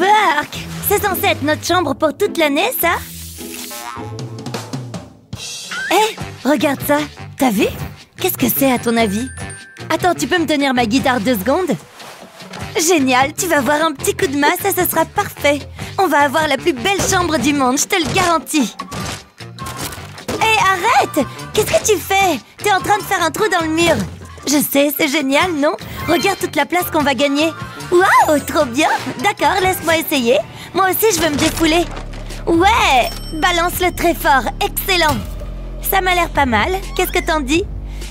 Bark! C'est censé être notre chambre pour toute l'année, ça? Hé, regarde ça! T'as vu? Qu'est-ce que c'est, à ton avis? Attends, tu peux me tenir ma guitare 2 secondes? Génial, tu vas voir un petit coup de masse et ce sera parfait. On va avoir la plus belle chambre du monde, je te le garantis. Hé, arrête! Qu'est-ce que tu fais? T'es en train de faire un trou dans le mur. Je sais, c'est génial, non? Regarde toute la place qu'on va gagner. Waouh, trop bien! D'accord, laisse-moi essayer. Moi aussi, je veux me défouler. Ouais! Balance-le très fort, excellent! Ça m'a l'air pas mal. Qu'est-ce que t'en dis?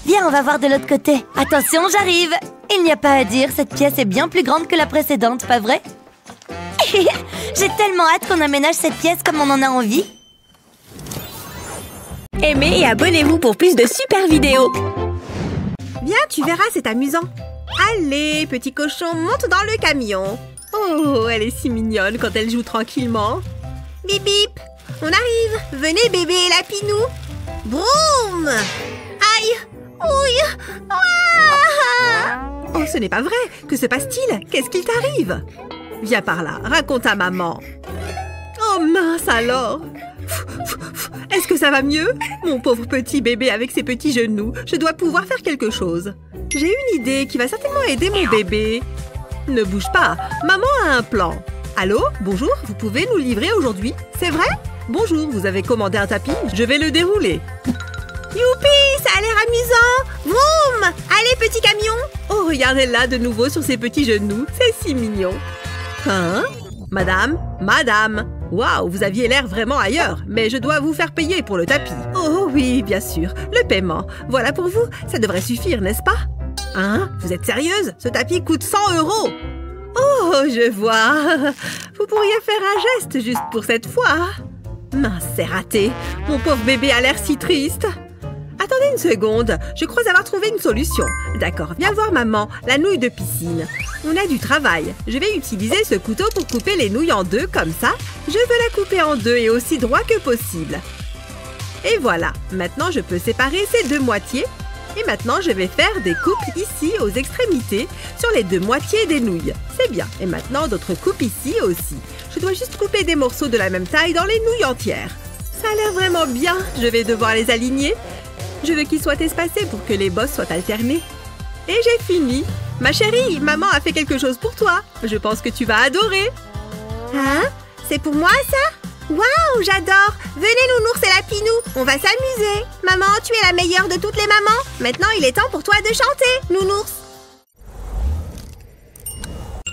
Viens, on va voir de l'autre côté. Attention, j'arrive! Il n'y a pas à dire, cette pièce est bien plus grande que la précédente, pas vrai? J'ai tellement hâte qu'on aménage cette pièce comme on en a envie. Aimez et abonnez-vous pour plus de super vidéos. Viens, tu verras, c'est amusant. Allez, petit cochon, monte dans le camion. Oh, elle est si mignonne quand elle joue tranquillement. Bip bip, on arrive. Venez bébé Lapinou. Broum. Aïe. Ouille. Ah. Oh, ce n'est pas vrai. Que se passe-t-il? Qu'est-ce qu'il t'arrive? Viens par là, raconte à maman. Oh mince alors. Est-ce que ça va mieux? Mon pauvre petit bébé avec ses petits genoux. Je dois pouvoir faire quelque chose. J'ai une idée qui va certainement aider mon bébé. Ne bouge pas, maman a un plan. Allô? Bonjour, vous pouvez nous livrer aujourd'hui? C'est vrai? Bonjour, vous avez commandé un tapis? Je vais le dérouler. Youpi, ça a l'air amusant. Vroom! Allez, petit camion. Oh, regardez-la de nouveau sur ses petits genoux. C'est si mignon. Hein? Madame? Madame? Waouh, vous aviez l'air vraiment ailleurs. Mais je dois vous faire payer pour le tapis. Oh oui, bien sûr. Le paiement. Voilà pour vous. Ça devrait suffire, n'est-ce pas? Hein? Vous êtes sérieuse? Ce tapis coûte 100 €. Oh, je vois. Vous pourriez faire un geste juste pour cette fois. Mince, c'est raté. Mon pauvre bébé a l'air si triste. Attendez une seconde, je crois avoir trouvé une solution. D'accord, viens voir maman, la nouille de piscine. On a du travail. Je vais utiliser ce couteau pour couper les nouilles en deux, comme ça. Je veux la couper en deux et aussi droit que possible. Et voilà, maintenant je peux séparer ces deux moitiés. Et maintenant je vais faire des coupes ici aux extrémités, sur les deux moitiés des nouilles. C'est bien. Et maintenant d'autres coupes ici aussi. Je dois juste couper des morceaux de la même taille dans les nouilles entières. Ça a l'air vraiment bien. Je vais devoir les aligner. Je veux qu'ils soient espacés pour que les bosses soient alternées. Et j'ai fini. Ma chérie, maman a fait quelque chose pour toi. Je pense que tu vas adorer. Hein? C'est pour moi, ça? Waouh, j'adore. Venez, Nounours et Lapinou. On va s'amuser. Maman, tu es la meilleure de toutes les mamans. Maintenant, il est temps pour toi de chanter, Nounours.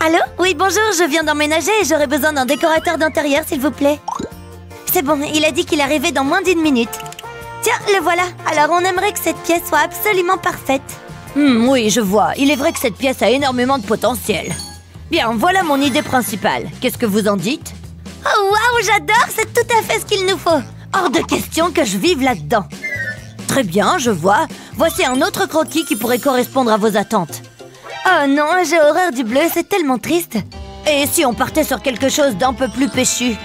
Allô? Oui, bonjour, je viens d'emménager et j'aurais besoin d'un décorateur d'intérieur, s'il vous plaît. C'est bon, il a dit qu'il arrivait dans moins d'1 minute. Tiens, le voilà. Alors, on aimerait que cette pièce soit absolument parfaite. Oui, je vois. Il est vrai que cette pièce a énormément de potentiel. Bien, voilà mon idée principale. Qu'est-ce que vous en dites? Oh, waouh, j'adore. C'est tout à fait ce qu'il nous faut. Hors de question que je vive là-dedans. Très bien, je vois. Voici un autre croquis qui pourrait correspondre à vos attentes. Oh non, j'ai horreur du bleu, c'est tellement triste. Et si on partait sur quelque chose d'un peu plus péchu?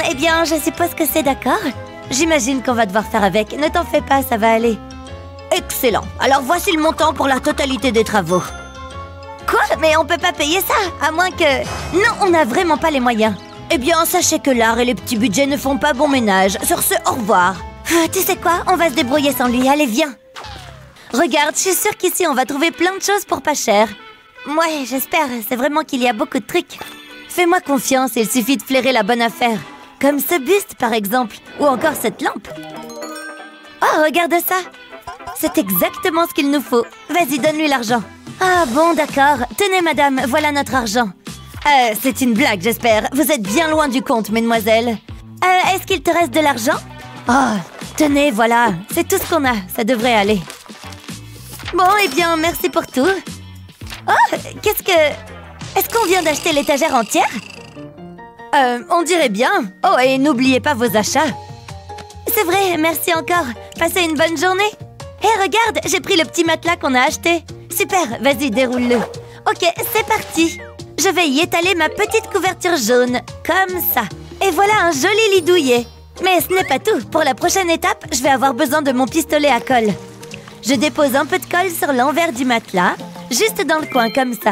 Eh bien, je suppose que c'est d'accord. J'imagine qu'on va devoir faire avec. Ne t'en fais pas, ça va aller. Excellent. Alors voici le montant pour la totalité des travaux. Quoi? Mais on peut pas payer ça, à moins que... Non, on n'a vraiment pas les moyens. Eh bien, sachez que l'art et les petits budgets ne font pas bon ménage. Sur ce, au revoir. Tu sais quoi? On va se débrouiller sans lui. Allez, viens. Regarde, je suis sûre qu'ici, on va trouver plein de choses pour pas cher. Ouais, j'espère. C'est vraiment qu'il y a beaucoup de trucs. Fais-moi confiance, il suffit de flairer la bonne affaire. Comme ce buste, par exemple. Ou encore cette lampe. Oh, regarde ça. C'est exactement ce qu'il nous faut. Vas-y, donne-lui l'argent. Ah bon, d'accord. Tenez, madame, voilà notre argent. C'est une blague, j'espère. Vous êtes bien loin du compte, mesdemoiselles. Est-ce qu'il te reste de l'argent? Oh, tenez, voilà. C'est tout ce qu'on a. Ça devrait aller. Bon, eh bien, merci pour tout. Oh, qu'est-ce que... Est-ce qu'on vient d'acheter l'étagère entière? On dirait bien. Oh, et n'oubliez pas vos achats. C'est vrai, merci encore. Passez une bonne journée. Hé, regarde, j'ai pris le petit matelas qu'on a acheté. Super, vas-y, déroule-le. Ok, c'est parti. Je vais y étaler ma petite couverture jaune, comme ça. Et voilà un joli lit douillet. Mais ce n'est pas tout. Pour la prochaine étape, je vais avoir besoin de mon pistolet à colle. Je dépose un peu de colle sur l'envers du matelas, juste dans le coin, comme ça.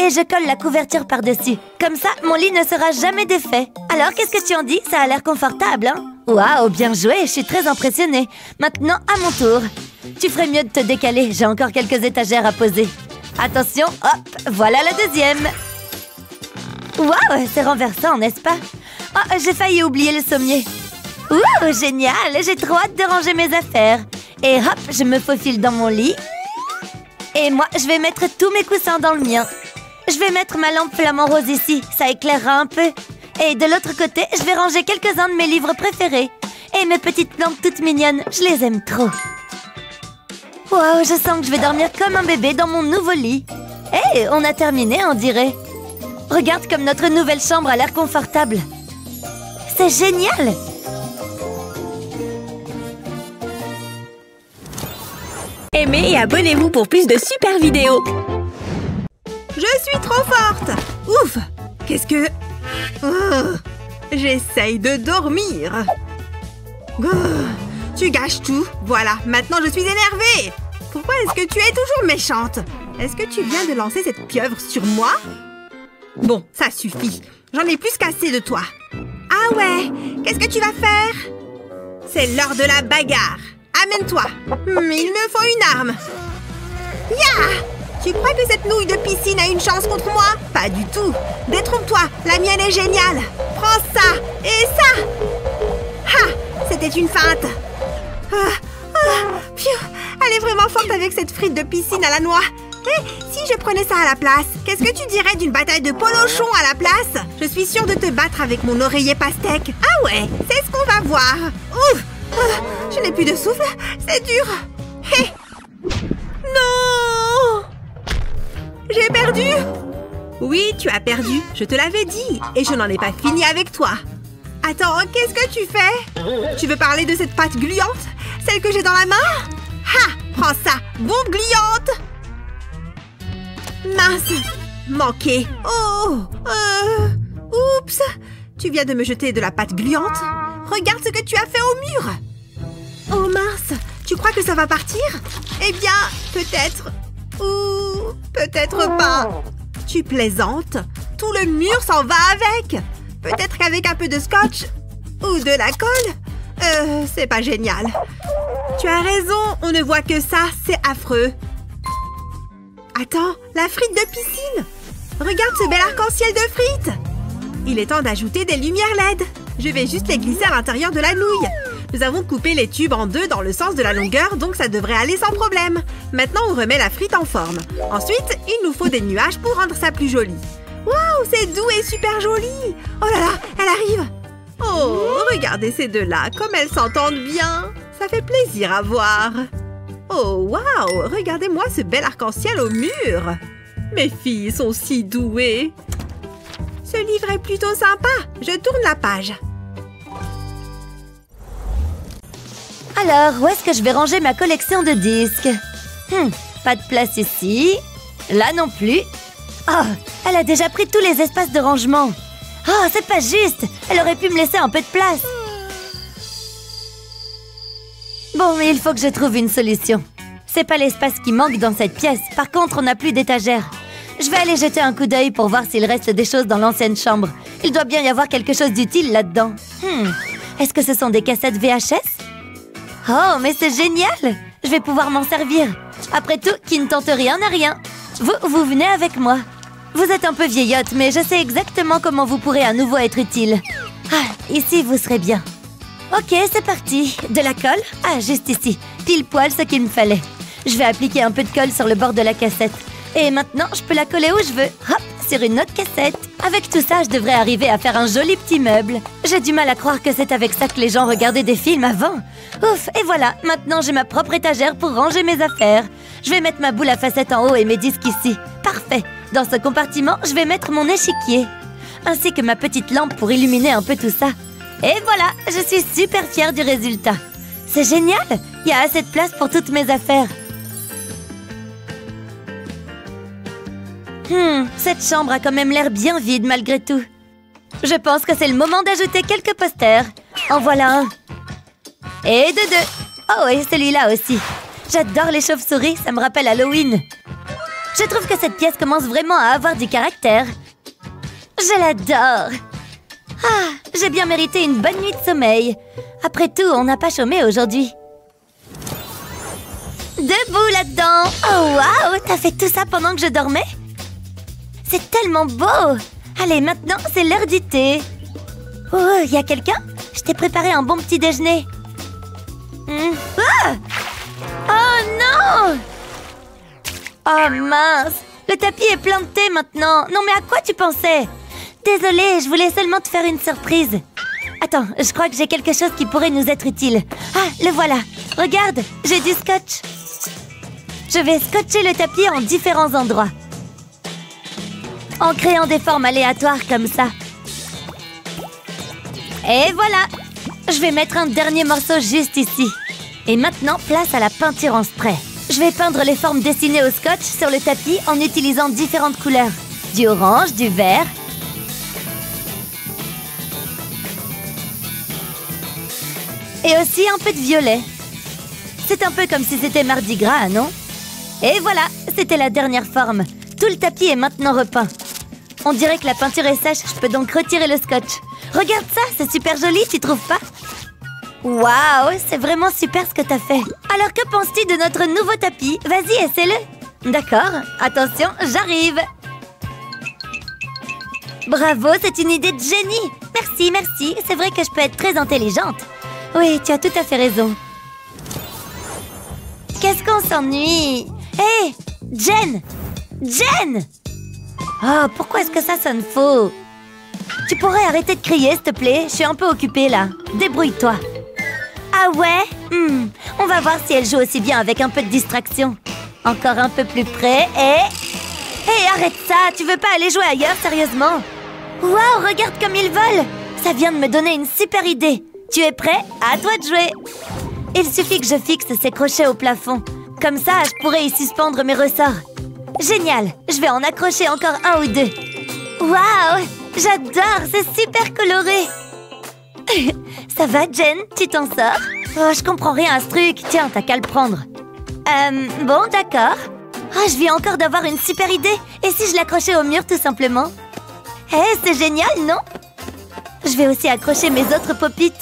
et je colle la couverture par-dessus. Comme ça, mon lit ne sera jamais défait. Alors, qu'est-ce que tu en dis? Ça a l'air confortable, hein? Waouh, bien joué, je suis très impressionnée. Maintenant, à mon tour. Tu ferais mieux de te décaler, j'ai encore quelques étagères à poser. Attention, hop, voilà la deuxième. Waouh, c'est renversant, n'est-ce pas? Oh, j'ai failli oublier le sommier. Ouh, génial, j'ai trop hâte de ranger mes affaires. Et hop, je me faufile dans mon lit. Et moi, je vais mettre tous mes coussins dans le mien. Je vais mettre ma lampe flamant rose ici, ça éclairera un peu. Et de l'autre côté, je vais ranger quelques-uns de mes livres préférés. Et mes petites plantes toutes mignonnes, je les aime trop. Waouh, je sens que je vais dormir comme un bébé dans mon nouveau lit. Hé, on a terminé, on dirait. Regarde comme notre nouvelle chambre a l'air confortable. C'est génial! Aimez et abonnez-vous pour plus de super vidéos. Je suis trop forte! Ouf! Qu'est-ce que... Oh, j'essaye de dormir. Oh, tu gâches tout. Voilà, maintenant je suis énervée. Pourquoi est-ce que tu es toujours méchante? Est-ce que tu viens de lancer cette pieuvre sur moi? Bon, ça suffit. J'en ai plus qu'assez de toi. Ah ouais? Qu'est-ce que tu vas faire? C'est l'heure de la bagarre. Amène-toi. Il me faut une arme. Ya! Tu crois que cette nouille de piscine a une chance contre moi? Pas du tout. Détrompe-toi, la mienne est géniale. Prends ça et ça. Ha! C'était une feinte. Elle est vraiment forte avec cette frite de piscine à la noix. Et si je prenais ça à la place, qu'est-ce que tu dirais d'une bataille de polochon à la place? Je suis sûre de te battre avec mon oreiller pastèque. Ah ouais, c'est ce qu'on va voir. Ouf! Je n'ai plus de souffle, c'est dur. Hé! Non! J'ai perdu! Oui, tu as perdu, je te l'avais dit. Et je n'en ai pas fini avec toi. Attends, qu'est-ce que tu fais? Tu veux parler de cette pâte gluante? Celle que j'ai dans la main? Ha! Prends ça, bombe gluante! Mince! Manqué! Oh! Oups! Tu viens de me jeter de la pâte gluante? Regarde ce que tu as fait au mur! Oh mince! Tu crois que ça va partir? Eh bien, peut-être... Ou... peut-être pas. Tu plaisantes? Tout le mur s'en va avec! Peut-être qu'avec un peu de scotch ou de la colle? C'est pas génial. Tu as raison, on ne voit que ça, c'est affreux. Attends, la frite de piscine! Regarde ce bel arc-en-ciel de frites! Il est temps d'ajouter des lumières LED. Je vais juste les glisser à l'intérieur de la nouille. Nous avons coupé les tubes en deux dans le sens de la longueur, donc ça devrait aller sans problème. Maintenant, on remet la frite en forme. Ensuite, il nous faut des nuages pour rendre ça plus joli. Waouh, c'est doux et super joli! Oh là là, elle arrive! Oh, regardez ces deux-là, comme elles s'entendent bien! Ça fait plaisir à voir! Oh, waouh! Regardez-moi ce bel arc-en-ciel au mur! Mes filles sont si douées! Ce livre est plutôt sympa! Je tourne la page. Alors, où est-ce que je vais ranger ma collection de disques? Pas de place ici. Là non plus. Oh, elle a déjà pris tous les espaces de rangement. Oh, c'est pas juste. Elle aurait pu me laisser un peu de place. Bon, mais il faut que je trouve une solution. C'est pas l'espace qui manque dans cette pièce. Par contre, on n'a plus d'étagère. Je vais aller jeter un coup d'œil pour voir s'il reste des choses dans l'ancienne chambre. Il doit bien y avoir quelque chose d'utile là-dedans. Est-ce que ce sont des cassettes VHS? Oh, mais c'est génial! Je vais pouvoir m'en servir. Après tout, qui ne tente rien n'a rien. Vous venez avec moi. Vous êtes un peu vieillotte, mais je sais exactement comment vous pourrez à nouveau être utile. Ah, ici, vous serez bien. Ok, c'est parti. De la colle? Ah, juste ici. Pile poil ce qu'il me fallait. Je vais appliquer un peu de colle sur le bord de la cassette. Et maintenant, je peux la coller où je veux. Hop, sur une autre cassette. Avec tout ça, je devrais arriver à faire un joli petit meuble. J'ai du mal à croire que c'est avec ça que les gens regardaient des films avant. Ouf, et voilà, maintenant j'ai ma propre étagère pour ranger mes affaires. Je vais mettre ma boule à facettes en haut et mes disques ici. Parfait. Dans ce compartiment, je vais mettre mon échiquier. Ainsi que ma petite lampe pour illuminer un peu tout ça. Et voilà, je suis super fière du résultat. C'est génial, il y a assez de place pour toutes mes affaires. Cette chambre a quand même l'air bien vide malgré tout. Je pense que c'est le moment d'ajouter quelques posters. En voilà un. Et de deux. Oh, et celui-là aussi. J'adore les chauves-souris, ça me rappelle Halloween. Je trouve que cette pièce commence vraiment à avoir du caractère. Je l'adore. Ah, j'ai bien mérité une bonne nuit de sommeil. Après tout, on n'a pas chômé aujourd'hui. Debout là-dedans. Oh waouh, t'as fait tout ça pendant que je dormais? C'est tellement beau. Allez, maintenant, c'est l'heure du thé. Oh, y a quelqu'un? Je t'ai préparé un bon petit déjeuner. Ah! Oh non! Oh mince! Le tapis est plein de thé maintenant. Non mais à quoi tu pensais? Désolée, je voulais seulement te faire une surprise. Attends, je crois que j'ai quelque chose qui pourrait nous être utile. Ah, le voilà. Regarde, j'ai du scotch. Je vais scotcher le tapis en différents endroits. En créant des formes aléatoires comme ça. Et voilà! Je vais mettre un dernier morceau juste ici. Et maintenant, place à la peinture en spray. Je vais peindre les formes dessinées au scotch sur le tapis en utilisant différentes couleurs. Du orange, du vert. Et aussi un peu de violet. C'est un peu comme si c'était Mardi Gras, non? Et voilà, c'était la dernière forme. Tout le tapis est maintenant repeint. On dirait que la peinture est sèche, je peux donc retirer le scotch. Regarde ça, c'est super joli, tu trouves pas? Waouh, c'est vraiment super ce que t'as fait. Alors que penses-tu de notre nouveau tapis? Vas-y, essaie-le. D'accord, attention, j'arrive. Bravo, c'est une idée de génie. Merci, merci, c'est vrai que je peux être très intelligente. Oui, tu as tout à fait raison. Qu'est-ce qu'on s'ennuie? Hé, Jen! Jen! Oh, pourquoi est-ce que ça sonne faux? Tu pourrais arrêter de crier, s'il te plaît? Je suis un peu occupée, là. Débrouille-toi. Ah ouais? On va voir si elle joue aussi bien avec un peu de distraction. Encore un peu plus près et... Hé, arrête ça! Tu veux pas aller jouer ailleurs, sérieusement? Waouh, regarde comme ils volent! Ça vient de me donner une super idée. Tu es prêt? À toi de jouer! Il suffit que je fixe ces crochets au plafond. Comme ça, je pourrais y suspendre mes ressorts. Génial! Je vais en accrocher encore un ou deux. Waouh! J'adore! C'est super coloré! Ça va, Jen? Tu t'en sors? Oh, je comprends rien à ce truc. Tiens, t'as qu'à le prendre. Bon, d'accord. Oh, je viens encore d'avoir une super idée. Et si je l'accrochais au mur, tout simplement? C'est génial, non? Je vais aussi accrocher mes autres pop-it.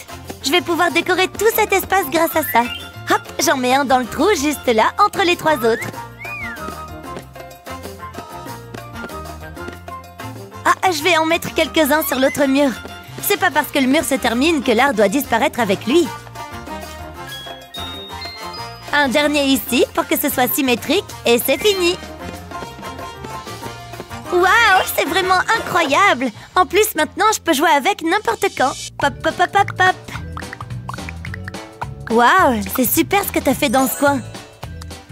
Je vais pouvoir décorer tout cet espace grâce à ça. Hop, j'en mets un dans le trou, juste là, entre les trois autres. Ah, je vais en mettre quelques-uns sur l'autre mur. C'est pas parce que le mur se termine que l'art doit disparaître avec lui. Un dernier ici pour que ce soit symétrique et c'est fini. Waouh, c'est vraiment incroyable. En plus, maintenant, je peux jouer avec n'importe quand. Pop, pop, pop, pop, pop. Waouh, c'est super ce que t'as fait dans ce coin.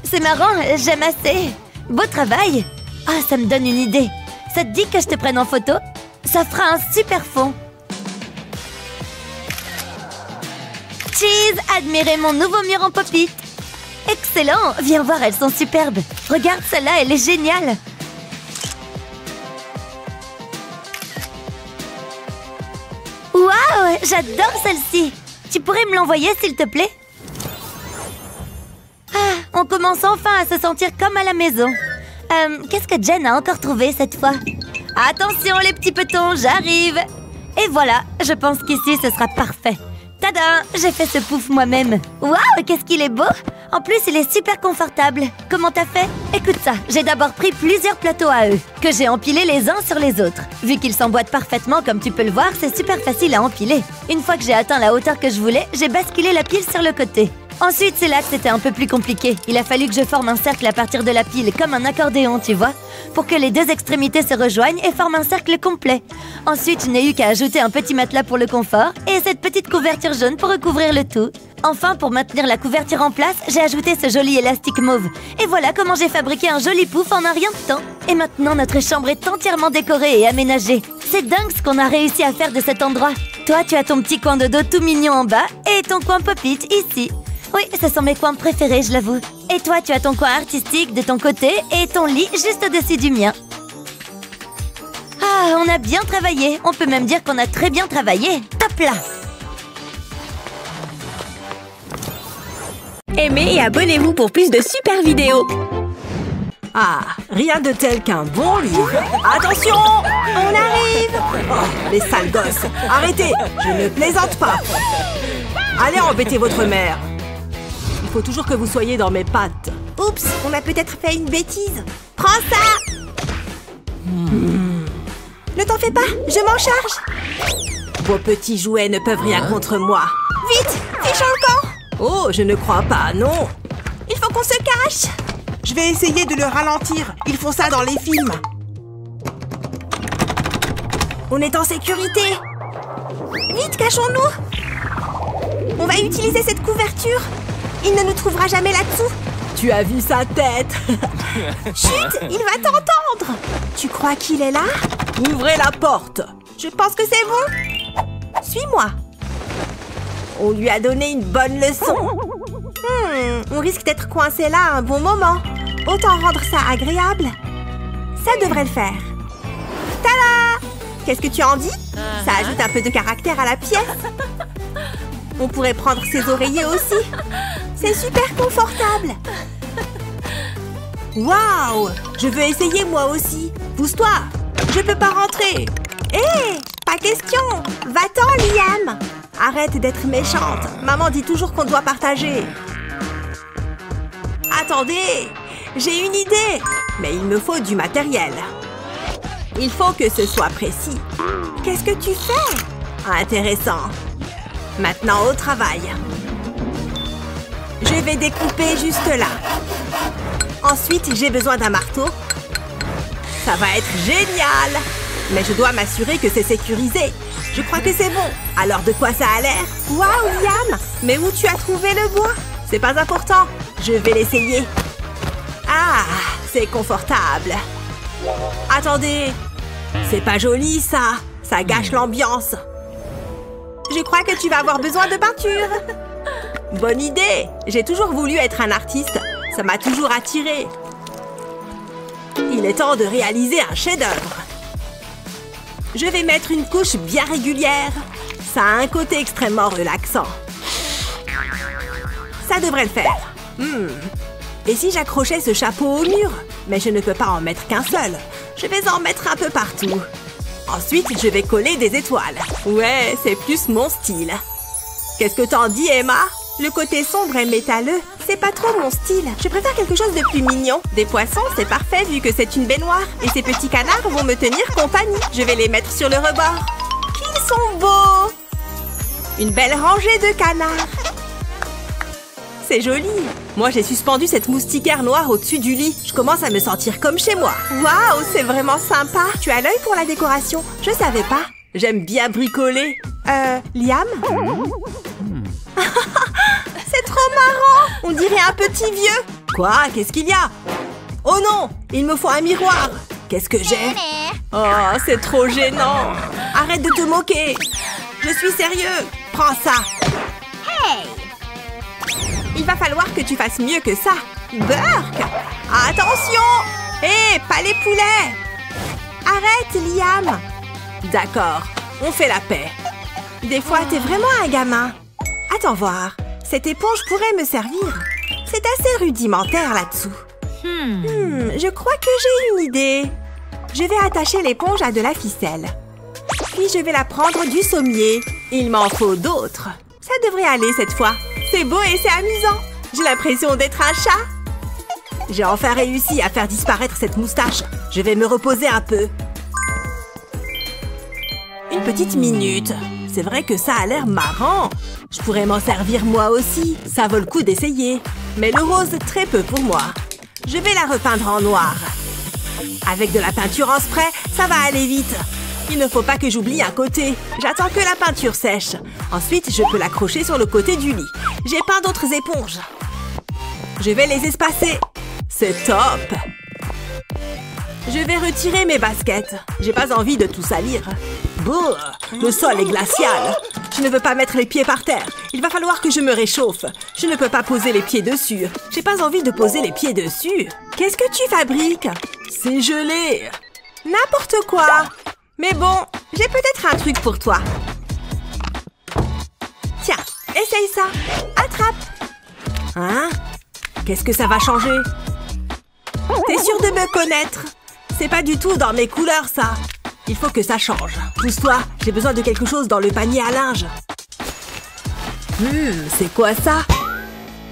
C'est marrant, j'aime assez. Beau travail. Ah, ça me donne une idée. Ça te dit que je te prenne en photo? Ça fera un super fond. Cheese, admirez mon nouveau mur en pop-it. Excellent, viens voir, elles sont superbes. Regarde, celle-là, elle est géniale. Waouh, j'adore celle-ci. Tu pourrais me l'envoyer, s'il te plaît? Ah, on commence enfin à se sentir comme à la maison. Qu'est-ce que Jen a encore trouvé cette fois? Attention les petits petons, j'arrive. Et voilà, je pense qu'ici ce sera parfait. Tada, j'ai fait ce pouf moi-même. Waouh, qu'est-ce qu'il est beau! En plus, il est super confortable. Comment t'as fait? Écoute ça, j'ai d'abord pris plusieurs plateaux à œufs, que j'ai empilés les uns sur les autres. Vu qu'ils s'emboîtent parfaitement, comme tu peux le voir, c'est super facile à empiler. Une fois que j'ai atteint la hauteur que je voulais, j'ai basculé la pile sur le côté. Ensuite, c'est là que c'était un peu plus compliqué. Il a fallu que je forme un cercle à partir de la pile, comme un accordéon, tu vois, pour que les deux extrémités se rejoignent et forment un cercle complet. Ensuite, je n'ai eu qu'à ajouter un petit matelas pour le confort et cette petite couverture jaune pour recouvrir le tout. Enfin, pour maintenir la couverture en place, j'ai ajouté ce joli élastique mauve. Et voilà comment j'ai fabriqué un joli pouf en un rien de temps. Et maintenant, notre chambre est entièrement décorée et aménagée. C'est dingue ce qu'on a réussi à faire de cet endroit. Toi, tu as ton petit coin de dos tout mignon en bas et ton coin pop-it ici. Oui, ce sont mes coins préférés, je l'avoue. Et toi, tu as ton coin artistique de ton côté et ton lit juste au-dessus du mien. Ah, on a bien travaillé. On peut même dire qu'on a très bien travaillé. Top là! Aimez et abonnez-vous pour plus de super vidéos. Ah, rien de tel qu'un bon livre. Attention! On arrive! Oh, les sales gosses! Arrêtez! Je ne plaisante pas! Allez embêter votre mère! Il faut toujours que vous soyez dans mes pattes. Oups, on a peut-être fait une bêtise. Prends ça! Ne t'en fais pas, je m'en charge. Vos petits jouets ne peuvent rien contre moi. Vite, fiche en camp! Oh, je ne crois pas, non. Il faut qu'on se cache. Je vais essayer de le ralentir. Ils font ça dans les films. On est en sécurité. Vite, cachons-nous. On va utiliser cette couverture. Il ne nous trouvera jamais là-dessous. Tu as vu sa tête? Chut, il va t'entendre. Tu crois qu'il est là? Ouvrez la porte. Je pense que c'est bon. Suis-moi. On lui a donné une bonne leçon. On risque d'être coincé là un bon moment. Autant rendre ça agréable. Ça devrait le faire. Tada! Qu'est-ce que tu en dis? Ça ajoute un peu de caractère à la pièce. On pourrait prendre ses oreillers aussi. C'est super confortable. Waouh! Je veux essayer moi aussi. Pousse-toi. Je peux pas rentrer. Hé! Pas question. Va-t'en, Liam. Arrête d'être méchante. Maman dit toujours qu'on doit partager. Attendez! J'ai une idée. Mais il me faut du matériel. Il faut que ce soit précis. Qu'est-ce que tu fais? Intéressant. Maintenant au travail. Je vais découper juste là. Ensuite, j'ai besoin d'un marteau. Ça va être génial! Mais je dois m'assurer que c'est sécurisé. Je crois que c'est bon. Alors de quoi ça a l'air? Waouh, Liam! Mais où tu as trouvé le bois? C'est pas important. Je vais l'essayer. Ah, c'est confortable. Attendez. C'est pas joli, ça. Ça gâche l'ambiance. Je crois que tu vas avoir besoin de peinture. Bonne idée. J'ai toujours voulu être un artiste. Ça m'a toujours attiré. Il est temps de réaliser un chef-d'œuvre. Je vais mettre une couche bien régulière. Ça a un côté extrêmement relaxant. Ça devrait le faire. Et si j'accrochais ce chapeau au mur? Mais je ne peux pas en mettre qu'un seul. Je vais en mettre un peu partout. Ensuite, je vais coller des étoiles. Ouais, c'est plus mon style. Qu'est-ce que t'en dis, Emma? Le côté sombre et métalleux, c'est pas trop mon style. Je préfère quelque chose de plus mignon. Des poissons, c'est parfait vu que c'est une baignoire. Et ces petits canards vont me tenir compagnie. Je vais les mettre sur le rebord. Qu'ils sont beaux! Une belle rangée de canards. C'est joli. Moi, j'ai suspendu cette moustiquaire noire au-dessus du lit. Je commence à me sentir comme chez moi. Waouh, c'est vraiment sympa. Tu as l'œil pour la décoration. Je savais pas. J'aime bien bricoler. Liam? C'est trop marrant. On dirait un petit vieux. Quoi? Qu'est-ce qu'il y a? Oh non, il me faut un miroir. Qu'est-ce que j'ai? Oh, c'est trop gênant. Arrête de te moquer. Je suis sérieux. Prends ça. Il va falloir que tu fasses mieux que ça. Burk! Attention! Hé, pas les poulets! Arrête, Liam! D'accord, on fait la paix. Des fois, t'es vraiment un gamin. Attends voir. Cette éponge pourrait me servir. C'est assez rudimentaire là-dessous. Je crois que j'ai une idée. Je vais attacher l'éponge à de la ficelle. Puis je vais la prendre du sommier. Il m'en faut d'autres. Ça devrait aller cette fois. C'est beau et c'est amusant. J'ai l'impression d'être un chat. J'ai enfin réussi à faire disparaître cette moustache. Je vais me reposer un peu. Une petite minute. C'est vrai que ça a l'air marrant. Je pourrais m'en servir moi aussi. Ça vaut le coup d'essayer. Mais le rose, très peu pour moi. Je vais la repeindre en noir. Avec de la peinture en spray, ça va aller vite. Il ne faut pas que j'oublie un côté. J'attends que la peinture sèche. Ensuite, je peux l'accrocher sur le côté du lit. J'ai peint d'autres éponges. Je vais les espacer. C'est top. Je vais retirer mes baskets. J'ai pas envie de tout salir. Bouh, le sol est glacial. Je ne veux pas mettre les pieds par terre. Il va falloir que je me réchauffe. Je ne peux pas poser les pieds dessus. J'ai pas envie de poser les pieds dessus. Qu'est-ce que tu fabriques? C'est gelé. N'importe quoi. Mais bon, j'ai peut-être un truc pour toi. Tiens, essaye ça. Attrape. Hein? Qu'est-ce que ça va changer? T'es sûre de me connaître? C'est pas du tout dans mes couleurs, ça. Il faut que ça change. Pousse-toi, j'ai besoin de quelque chose dans le panier à linge. C'est quoi ça?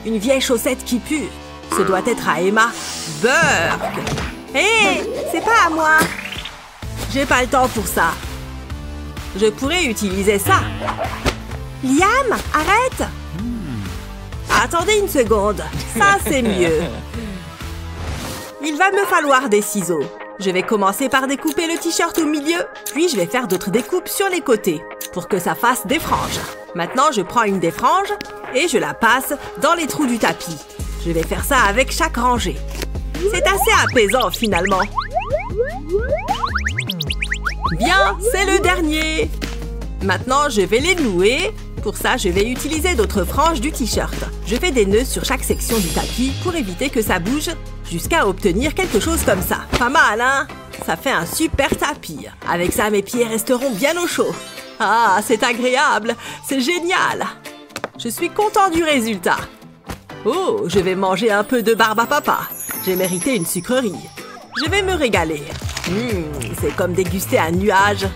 Une vieille chaussette qui pue. Ce doit être à Emma. Burk! Hé, c'est pas à moi. J'ai pas le temps pour ça. Je pourrais utiliser ça. Liam, arrête! Attendez une seconde. Ça, c'est mieux. Il va me falloir des ciseaux. Je vais commencer par découper le t-shirt au milieu, puis je vais faire d'autres découpes sur les côtés, pour que ça fasse des franges. Maintenant, je prends une des franges et je la passe dans les trous du tapis. Je vais faire ça avec chaque rangée. C'est assez apaisant, finalement. Bien, c'est le dernier. Maintenant, je vais les nouer. Pour ça, je vais utiliser d'autres franges du t-shirt. Je fais des nœuds sur chaque section du tapis pour éviter que ça bouge jusqu'à obtenir quelque chose comme ça. Pas mal, hein? Ça fait un super tapis. Avec ça, mes pieds resteront bien au chaud. Ah, c'est agréable. C'est génial. Je suis content du résultat. Oh, je vais manger un peu de barbe à papa. J'ai mérité une sucrerie. Je vais me régaler. C'est comme déguster un nuage.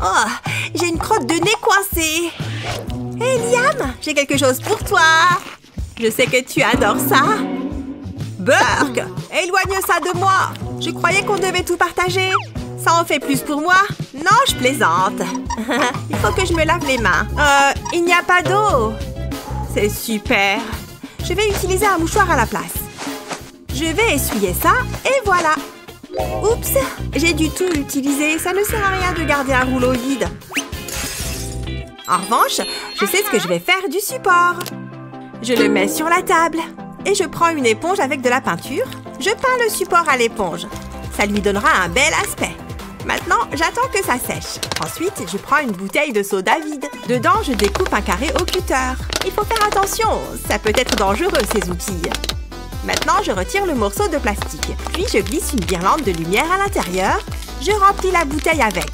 Oh, j'ai une crotte de nez coincée. Hé, Liam, j'ai quelque chose pour toi. Je sais que tu adores ça. Burk, éloigne ça de moi. Je croyais qu'on devait tout partager. Ça en fait plus pour moi? Non, je plaisante. Il faut que je me lave les mains. Il n'y a pas d'eau. C'est super. Je vais utiliser un mouchoir à la place. Je vais essuyer ça et voilà. Oups, j'ai dû tout utiliser. Ça ne sert à rien de garder un rouleau vide. En revanche, je sais ce que je vais faire du support. Je le mets sur la table. Et je prends une éponge avec de la peinture. Je peins le support à l'éponge. Ça lui donnera un bel aspect. Maintenant, j'attends que ça sèche. Ensuite, je prends une bouteille de soda vide. Dedans, je découpe un carré au cutter. Il faut faire attention, ça peut être dangereux ces outils. Maintenant, je retire le morceau de plastique. Puis, je glisse une guirlande de lumière à l'intérieur. Je remplis la bouteille avec.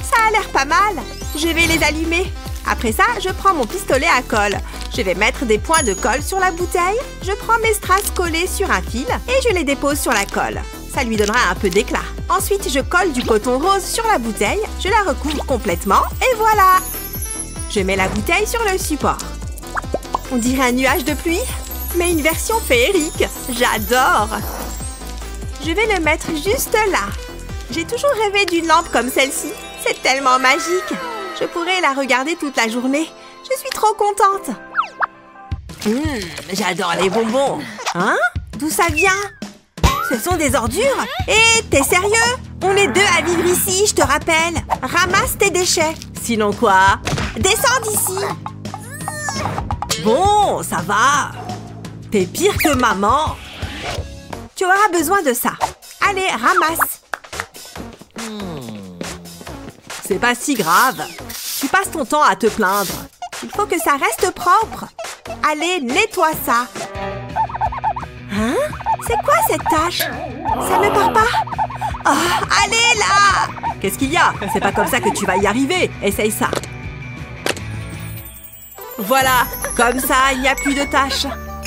Ça a l'air pas mal. Je vais les allumer. Après ça, je prends mon pistolet à colle. Je vais mettre des points de colle sur la bouteille. Je prends mes strass collés sur un fil et je les dépose sur la colle. Ça lui donnera un peu d'éclat. Ensuite, je colle du coton rose sur la bouteille. Je la recouvre complètement et voilà! Je mets la bouteille sur le support. On dirait un nuage de pluie, mais une version féerique. J'adore! Je vais le mettre juste là. J'ai toujours rêvé d'une lampe comme celle-ci. C'est tellement magique. Je pourrais la regarder toute la journée. Je suis trop contente. J'adore les bonbons. Hein? D'où ça vient? Ce sont des ordures? Hé, t'es sérieux? On est deux à vivre ici, je te rappelle. Ramasse tes déchets. Sinon quoi? Descends d'ici. Bon, ça va. T'es pire que maman. Tu auras besoin de ça. Allez, ramasse. C'est pas si grave. Tu passes ton temps à te plaindre. Il faut que ça reste propre. Allez, nettoie ça. Hein? C'est quoi cette tache? Ça ne part pas? Oh, allez là! Qu'est-ce qu'il y a? C'est pas comme ça que tu vas y arriver. Essaye ça. Voilà, comme ça, il n'y a plus de taches.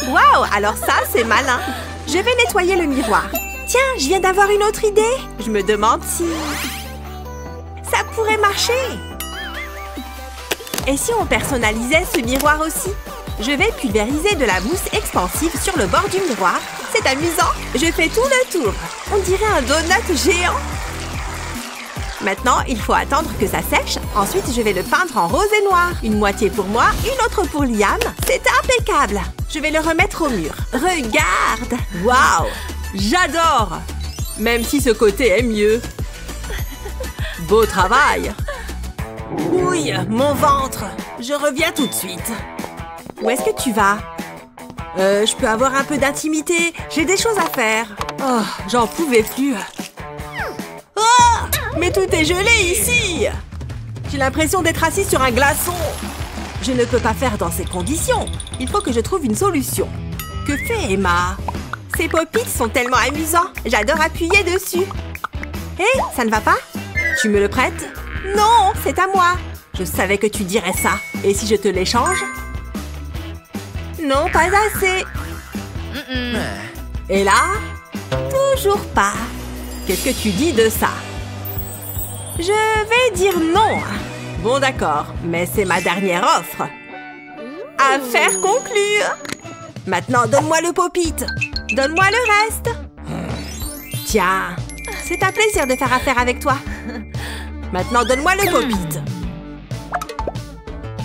Waouh, alors ça, c'est malin. Je vais nettoyer le miroir. Tiens, je viens d'avoir une autre idée. Je me demande si... ça pourrait marcher. Et si on personnalisait ce miroir aussi? Je vais pulvériser de la mousse expansive sur le bord du miroir. C'est amusant. Je fais tout le tour. On dirait un donut géant. Maintenant, il faut attendre que ça sèche. Ensuite, je vais le peindre en rose et noir. Une moitié pour moi, une autre pour Liam. C'est impeccable. Je vais le remettre au mur. Regarde! Waouh! J'adore! Même si ce côté est mieux. Beau travail! Ouille, mon ventre! Je reviens tout de suite. Où est-ce que tu vas? Je peux avoir un peu d'intimité. J'ai des choses à faire. Oh, j'en pouvais plus. Oh! Mais tout est gelé ici! J'ai l'impression d'être assis sur un glaçon. Je ne peux pas faire dans ces conditions. Il faut que je trouve une solution. Que fait Emma? Ces pop-its sont tellement amusants. J'adore appuyer dessus. Hé, ça ne va pas? Tu me le prêtes? Non, c'est à moi. Je savais que tu dirais ça. Et si je te l'échange? Non, pas assez. Et là? Toujours pas. Qu'est-ce que tu dis de ça? Je vais dire non. Bon, d'accord, mais c'est ma dernière offre. Affaire conclue. Maintenant, donne-moi le pop-it. Donne-moi le reste. Tiens, c'est un plaisir de faire affaire avec toi. Maintenant, donne-moi le pop-it.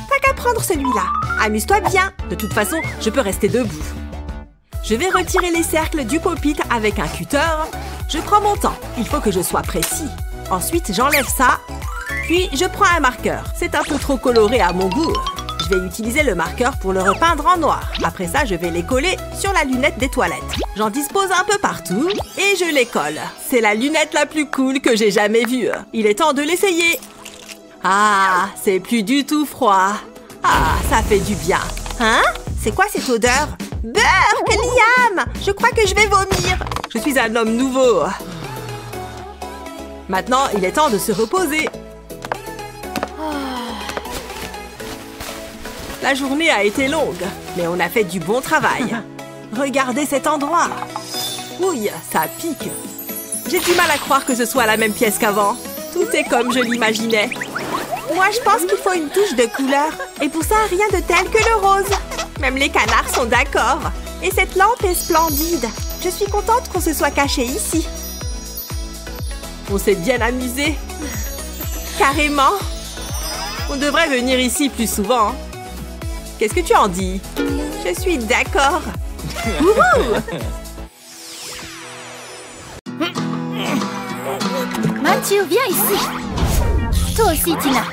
T'as qu'à prendre celui-là. Amuse-toi bien. De toute façon, je peux rester debout. Je vais retirer les cercles du pop-it avec un cutter. Je prends mon temps. Il faut que je sois précis. Ensuite, j'enlève ça. Puis, je prends un marqueur. C'est un peu trop coloré à mon goût. Je vais utiliser le marqueur pour le repeindre en noir. Après ça, je vais les coller sur la lunette des toilettes. J'en dispose un peu partout et je les colle. C'est la lunette la plus cool que j'ai jamais vue. Il est temps de l'essayer. Ah, c'est plus du tout froid. Ah, ça fait du bien. Hein? C'est quoi cette odeur? Beurre! Liam! Je crois que je vais vomir. Je suis un homme nouveau. Maintenant, il est temps de se reposer. La journée a été longue, mais on a fait du bon travail. Regardez cet endroit. Ouille, ça pique. J'ai du mal à croire que ce soit la même pièce qu'avant. Tout est comme je l'imaginais. Moi, je pense qu'il faut une touche de couleur. Et pour ça, rien de tel que le rose. Même les canards sont d'accord. Et cette lampe est splendide. Je suis contente qu'on se soit caché ici. On s'est bien amusé. Carrément. On devrait venir ici plus souvent. Qu'est-ce que tu en dis? Je suis d'accord. Mathieu, viens ici. Toi aussi, Tina.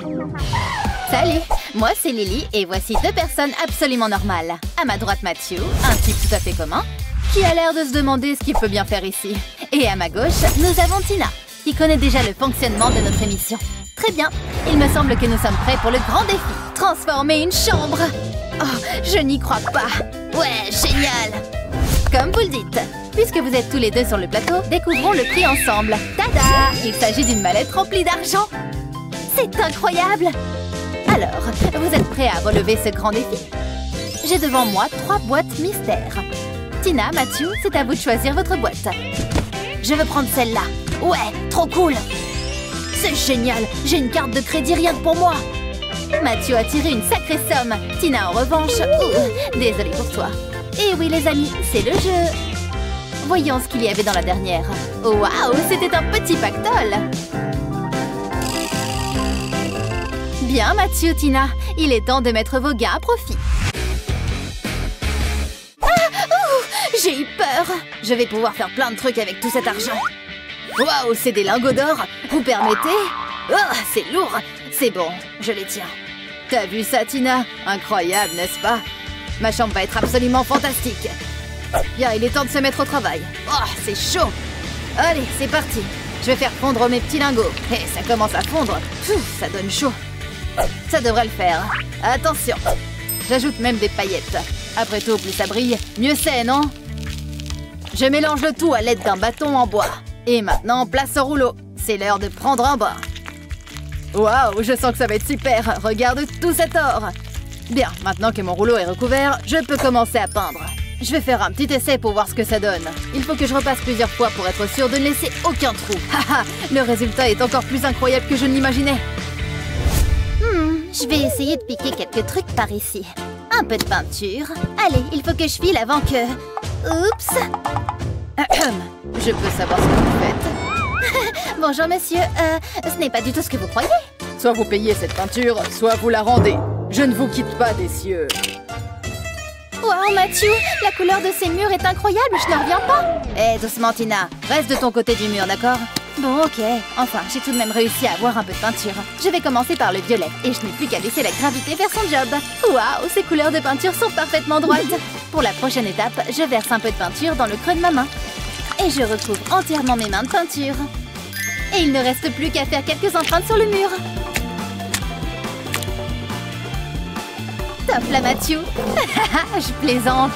Salut, moi c'est Lily et voici deux personnes absolument normales. À ma droite, Mathieu, un type tout à fait commun, qui a l'air de se demander ce qu'il peut bien faire ici. Et à ma gauche, nous avons Tina, qui connaît déjà le fonctionnement de notre émission. Très bien, il me semble que nous sommes prêts pour le grand défi. Transformer une chambre. Oh, je n'y crois pas. Ouais, génial. Comme vous le dites, puisque vous êtes tous les deux sur le plateau, découvrons le prix ensemble. Tada! Il s'agit d'une mallette remplie d'argent. C'est incroyable! Alors, vous êtes prêts à relever ce grand défi? J'ai devant moi 3 boîtes mystères. Tina, Mathieu, c'est à vous de choisir votre boîte. Je veux prendre celle-là. Ouais, trop cool! C'est génial! J'ai une carte de crédit rien que pour moi! Mathieu a tiré une sacrée somme. Tina, en revanche... désolée pour toi. Et oui, les amis, c'est le jeu. Voyons ce qu'il y avait dans la dernière. Waouh, c'était un petit pactole. Bien, Mathieu, Tina. Il est temps de mettre vos gains à profit. J'ai eu peur. Je vais pouvoir faire plein de trucs avec tout cet argent. Waouh, c'est des lingots d'or. Vous permettez? Oh, c'est lourd. C'est bon, je les tiens. T'as vu ça, Tina? Incroyable, n'est-ce pas? Ma chambre va être absolument fantastique. Bien, il est temps de se mettre au travail. Oh, c'est chaud. Allez, c'est parti. Je vais faire fondre mes petits lingots. Et ça commence à fondre. Pfff, ça donne chaud. Ça devrait le faire. Attention. J'ajoute même des paillettes. Après tout, plus ça brille, mieux c'est, non? Je mélange le tout à l'aide d'un bâton en bois. Et maintenant, place au rouleau. C'est l'heure de prendre un bain. Waouh, je sens que ça va être super. Regarde tout cet or. Bien, maintenant que mon rouleau est recouvert, je peux commencer à peindre. Je vais faire un petit essai pour voir ce que ça donne. Il faut que je repasse plusieurs fois pour être sûre de ne laisser aucun trou. Haha, le résultat est encore plus incroyable que je ne l'imaginais. Je vais essayer de piquer quelques trucs par ici. Un peu de peinture. Allez, il faut que je file avant que... Oups. Je peux savoir ce que vous faites? Bonjour, monsieur. Ce n'est pas du tout ce que vous croyez. Soit vous payez cette peinture, soit vous la rendez. Je ne vous quitte pas des cieux. Wow, Mathieu, la couleur de ces murs est incroyable, je n'en reviens pas. Eh, doucement, Tina. Reste de ton côté du mur, d'accord? Bon, ok. Enfin, j'ai tout de même réussi à avoir un peu de peinture. Je vais commencer par le violet, et je n'ai plus qu'à laisser la gravité faire son job. Waouh, ces couleurs de peinture sont parfaitement droites. Pour la prochaine étape, je verse un peu de peinture dans le creux de ma main. Et je recouvre entièrement mes mains de peinture. Et il ne reste plus qu'à faire quelques empreintes sur le mur. Top là, Mathieu. Je plaisante.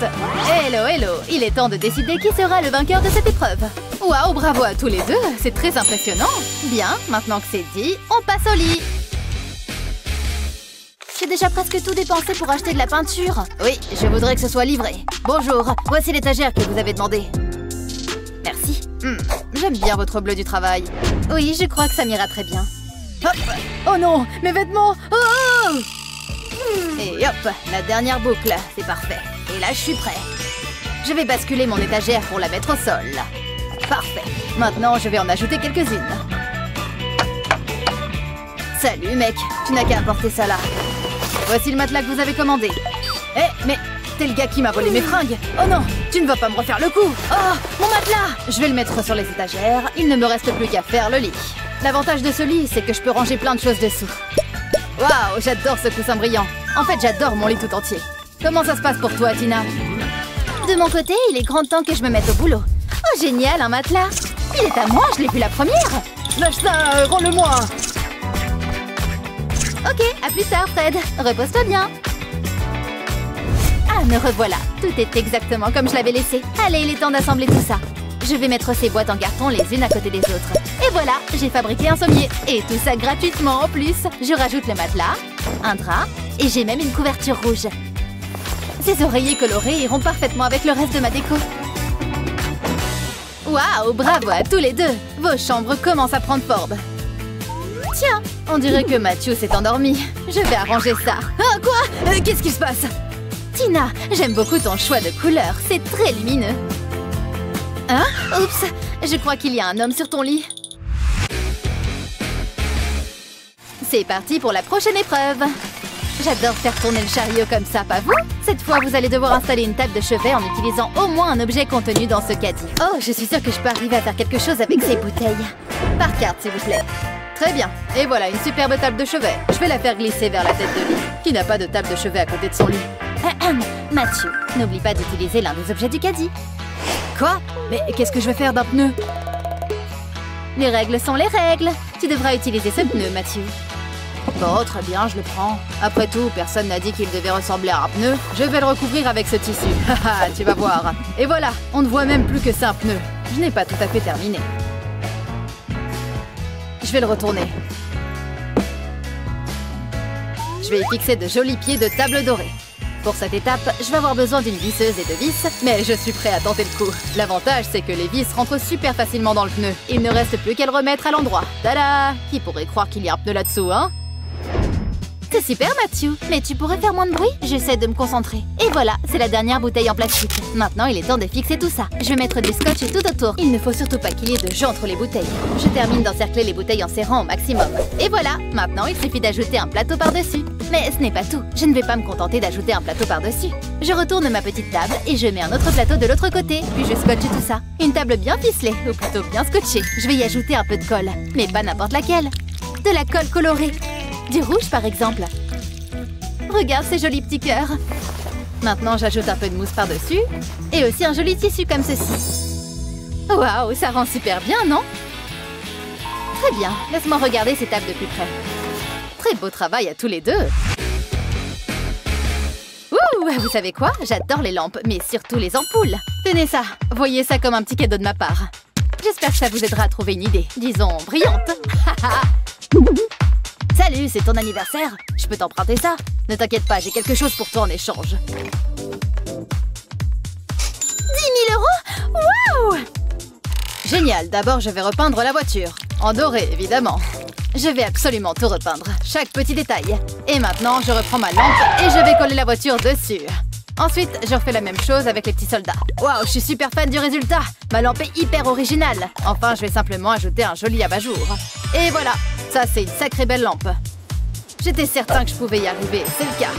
Hello, hello. Il est temps de décider qui sera le vainqueur de cette épreuve. Waouh, bravo à tous les deux. C'est très impressionnant. Bien, maintenant que c'est dit, on passe au lit. J'ai déjà presque tout dépensé pour acheter de la peinture. Oui, je voudrais que ce soit livré. Bonjour, voici l'étagère que vous avez demandé. Merci. J'aime bien votre bleu du travail. Oui, je crois que ça m'ira très bien. Hop! Oh non, mes vêtements! Oh! Et hop, la dernière boucle, c'est parfait. Et là, je suis prêt. Je vais basculer mon étagère pour la mettre au sol. Parfait. Maintenant, je vais en ajouter quelques-unes. Salut, mec. Tu n'as qu'à apporter ça là. Voici le matelas que vous avez commandé. Eh, mais t'es le gars qui m'a volé mes fringues. Oh non, tu ne vas pas me refaire le coup. Oh, mon matelas! Je vais le mettre sur les étagères. Il ne me reste plus qu'à faire le lit. L'avantage de ce lit, c'est que je peux ranger plein de choses dessous. Waouh, j'adore ce coussin brillant. En fait, j'adore mon lit tout entier. Comment ça se passe pour toi, Tina? De mon côté, il est grand temps que je me mette au boulot. Oh, génial, un matelas. Il est à moi, je l'ai vu la première. Lâche ça, rends-le-moi. Ok, à plus tard, Fred. Repose-toi bien. Ah, me revoilà. Tout est exactement comme je l'avais laissé. Allez, il est temps d'assembler tout ça. Je vais mettre ces boîtes en carton les unes à côté des autres. Et voilà, j'ai fabriqué un sommier. Et tout ça gratuitement en plus. Je rajoute le matelas, un drap, et j'ai même une couverture rouge. Ces oreillers colorés iront parfaitement avec le reste de ma déco. Waouh, bravo à tous les deux. Vos chambres commencent à prendre forme. Tiens, on dirait que Matthew s'est endormi. Je vais arranger ça. Ah, quoi? Qu'est-ce qui se passe? Tina, j'aime beaucoup ton choix de couleur. C'est très lumineux. Hein? Oups, je crois qu'il y a un homme sur ton lit. C'est parti pour la prochaine épreuve. J'adore faire tourner le chariot comme ça, pas vous? Cette fois, vous allez devoir installer une table de chevet en utilisant au moins un objet contenu dans ce caddie. Oh, je suis sûre que je peux arriver à faire quelque chose avec ces bouteilles. Par carte, s'il vous plaît. Très bien. Et voilà une superbe table de chevet. Je vais la faire glisser vers la tête de lit. Qui n'a pas de table de chevet à côté de son lit? Mathieu, n'oublie pas d'utiliser l'un des objets du caddie. Quoi? Mais qu'est-ce que je vais faire d'un pneu? Les règles sont les règles. Tu devras utiliser ce pneu, Mathieu. Bon, très bien, je le prends. Après tout, personne n'a dit qu'il devait ressembler à un pneu. Je vais le recouvrir avec ce tissu. Haha, tu vas voir. Et voilà, on ne voit même plus que c'est un pneu. Je n'ai pas tout à fait terminé. Je vais le retourner. Je vais y fixer de jolis pieds de table dorée. Pour cette étape, je vais avoir besoin d'une visseuse et de vis, mais je suis prêt à tenter le coup. L'avantage, c'est que les vis rentrent super facilement dans le pneu. Il ne reste plus qu'à le remettre à l'endroit. Tada! Qui pourrait croire qu'il y a un pneu là-dessous, hein? C'est super, Matthew. Mais tu pourrais faire moins de bruit? J'essaie de me concentrer. Et voilà, c'est la dernière bouteille en plastique. Maintenant, il est temps de fixer tout ça. Je vais mettre du scotch tout autour. Il ne faut surtout pas qu'il y ait de jeu entre les bouteilles. Je termine d'encercler les bouteilles en serrant au maximum. Et voilà, maintenant, il suffit d'ajouter un plateau par-dessus. Mais ce n'est pas tout. Je ne vais pas me contenter d'ajouter un plateau par-dessus. Je retourne ma petite table et je mets un autre plateau de l'autre côté. Puis je scotche tout ça. Une table bien ficelée, ou plutôt bien scotchée. Je vais y ajouter un peu de colle. Mais pas n'importe laquelle. De la colle colorée. Du rouge, par exemple. Regarde ces jolis petits cœurs. Maintenant, j'ajoute un peu de mousse par-dessus. Et aussi un joli tissu comme ceci. Waouh, ça rend super bien, non? Très bien, laisse-moi regarder ces tables de plus près. Très beau travail à tous les deux. Ouh, vous savez quoi? J'adore les lampes, mais surtout les ampoules. Tenez ça, voyez ça comme un petit cadeau de ma part. J'espère que ça vous aidera à trouver une idée, disons, brillante. Salut, c'est ton anniversaire. Je peux t'emprunter ça? Ne t'inquiète pas, j'ai quelque chose pour toi en échange. 10 000 €? Waouh! Génial, d'abord je vais repeindre la voiture. En doré, évidemment. Je vais absolument tout repeindre, chaque petit détail. Et maintenant, je reprends ma lampe et je vais coller la voiture dessus. Ensuite, je refais la même chose avec les petits soldats. Waouh, je suis super fan du résultat. Ma lampe est hyper originale. Enfin, je vais simplement ajouter un joli abat-jour. Et voilà, ça c'est une sacrée belle lampe. J'étais certain que je pouvais y arriver, c'est le cas.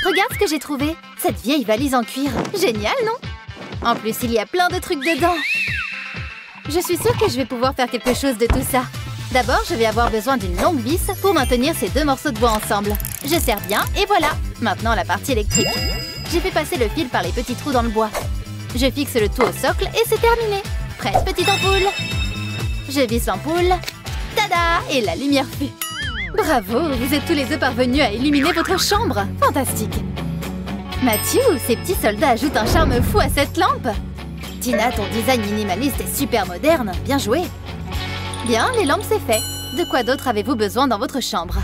Regarde ce que j'ai trouvé. Cette vieille valise en cuir. Génial, non? En plus, il y a plein de trucs dedans. Je suis sûre que je vais pouvoir faire quelque chose de tout ça. D'abord, je vais avoir besoin d'une longue vis pour maintenir ces deux morceaux de bois ensemble. Je serre bien et voilà. Maintenant, la partie électrique. J'ai fait passer le fil par les petits trous dans le bois. Je fixe le tout au socle et c'est terminé. Prête, petite ampoule. Je visse l'ampoule. Tada! Et la lumière fut. Bravo, vous êtes tous les deux parvenus à illuminer votre chambre. Fantastique. Matthew, ces petits soldats ajoutent un charme fou à cette lampe. Tina, ton design minimaliste est super moderne. Bien joué. Bien, les lampes, c'est fait. De quoi d'autre avez-vous besoin dans votre chambre?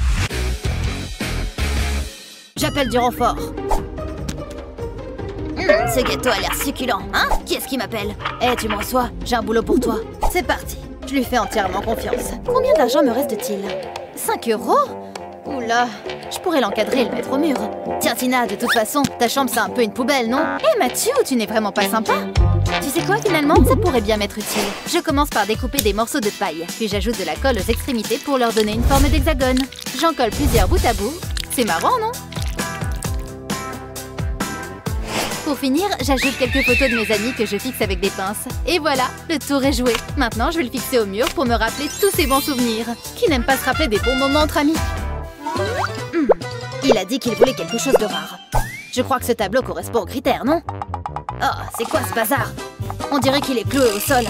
Ce gâteau a l'air succulent, hein? Qui est-ce qui m'appelle? Eh, tu me reçois? J'ai un boulot pour toi. C'est parti. Je lui fais entièrement confiance. Combien d'argent me reste-t-il? 5 €? Oula, je pourrais l'encadrer et le mettre au mur. Tiens Tina, de toute façon, ta chambre c'est un peu une poubelle, non? Eh Mathieu, tu n'es vraiment pas sympa. Tu sais quoi, finalement, ça pourrait bien m'être utile. Je commence par découper des morceaux de paille, puis j'ajoute de la colle aux extrémités pour leur donner une forme d'hexagone. J'en colle plusieurs bout à bout. C'est marrant, non? Pour finir, j'ajoute quelques photos de mes amis que je fixe avec des pinces. Et voilà, le tour est joué. Maintenant, je vais le fixer au mur pour me rappeler tous ces bons souvenirs. Qui n'aime pas se rappeler des bons moments entre amis? Il a dit qu'il voulait quelque chose de rare. Je crois que ce tableau correspond aux critères, non? Oh, c'est quoi ce bazar? On dirait qu'il est cloué au sol.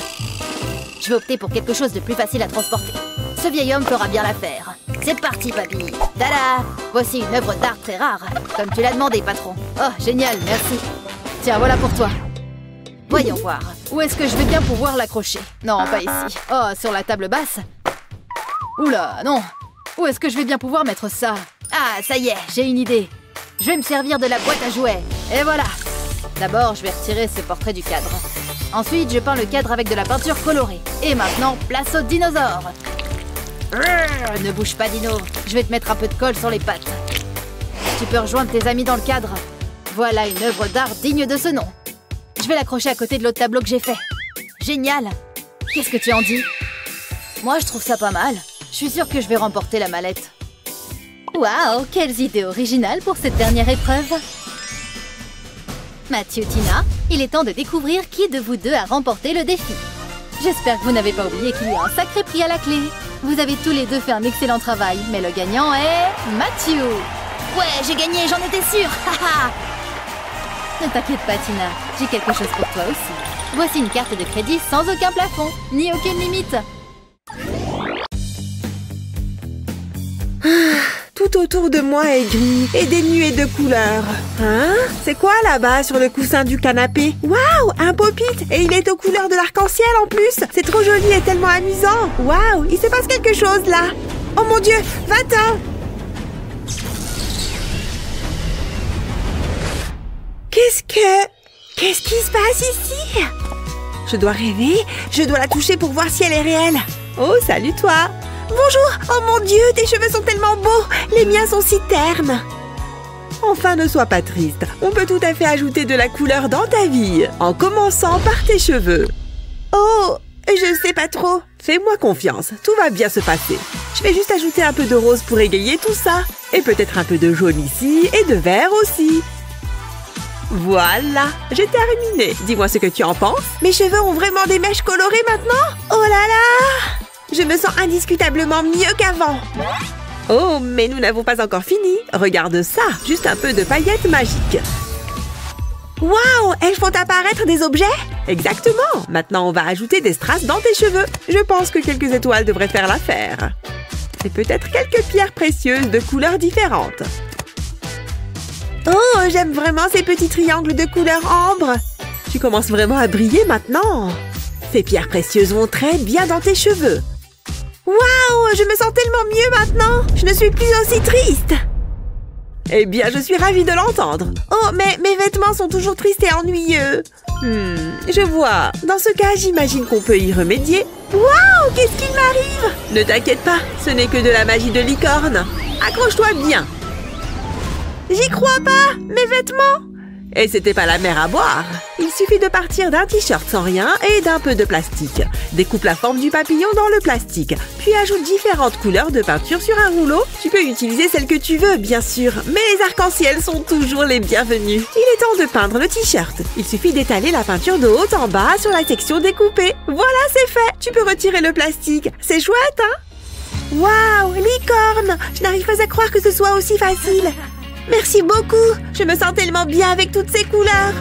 Je vais opter pour quelque chose de plus facile à transporter. Ce vieil homme fera bien l'affaire. C'est parti, papy. Tada! Voici une œuvre d'art très rare, comme tu l'as demandé, patron. Oh, génial, merci. Tiens, voilà pour toi. Voyons voir. Où est-ce que je vais bien pouvoir l'accrocher? Non, pas ici. Oh, sur la table basse? Oula, non. Où est-ce que je vais bien pouvoir mettre ça? Ah, ça y est, j'ai une idée. Je vais me servir de la boîte à jouets. Et voilà. D'abord, je vais retirer ce portrait du cadre. Ensuite, je peins le cadre avec de la peinture colorée. Et maintenant, place aux dinosaures. Ne bouge pas, Dino. Je vais te mettre un peu de colle sur les pattes. Tu peux rejoindre tes amis dans le cadre. Voilà une œuvre d'art digne de ce nom. Je vais l'accrocher à côté de l'autre tableau que j'ai fait. Génial. Qu'est-ce que tu en dis? Moi, je trouve ça pas mal. Je suis sûre que je vais remporter la mallette. Waouh, quelles idées originales pour cette dernière épreuve. Mathieu, Tina, il est temps de découvrir qui de vous deux a remporté le défi. J'espère que vous n'avez pas oublié qu'il y a un sacré prix à la clé. Vous avez tous les deux fait un excellent travail, mais le gagnant est Mathieu. Ouais, j'ai gagné, j'en étais sûre. Ne t'inquiète pas, Tina, j'ai quelque chose pour toi aussi. Voici une carte de crédit sans aucun plafond, ni aucune limite. Tout autour de moi est gris et des nuées de couleurs. Hein? C'est quoi là-bas sur le coussin du canapé? Waouh! Un pop-it! Et il est aux couleurs de l'arc-en-ciel en plus! C'est trop joli et tellement amusant! Waouh! Il se passe quelque chose là! Oh mon Dieu! Va-t'en! Qu'est-ce qui se passe ici? Je dois rêver, je dois la toucher pour voir si elle est réelle. Oh, salut toi! Bonjour! Oh mon Dieu, tes cheveux sont tellement beaux! Les miens sont si ternes! Enfin, ne sois pas triste. On peut tout à fait ajouter de la couleur dans ta vie, en commençant par tes cheveux. Oh, je sais pas trop. Fais-moi confiance, tout va bien se passer. Je vais juste ajouter un peu de rose pour égayer tout ça. Et peut-être un peu de jaune ici et de vert aussi. Voilà, j'ai terminé. Dis-moi ce que tu en penses. Mes cheveux ont vraiment des mèches colorées maintenant? Oh là là! Je me sens indiscutablement mieux qu'avant. Oh, mais nous n'avons pas encore fini. Regarde ça, juste un peu de paillettes magiques. Waouh, elles font apparaître des objets? Exactement. Maintenant, on va ajouter des strass dans tes cheveux. Je pense que quelques étoiles devraient faire l'affaire. Et peut-être quelques pierres précieuses de couleurs différentes. Oh, j'aime vraiment ces petits triangles de couleur ambre. Tu commences vraiment à briller maintenant. Ces pierres précieuses vont très bien dans tes cheveux. Waouh, je me sens tellement mieux maintenant. Je ne suis plus aussi triste. Eh bien, je suis ravie de l'entendre. Oh, mais mes vêtements sont toujours tristes et ennuyeux. Je vois. Dans ce cas, j'imagine qu'on peut y remédier. Waouh, qu'est-ce qu'il m'arrive? Ne t'inquiète pas, ce n'est que de la magie de licorne. Accroche-toi bien. J'y crois pas, mes vêtements. Et c'était pas la mer à boire. Il suffit de partir d'un t-shirt sans rien et d'un peu de plastique. Découpe la forme du papillon dans le plastique, puis ajoute différentes couleurs de peinture sur un rouleau. Tu peux utiliser celle que tu veux, bien sûr, mais les arcs-en-ciel sont toujours les bienvenus. Il est temps de peindre le t-shirt. Il suffit d'étaler la peinture de haut en bas sur la section découpée. Voilà, c'est fait. Tu peux retirer le plastique. C'est chouette, hein? Waouh, licorne! Je n'arrive pas à croire que ce soit aussi facile. Merci beaucoup. Je me sens tellement bien avec toutes ces couleurs.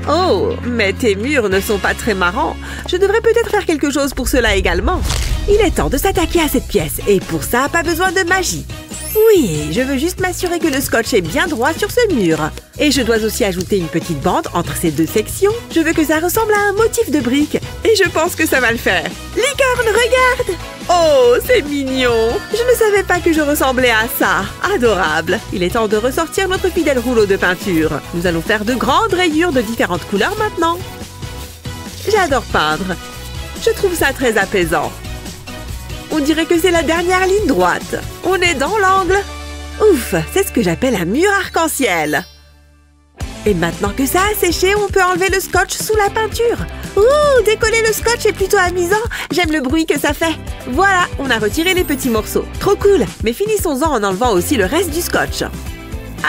Oh, mais tes murs ne sont pas très marrants. Je devrais peut-être faire quelque chose pour cela également. Il est temps de s'attaquer à cette pièce. Et pour ça, pas besoin de magie. Oui, je veux juste m'assurer que le scotch est bien droit sur ce mur. Et je dois aussi ajouter une petite bande entre ces deux sections. Je veux que ça ressemble à un motif de briques. Et je pense que ça va le faire. Licorne, regarde! Oh, c'est mignon! Je ne savais pas que je ressemblais à ça. Adorable! Il est temps de ressortir notre fidèle rouleau de peinture. Nous allons faire de grandes rayures de différentes couleurs maintenant. J'adore peindre. Je trouve ça très apaisant. On dirait que c'est la dernière ligne droite. On est dans l'angle. Ouf, c'est ce que j'appelle un mur arc-en-ciel. Et maintenant que ça a séché, on peut enlever le scotch sous la peinture. Ouh, décoller le scotch est plutôt amusant. J'aime le bruit que ça fait. Voilà, on a retiré les petits morceaux. Trop cool, mais finissons-en en enlevant aussi le reste du scotch.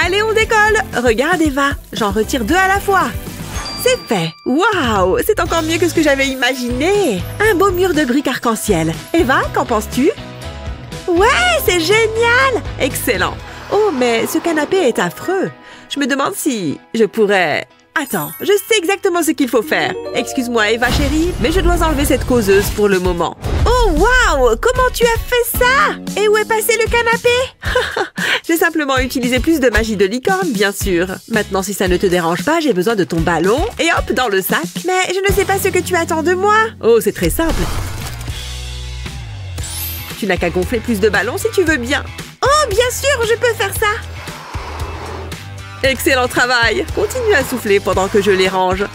Allez, on décolle. Regarde Eva, j'en retire 2 à la fois. C'est fait. Waouh, c'est encore mieux que ce que j'avais imaginé. Un beau mur de briques arc-en-ciel. Eva, qu'en penses-tu? Ouais, c'est génial. Excellent. Oh, mais ce canapé est affreux. Je me demande si je pourrais... Attends, je sais exactement ce qu'il faut faire. Excuse-moi, Eva chérie, mais je dois enlever cette causeuse pour le moment. Oh, waouh! Comment tu as fait ça? Et où est passé le canapé? J'ai simplement utilisé plus de magie de licorne, bien sûr. Maintenant, si ça ne te dérange pas, j'ai besoin de ton ballon et hop, dans le sac. Mais je ne sais pas ce que tu attends de moi. Oh, c'est très simple. Tu n'as qu'à gonfler plus de ballons si tu veux bien. Oh, bien sûr, je peux faire ça. Excellent travail! Continue à souffler pendant que je les range.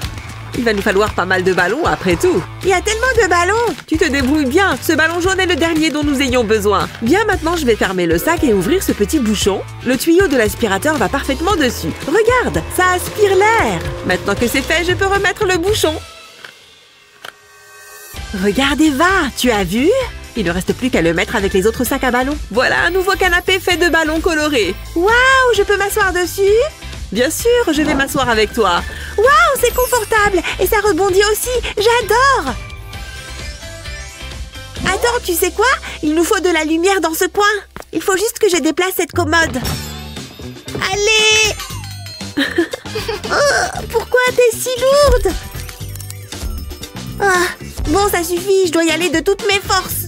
Il va nous falloir pas mal de ballons après tout. Il y a tellement de ballons! Tu te débrouilles bien. Ce ballon jaune est le dernier dont nous ayons besoin. Bien, maintenant, je vais fermer le sac et ouvrir ce petit bouchon. Le tuyau de l'aspirateur va parfaitement dessus. Regarde, ça aspire l'air. Maintenant que c'est fait, je peux remettre le bouchon. Regarde Eva, tu as vu? Il ne reste plus qu'à le mettre avec les autres sacs à ballons. Voilà un nouveau canapé fait de ballons colorés. Waouh, je peux m'asseoir dessus? Bien sûr, je vais m'asseoir avec toi. Waouh, c'est confortable et ça rebondit aussi. J'adore. Attends, tu sais quoi? Il nous faut de la lumière dans ce coin. Il faut juste que je déplace cette commode. Allez. Oh, pourquoi t'es si lourde? Ah, bon, ça suffit, je dois y aller de toutes mes forces.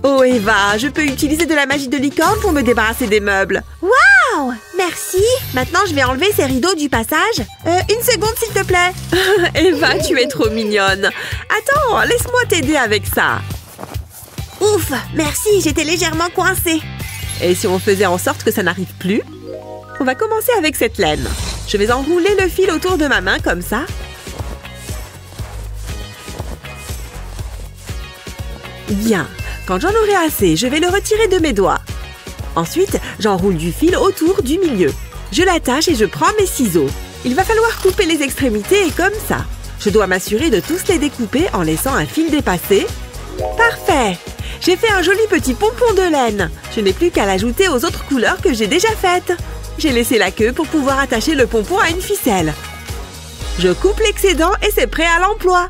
Oh Eva, je peux utiliser de la magie de licorne pour me débarrasser des meubles. Waouh, merci. Maintenant, je vais enlever ces rideaux du passage. Une seconde, s'il te plaît. Eva, tu es trop mignonne. Attends, laisse-moi t'aider avec ça. Ouf, merci, j'étais légèrement coincée. Et si on faisait en sorte que ça n'arrive plus? On va commencer avec cette laine. Je vais enrouler le fil autour de ma main comme ça. Bien. Quand j'en aurai assez, je vais le retirer de mes doigts. Ensuite, j'enroule du fil autour du milieu. Je l'attache et je prends mes ciseaux. Il va falloir couper les extrémités comme ça. Je dois m'assurer de tous les découper en laissant un fil dépasser. Parfait! J'ai fait un joli petit pompon de laine. Je n'ai plus qu'à l'ajouter aux autres couleurs que j'ai déjà faites. J'ai laissé la queue pour pouvoir attacher le pompon à une ficelle. Je coupe l'excédent et c'est prêt à l'emploi.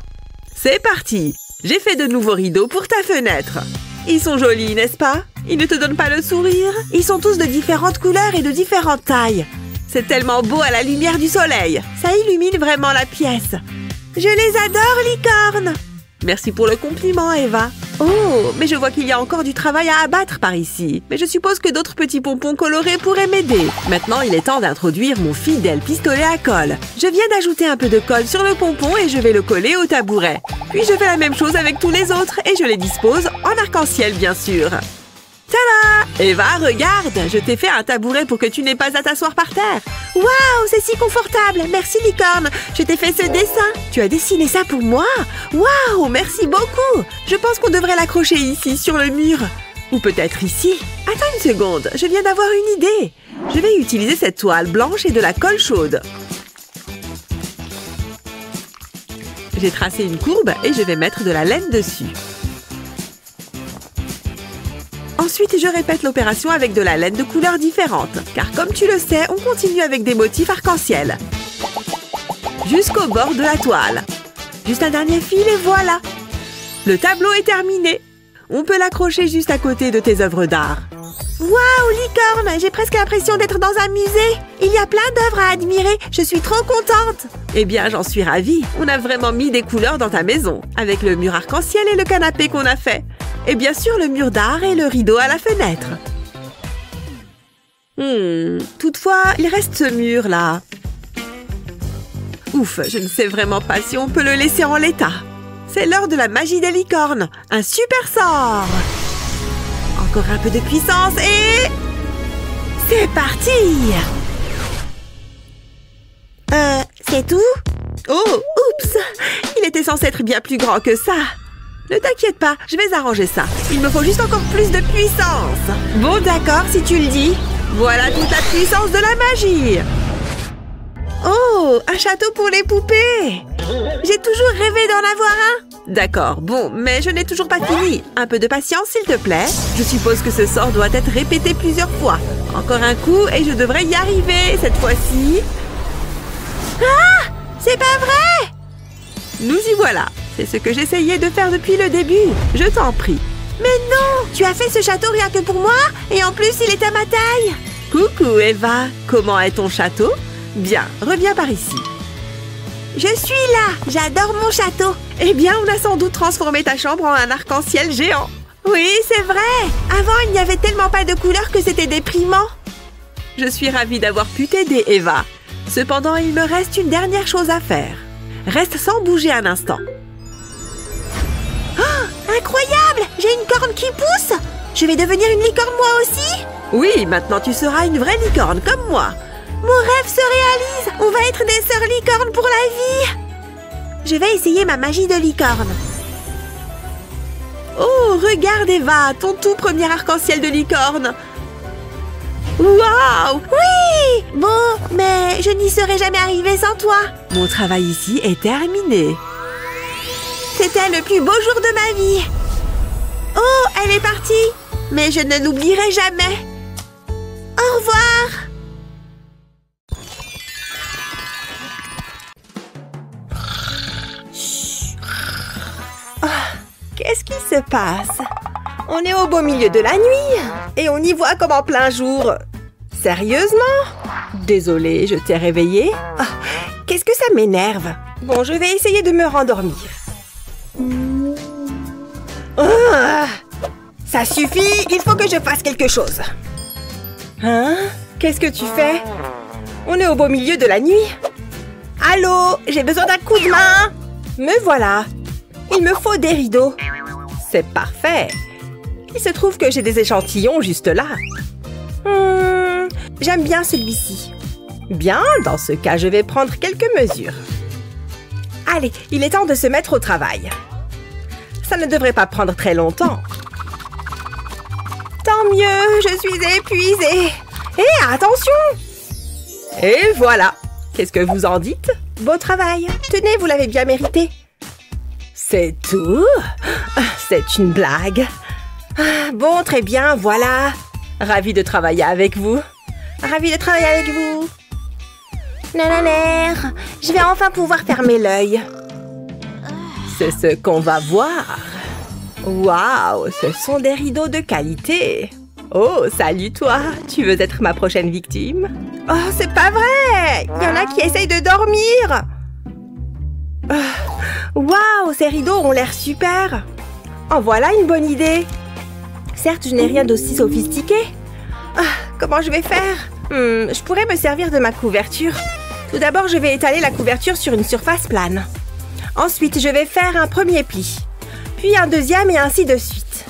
C'est parti! J'ai fait de nouveaux rideaux pour ta fenêtre. Ils sont jolis, n'est-ce pas? Ils ne te donnent pas le sourire? Ils sont tous de différentes couleurs et de différentes tailles. C'est tellement beau à la lumière du soleil. Ça illumine vraiment la pièce. Je les adore, licorne! Merci pour le compliment, Eva. Oh, mais je vois qu'il y a encore du travail à abattre par ici. Mais je suppose que d'autres petits pompons colorés pourraient m'aider. Maintenant, il est temps d'introduire mon fidèle pistolet à colle. Je viens d'ajouter un peu de colle sur le pompon et je vais le coller au tabouret. Puis je fais la même chose avec tous les autres et je les dispose en arc-en-ciel, bien sûr. Tada! Eva, regarde! Je t'ai fait un tabouret pour que tu n'aies pas à t'asseoir par terre. Waouh, c'est si confortable! Merci, licorne! Je t'ai fait ce dessin. Tu as dessiné ça pour moi? Waouh, merci beaucoup! Je pense qu'on devrait l'accrocher ici, sur le mur. Ou peut-être ici. Attends une seconde, je viens d'avoir une idée. Je vais utiliser cette toile blanche et de la colle chaude. J'ai tracé une courbe et je vais mettre de la laine dessus. Ensuite, je répète l'opération avec de la laine de couleurs différentes. Car comme tu le sais, on continue avec des motifs arc-en-ciel. Jusqu'au bord de la toile. Juste un dernier fil et voilà. Le tableau est terminé. On peut l'accrocher juste à côté de tes œuvres d'art. Waouh, licorne! J'ai presque l'impression d'être dans un musée. Il y a plein d'œuvres à admirer. Je suis trop contente. Eh bien, j'en suis ravie. On a vraiment mis des couleurs dans ta maison. Avec le mur arc-en-ciel et le canapé qu'on a fait. Et bien sûr, le mur d'art et le rideau à la fenêtre. Toutefois, il reste ce mur-là. Ouf, je ne sais vraiment pas si on peut le laisser en l'état. C'est l'heure de la magie des licornes. Un super sort! Encore un peu de puissance et... c'est parti! C'est tout? Oh, oups! Il était censé être bien plus grand que ça. Ne t'inquiète pas, je vais arranger ça. Il me faut juste encore plus de puissance. Bon, d'accord, si tu le dis. Voilà toute la puissance de la magie. Oh, un château pour les poupées. J'ai toujours rêvé d'en avoir un. D'accord, bon, mais je n'ai toujours pas fini. Un peu de patience, s'il te plaît. Je suppose que ce sort doit être répété plusieurs fois. Encore un coup et je devrais y arriver cette fois-ci. Ah! C'est pas vrai! Nous y voilà. C'est ce que j'essayais de faire depuis le début. Je t'en prie. Mais non! Tu as fait ce château rien que pour moi? Et en plus, il est à ma taille! Coucou Eva, comment est ton château? Bien, reviens par ici. Je suis là! J'adore mon château! Eh bien, on a sans doute transformé ta chambre en un arc-en-ciel géant. Oui, c'est vrai! Avant, il n'y avait tellement pas de couleurs que c'était déprimant. Je suis ravie d'avoir pu t'aider, Eva. Cependant, il me reste une dernière chose à faire. Reste sans bouger un instant. Oh, incroyable! J'ai une corne qui pousse! Je vais devenir une licorne moi aussi? Oui, maintenant tu seras une vraie licorne comme moi. Mon rêve se réalise! On va être des sœurs licornes pour la vie! Je vais essayer ma magie de licorne. Oh, regarde Eva, ton tout premier arc-en-ciel de licorne. Waouh! Oui! Bon, mais je n'y serais jamais arrivée sans toi. Mon travail ici est terminé. C'était le plus beau jour de ma vie. Oh, elle est partie. Mais je ne l'oublierai jamais. Au revoir. Oh, qu'est-ce qui se passe? On est au beau milieu de la nuit et on y voit comme en plein jour. Sérieusement? Désolée, je t'ai réveillée. Oh, qu'est-ce que ça m'énerve? Bon, je vais essayer de me rendormir. Oh, ça suffit, il faut que je fasse quelque chose. Hein? Qu'est-ce que tu fais? On est au beau milieu de la nuit. Allô? J'ai besoin d'un coup de main. Me voilà. Il me faut des rideaux. C'est parfait. Il se trouve que j'ai des échantillons juste là. J'aime bien celui-ci. Bien, dans ce cas, je vais prendre quelques mesures. Allez, il est temps de se mettre au travail. Ça ne devrait pas prendre très longtemps. Tant mieux, je suis épuisée. Hé, attention! Et voilà. Qu'est-ce que vous en dites? Beau travail. Tenez, vous l'avez bien mérité. C'est tout? C'est une blague. Bon, très bien, voilà. Ravie de travailler avec vous. Ravie de travailler avec vous. Nananère, je vais enfin pouvoir fermer l'œil. C'est ce qu'on va voir. Waouh, ce sont des rideaux de qualité. Oh, salut toi. Tu veux être ma prochaine victime? Oh, c'est pas vrai. Il y en a qui essayent de dormir. Waouh, ces rideaux ont l'air super. En voilà une bonne idée. Certes, je n'ai rien d'aussi sophistiqué. Comment je vais faire? Je pourrais me servir de ma couverture. Tout d'abord, je vais étaler la couverture sur une surface plane. Ensuite, je vais faire un premier pli, puis un deuxième et ainsi de suite,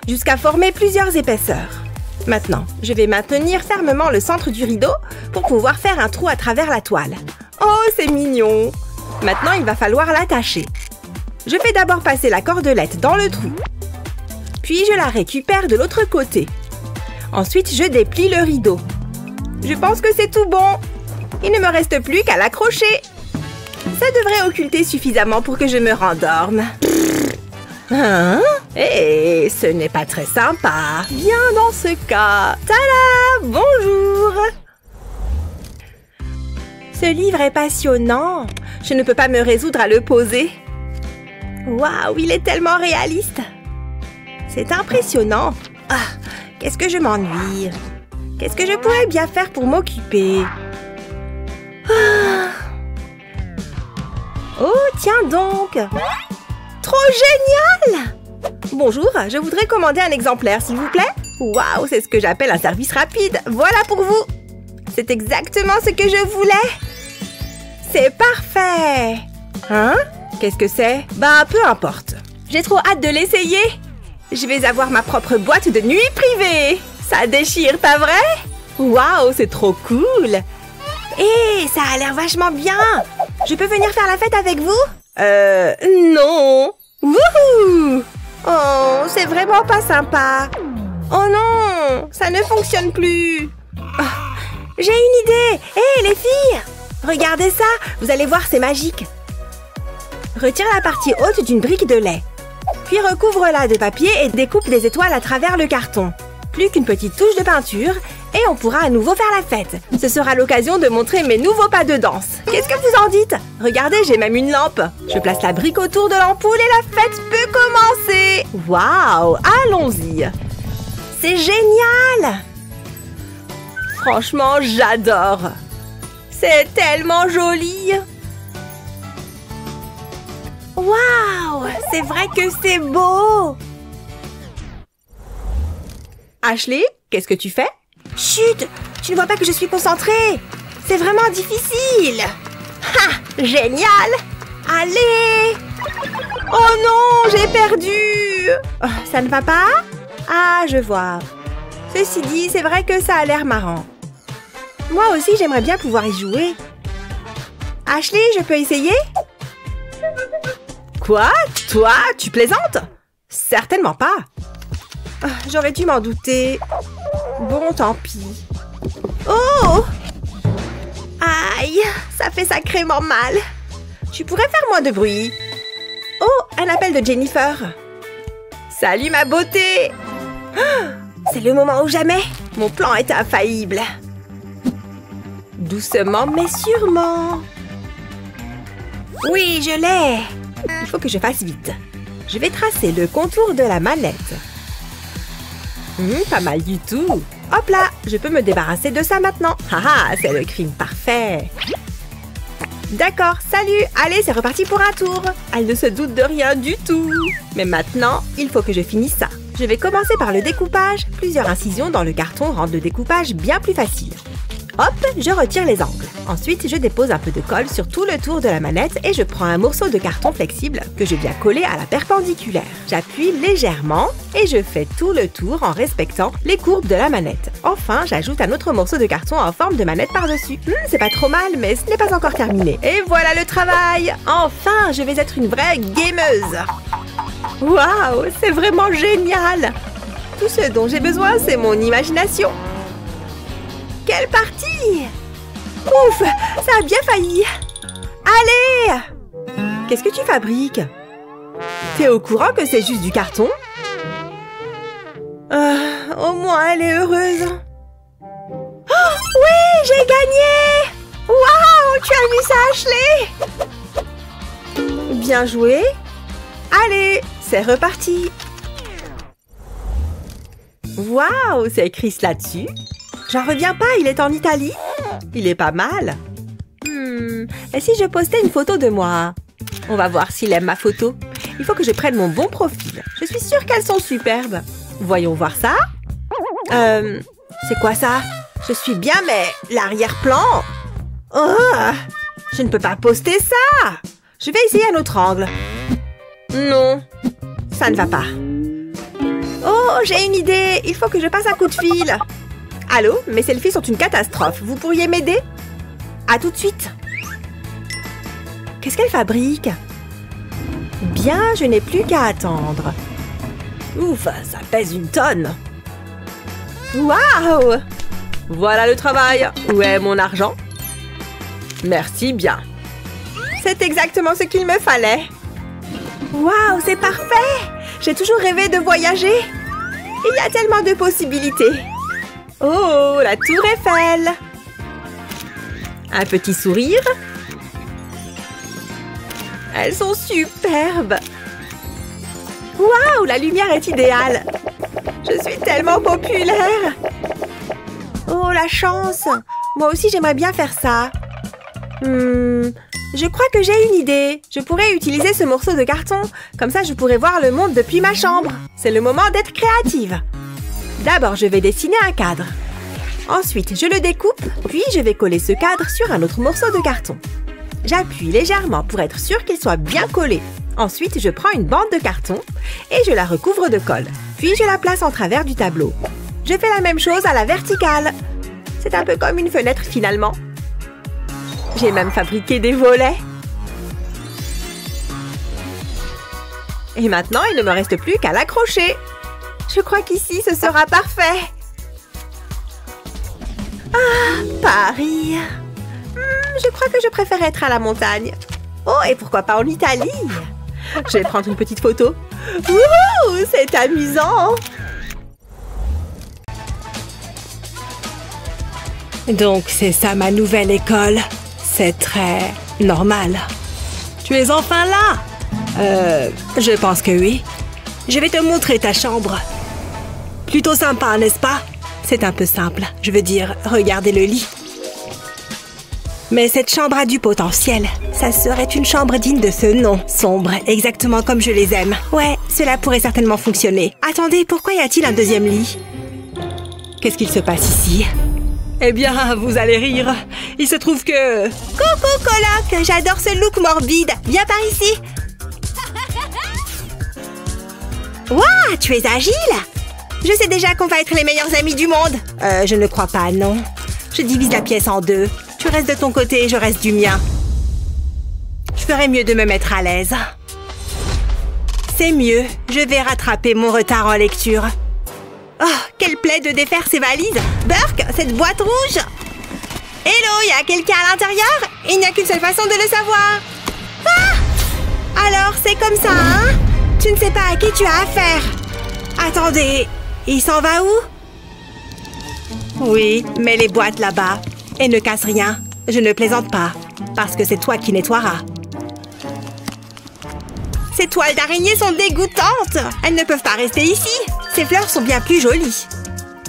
jusqu'à former plusieurs épaisseurs. Maintenant, je vais maintenir fermement le centre du rideau pour pouvoir faire un trou à travers la toile. Oh, c'est mignon! Maintenant, il va falloir l'attacher. Je fais d'abord passer la cordelette dans le trou. Puis, je la récupère de l'autre côté. Ensuite, je déplie le rideau. Je pense que c'est tout bon. Il ne me reste plus qu'à l'accrocher. Ça devrait occulter suffisamment pour que je me rendorme. Hein? Eh, ce n'est pas très sympa. Bien dans ce cas. Tada! Bonjour! Ce livre est passionnant. Je ne peux pas me résoudre à le poser. Waouh, il est tellement réaliste. C'est impressionnant. Qu'est-ce que je m'ennuie? Qu'est-ce que je pourrais bien faire pour m'occuper? Oh, tiens donc! Trop génial! Bonjour, je voudrais commander un exemplaire, s'il vous plaît. Waouh, c'est ce que j'appelle un service rapide. Voilà pour vous. C'est exactement ce que je voulais. C'est parfait. Hein? Qu'est-ce que c'est? Bah, peu importe. J'ai trop hâte de l'essayer. Je vais avoir ma propre boîte de nuit privée. Ça déchire, pas vrai? Waouh, c'est trop cool. Hé, ça a l'air vachement bien. Je peux venir faire la fête avec vous? Non. Wouhou! Oh, c'est vraiment pas sympa. Oh non, ça ne fonctionne plus. Oh, j'ai une idée. Hé, les filles! Regardez ça, vous allez voir, c'est magique. Retire la partie haute d'une brique de lait. Puis recouvre-la de papier et découpe des étoiles à travers le carton. Plus qu'une petite touche de peinture et on pourra à nouveau faire la fête. Ce sera l'occasion de montrer mes nouveaux pas de danse. Qu'est-ce que vous en dites? Regardez, j'ai même une lampe. Je place la brique autour de l'ampoule et la fête peut commencer. Waouh, allons-y. C'est génial! Franchement, j'adore. C'est tellement joli. Waouh, c'est vrai que c'est beau. Ashley, qu'est-ce que tu fais? Chut, tu ne vois pas que je suis concentrée. C'est vraiment difficile. Ha, génial. Allez. Oh non, j'ai perdu. Oh, ça ne va pas? Ah, je vois. Ceci dit, c'est vrai que ça a l'air marrant. Moi aussi, j'aimerais bien pouvoir y jouer. Ashley, je peux essayer? Quoi? Toi, tu plaisantes? Certainement pas. Oh, j'aurais dû m'en douter. Bon, tant pis. Oh! Aïe, ça fait sacrément mal. Tu pourrais faire moins de bruit. Oh, un appel de Jennifer. Salut ma beauté! Oh, c'est le moment ou jamais. Mon plan est infaillible. Doucement mais sûrement. Oui, je l'ai. Il faut que je fasse vite. Je vais tracer le contour de la manette. Pas mal du tout. Hop là, je peux me débarrasser de ça maintenant. Haha, c'est le crime parfait. D'accord, salut. Allez, c'est reparti pour un tour. Elle ne se doute de rien du tout. Mais maintenant, il faut que je finisse ça. Je vais commencer par le découpage. Plusieurs incisions dans le carton rendent le découpage bien plus facile. Hop, je retire les angles. Ensuite, je dépose un peu de colle sur tout le tour de la manette et je prends un morceau de carton flexible que je viens coller à la perpendiculaire. J'appuie légèrement et je fais tout le tour en respectant les courbes de la manette. Enfin, j'ajoute un autre morceau de carton en forme de manette par-dessus. C'est pas trop mal, mais ce n'est pas encore terminé. Et voilà le travail! Enfin, je vais être une vraie gameuse! Waouh, c'est vraiment génial! Tout ce dont j'ai besoin, c'est mon imagination. Quelle partie! Ouf, ça a bien failli. Allez! Qu'est-ce que tu fabriques? T'es au courant que c'est juste du carton? Au moins, elle est heureuse. Oh, oui, j'ai gagné! Waouh, tu as vu ça, Ashley? Bien joué. Allez, c'est reparti. Waouh, c'est écrit là-dessus. J'en reviens pas, il est en Italie. Il est pas mal. Et si je postais une photo de moi? On va voir s'il aime ma photo. Il faut que je prenne mon bon profil. Je suis sûre qu'elles sont superbes. Voyons voir ça. C'est quoi ça? Je suis bien, mais l'arrière-plan... Oh, je ne peux pas poster ça. Je vais essayer un autre angle. Non, ça ne va pas. Oh, j'ai une idée. Il faut que je passe un coup de fil. Allô, mes selfies sont une catastrophe. Vous pourriez m'aider? À tout de suite. Qu'est-ce qu'elle fabrique? Bien, je n'ai plus qu'à attendre. Ouf, ça pèse une tonne. Waouh! Voilà le travail. Où est mon argent? Merci bien. C'est exactement ce qu'il me fallait. Waouh, c'est parfait! J'ai toujours rêvé de voyager. Il y a tellement de possibilités. Oh, la tour Eiffel! Un petit sourire. Elles sont superbes. Waouh, la lumière est idéale. Je suis tellement populaire. Oh, la chance. Moi aussi, j'aimerais bien faire ça. Je crois que j'ai une idée. Je pourrais utiliser ce morceau de carton. Comme ça, je pourrais voir le monde depuis ma chambre. C'est le moment d'être créative. D'abord, je vais dessiner un cadre. Ensuite, je le découpe, puis je vais coller ce cadre sur un autre morceau de carton. J'appuie légèrement pour être sûre qu'il soit bien collé. Ensuite, je prends une bande de carton et je la recouvre de colle. Puis, je la place en travers du tableau. Je fais la même chose à la verticale. C'est un peu comme une fenêtre finalement. J'ai même fabriqué des volets. Et maintenant, il ne me reste plus qu'à l'accrocher. Je crois qu'ici, ce sera parfait. Ah, Paris. Je crois que je préfère être à la montagne. Oh, et pourquoi pas en Italie? Je vais prendre une petite photo. Wouhou, c'est amusant. Donc, c'est ça ma nouvelle école. C'est très normal. Tu es enfin là? Je pense que oui. Je vais te montrer ta chambre. Plutôt sympa, n'est-ce pas? C'est un peu simple. Je veux dire, regardez le lit. Mais cette chambre a du potentiel. Ça serait une chambre digne de ce nom. Sombre, exactement comme je les aime. Ouais, cela pourrait certainement fonctionner. Attendez, pourquoi y a-t-il un deuxième lit? Qu'est-ce qu'il se passe ici? Eh bien, vous allez rire. Il se trouve que... Coucou, coloc! J'adore ce look morbide. Viens par ici. Waouh, tu es agile! Je sais déjà qu'on va être les meilleurs amis du monde. Je ne crois pas, non. Je divise la pièce en deux. Tu restes de ton côté et je reste du mien. Je ferais mieux de me mettre à l'aise. C'est mieux. Je vais rattraper mon retard en lecture. Oh, quelle plaie de défaire ces valises! Burke, cette boîte rouge! Hello, y a quelqu'un à l'intérieur? Il n'y a qu'une seule façon de le savoir. Ah! Alors, c'est comme ça, hein? Tu ne sais pas à qui tu as affaire. Attendez, il s'en va où? Oui, mets les boîtes là-bas. Et ne casse rien. Je ne plaisante pas. Parce que c'est toi qui nettoieras. Ces toiles d'araignée sont dégoûtantes. Elles ne peuvent pas rester ici. Ces fleurs sont bien plus jolies.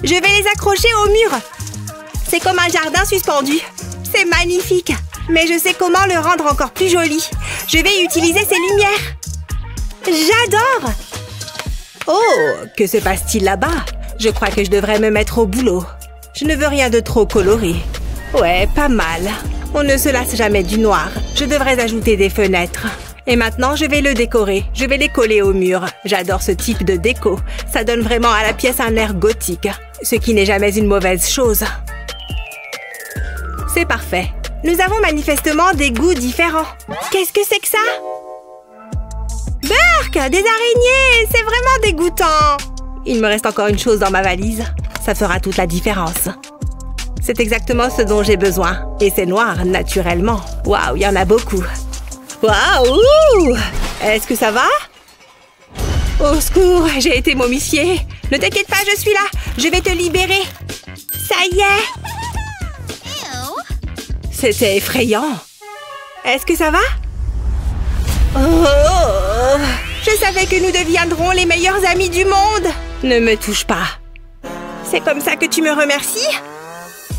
Je vais les accrocher au mur. C'est comme un jardin suspendu. C'est magnifique. Mais je sais comment le rendre encore plus joli. Je vais utiliser ces lumières. J'adore! Oh, que se passe-t-il là-bas? Je crois que je devrais me mettre au boulot. Je ne veux rien de trop coloré. Ouais, pas mal. On ne se lasse jamais du noir. Je devrais ajouter des fenêtres. Et maintenant, je vais le décorer. Je vais les coller au mur. J'adore ce type de déco. Ça donne vraiment à la pièce un air gothique. Ce qui n'est jamais une mauvaise chose. C'est parfait. Nous avons manifestement des goûts différents. Qu'est-ce que c'est que ça? Burke, des araignées! C'est vraiment dégoûtant! Il me reste encore une chose dans ma valise. Ça fera toute la différence. C'est exactement ce dont j'ai besoin. Et c'est noir, naturellement. Waouh, il y en a beaucoup. Waouh! Est-ce que ça va? Au secours, j'ai été momifiée. Ne t'inquiète pas, je suis là. Je vais te libérer. Ça y est. C'était effrayant. Est-ce que ça va? Oh! Je savais que nous deviendrons les meilleurs amis du monde. Ne me touche pas. C'est comme ça que tu me remercies?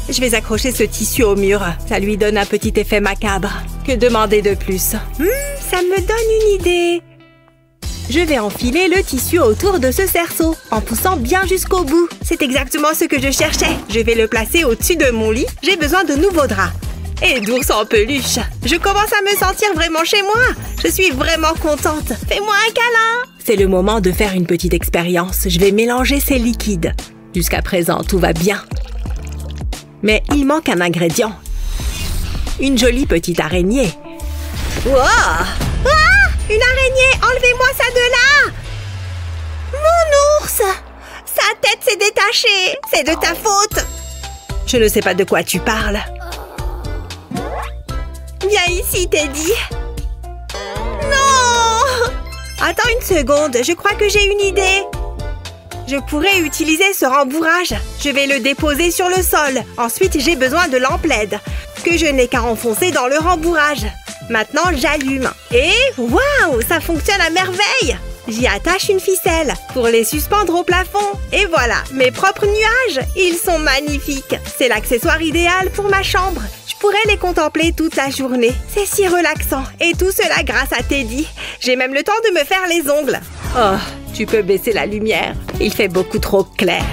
Je vais accrocher ce tissu au mur. Ça lui donne un petit effet macabre. Que demander de plus? Ça me donne une idée. Je vais enfiler le tissu autour de ce cerceau, en poussant bien jusqu'au bout. C'est exactement ce que je cherchais. Je vais le placer au-dessus de mon lit. J'ai besoin de nouveaux draps. Et d'ours en peluche. Je commence à me sentir vraiment chez moi. Je suis vraiment contente. Fais-moi un câlin. C'est le moment de faire une petite expérience. Je vais mélanger ces liquides. Jusqu'à présent, tout va bien. Mais il manque un ingrédient. Une jolie petite araignée. Wow! Ah! Une araignée! Enlevez-moi ça de là! Mon ours! Sa tête s'est détachée! C'est de ta faute! Je ne sais pas de quoi tu parles. Viens ici, Teddy. Non! Attends une seconde, je crois que j'ai une idée. Je pourrais utiliser ce rembourrage. Je vais le déposer sur le sol. Ensuite, j'ai besoin de lampes LED que je n'ai qu'à enfoncer dans le rembourrage. Maintenant, j'allume. Et waouh, ça fonctionne à merveille! J'y attache une ficelle pour les suspendre au plafond. Et voilà, mes propres nuages. Ils sont magnifiques. C'est l'accessoire idéal pour ma chambre. Je pourrais les contempler toute la journée. C'est si relaxant. Et tout cela grâce à Teddy. J'ai même le temps de me faire les ongles. Oh, tu peux baisser la lumière. Il fait beaucoup trop clair.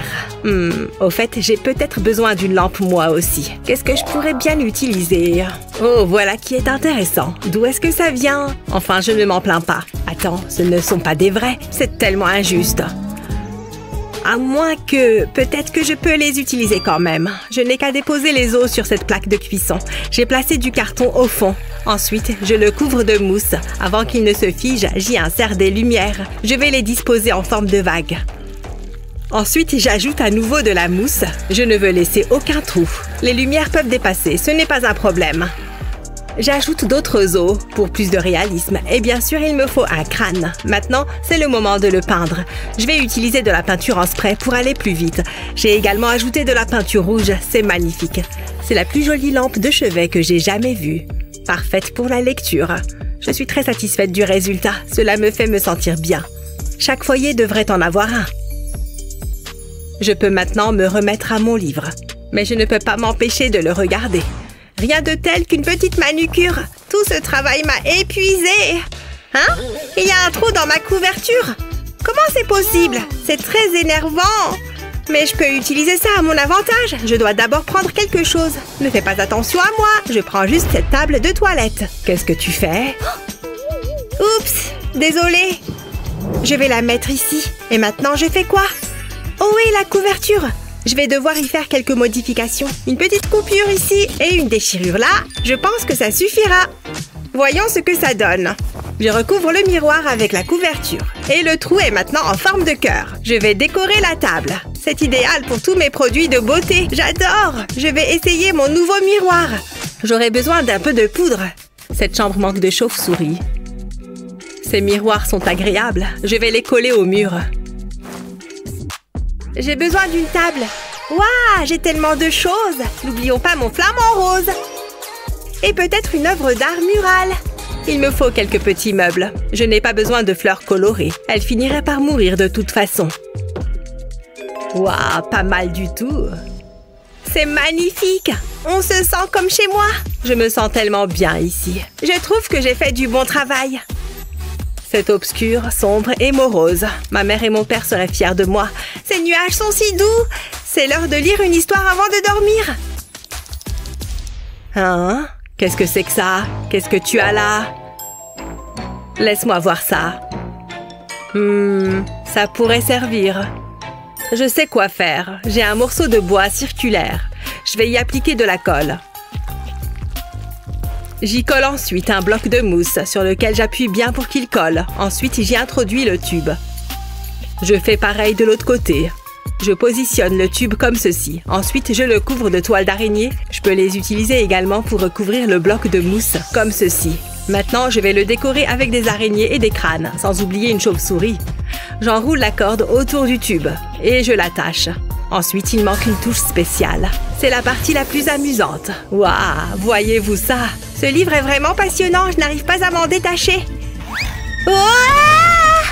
Au fait, j'ai peut-être besoin d'une lampe moi aussi. Qu'est-ce que je pourrais bien utiliser? Oh, voilà qui est intéressant. D'où est-ce que ça vient? Enfin, je ne m'en plains pas. Attends, ce ne sont pas des vrais. C'est tellement injuste. À moins que... Peut-être que je peux les utiliser quand même. Je n'ai qu'à déposer les os sur cette plaque de cuisson. J'ai placé du carton au fond. Ensuite, je le couvre de mousse. Avant qu'il ne se fige, j'y insère des lumières. Je vais les disposer en forme de vagues. Ensuite, j'ajoute à nouveau de la mousse. Je ne veux laisser aucun trou. Les lumières peuvent dépasser, ce n'est pas un problème. J'ajoute d'autres os pour plus de réalisme. Et bien sûr, il me faut un crâne. Maintenant, c'est le moment de le peindre. Je vais utiliser de la peinture en spray pour aller plus vite. J'ai également ajouté de la peinture rouge. C'est magnifique. C'est la plus jolie lampe de chevet que j'ai jamais vue. Parfaite pour la lecture. Je suis très satisfaite du résultat. Cela me fait me sentir bien. Chaque foyer devrait en avoir un. Je peux maintenant me remettre à mon livre. Mais je ne peux pas m'empêcher de le regarder. Rien de tel qu'une petite manucure. Tout ce travail m'a épuisée. Hein? Il y a un trou dans ma couverture. Comment c'est possible? C'est très énervant. Mais je peux utiliser ça à mon avantage. Je dois d'abord prendre quelque chose. Ne fais pas attention à moi. Je prends juste cette table de toilette. Qu'est-ce que tu fais? Oups, désolée. Je vais la mettre ici. Et maintenant, je fais quoi? Oh oui, la couverture. Je vais devoir y faire quelques modifications. Une petite coupure ici et une déchirure là. Je pense que ça suffira. Voyons ce que ça donne. Je recouvre le miroir avec la couverture. Et le trou est maintenant en forme de cœur. Je vais décorer la table. C'est idéal pour tous mes produits de beauté. J'adore! Je vais essayer mon nouveau miroir. J'aurai besoin d'un peu de poudre. Cette chambre manque de chauve-souris. Ces miroirs sont agréables. Je vais les coller au mur. J'ai besoin d'une table. Waouh, j'ai tellement de choses. N'oublions pas mon flamant rose. Et peut-être une œuvre d'art murale. Il me faut quelques petits meubles. Je n'ai pas besoin de fleurs colorées. Elles finiraient par mourir de toute façon. Waouh, pas mal du tout. C'est magnifique. On se sent comme chez moi. Je me sens tellement bien ici. Je trouve que j'ai fait du bon travail. C'est obscur, sombre et morose. Ma mère et mon père seraient fiers de moi. Ces nuages sont si doux. C'est l'heure de lire une histoire avant de dormir. Hein? Qu'est-ce que c'est que ça? Qu'est-ce que tu as là? Laisse-moi voir ça. Ça pourrait servir. Je sais quoi faire. J'ai un morceau de bois circulaire. Je vais y appliquer de la colle. J'y colle ensuite un bloc de mousse sur lequel j'appuie bien pour qu'il colle. Ensuite, j'y introduis le tube. Je fais pareil de l'autre côté. Je positionne le tube comme ceci. Ensuite, je le couvre de toiles d'araignée. Je peux les utiliser également pour recouvrir le bloc de mousse, comme ceci. Maintenant, je vais le décorer avec des araignées et des crânes, sans oublier une chauve-souris. J'enroule la corde autour du tube et je l'attache. Ensuite, il manque une touche spéciale. C'est la partie la plus amusante. Waouh, voyez-vous ça? Ce livre est vraiment passionnant, je n'arrive pas à m'en détacher. Ouah!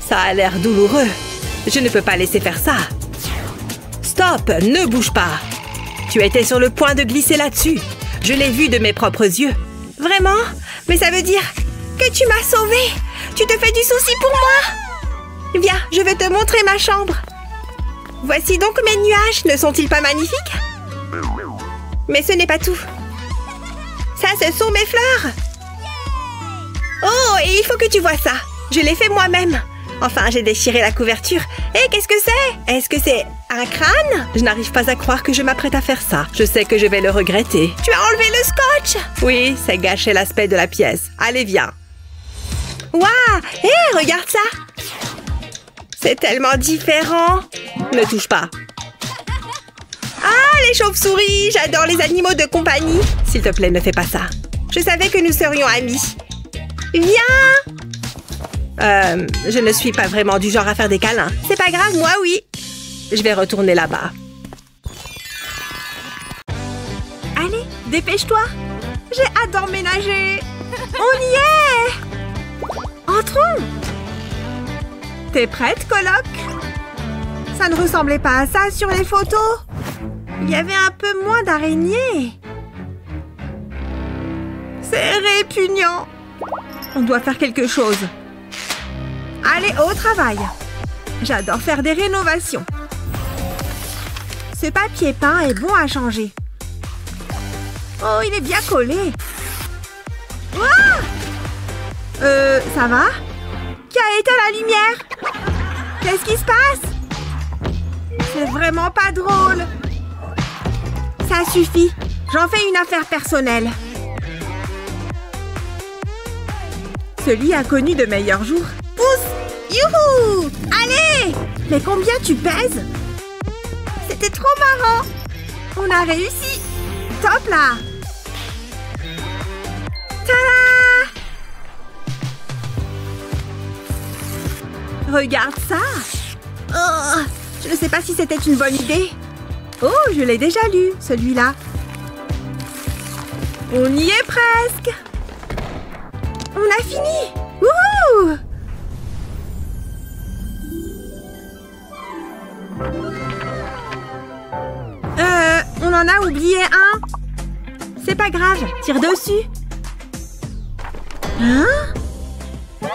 Ça a l'air douloureux. Je ne peux pas laisser faire ça. Stop, ne bouge pas. Tu étais sur le point de glisser là-dessus. Je l'ai vu de mes propres yeux. Vraiment? Mais ça veut dire que tu m'as sauvée. Tu te fais du souci pour moi? Viens, je vais te montrer ma chambre. Voici donc mes nuages. Ne sont-ils pas magnifiques? Mais ce n'est pas tout. Ça, ce sont mes fleurs. Oh, et il faut que tu vois ça. Je l'ai fait moi-même. Enfin, j'ai déchiré la couverture. Et qu'est-ce que c'est? Est-ce que c'est un crâne? Je n'arrive pas à croire que je m'apprête à faire ça. Je sais que je vais le regretter. Tu as enlevé le scotch? Oui, ça gâchait l'aspect de la pièce. Allez, viens. Waouh! Hé, regarde ça! C'est tellement différent. Ne touche pas. Ah, les chauves-souris! J'adore les animaux de compagnie. S'il te plaît, ne fais pas ça. Je savais que nous serions amis. Viens! Je ne suis pas vraiment du genre à faire des câlins. C'est pas grave, moi, oui. Je vais retourner là-bas. Allez, dépêche-toi. J'ai hâte d'emménager. On y est! Entrons! T'es prête, coloc? Ça ne ressemblait pas à ça sur les photos. Il y avait un peu moins d'araignées. C'est répugnant. On doit faire quelque chose. Allez, au travail. J'adore faire des rénovations. Ce papier peint est bon à changer. Oh, il est bien collé. Ouah! Ça va? Qui a éteint la lumière? Qu'est-ce qui se passe? C'est vraiment pas drôle. Ça suffit. J'en fais une affaire personnelle. Ce lit a connu de meilleurs jours. Pousse! Youhou! Allez! Mais combien tu pèses? C'était trop marrant! On a réussi! Top là! Tada! Regarde ça! Oh, je ne sais pas si c'était une bonne idée. Oh, je l'ai déjà lu, celui-là. On y est presque! On a fini! Wouhou! On en a oublié un. C'est pas grave, tire dessus. Hein?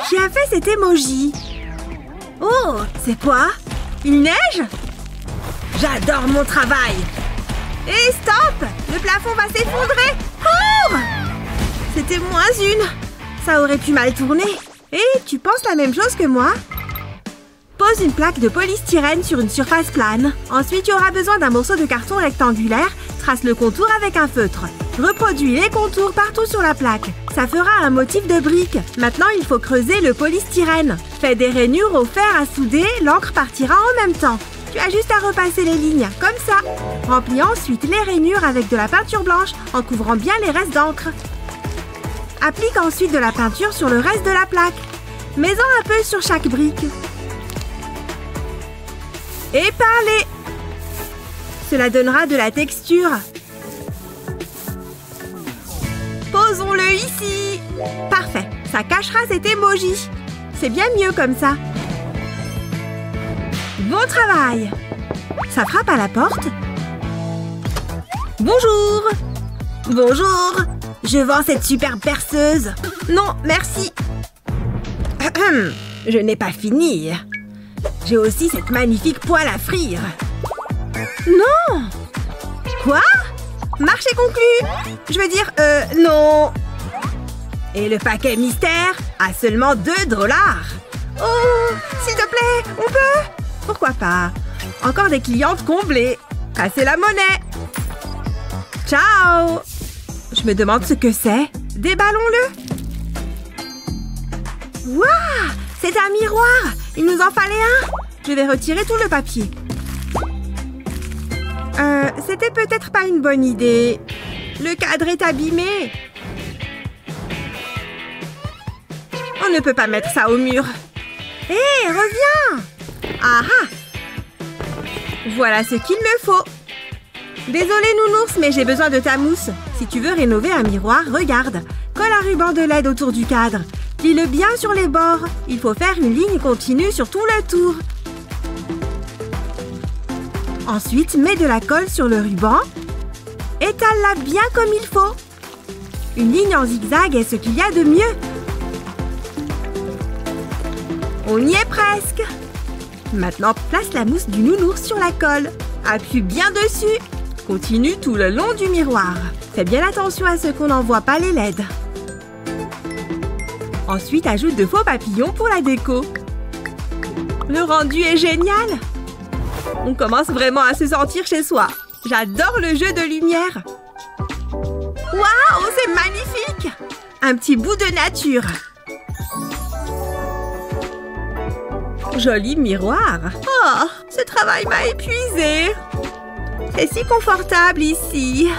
Qui a fait cet emoji? Oh, c'est quoi? Il neige? J'adore mon travail. Et stop! Le plafond va s'effondrer. Cours! C'était moins une. Ça aurait pu mal tourner. Et tu penses la même chose que moi? Pose une plaque de polystyrène sur une surface plane. Ensuite, tu auras besoin d'un morceau de carton rectangulaire. Trace le contour avec un feutre. Reproduis les contours partout sur la plaque. Ça fera un motif de brique. Maintenant, il faut creuser le polystyrène. Fais des rainures au fer à souder. L'encre partira en même temps. Tu as juste à repasser les lignes, comme ça. Remplis ensuite les rainures avec de la peinture blanche en couvrant bien les restes d'encre. Applique ensuite de la peinture sur le reste de la plaque. Mets-en un peu sur chaque brique. Épinglez. Cela donnera de la texture. Posons-le ici. Parfait, ça cachera cet emoji. C'est bien mieux comme ça. Bon travail. Ça frappe à la porte. Bonjour. Bonjour. Je vends cette super perceuse. Non, merci. Je n'ai pas fini. J'ai aussi cette magnifique poêle à frire. Non! Quoi? Marché conclu! Je veux dire, non! Et le paquet mystère a seulement 2 $. Oh! S'il te plaît, on peut? Pourquoi pas? Encore des clientes comblées. Passez la monnaie! Ciao! Je me demande ce que c'est. Déballons-le! Waouh! C'est un miroir! Il nous en fallait un! Je vais retirer tout le papier. C'était peut-être pas une bonne idée. Le cadre est abîmé. On ne peut pas mettre ça au mur. Hé, reviens! Ah ah! Voilà ce qu'il me faut. Désolée, nounours, mais j'ai besoin de ta mousse. Si tu veux rénover un miroir, regarde. Colle un ruban de LED autour du cadre. Plie-le bien sur les bords. Il faut faire une ligne continue sur tout le tour. Ensuite, mets de la colle sur le ruban. Étale-la bien comme il faut. Une ligne en zigzag est ce qu'il y a de mieux. On y est presque. Maintenant, place la mousse du nounours sur la colle. Appuie bien dessus. Continue tout le long du miroir. Fais bien attention à ce qu'on n'envoie pas les LED. Ensuite, ajoute de faux papillons pour la déco. Le rendu est génial. On commence vraiment à se sentir chez soi. J'adore le jeu de lumière. Waouh, c'est magnifique! Un petit bout de nature. Joli miroir. Oh, ce travail m'a épuisée. C'est si confortable ici.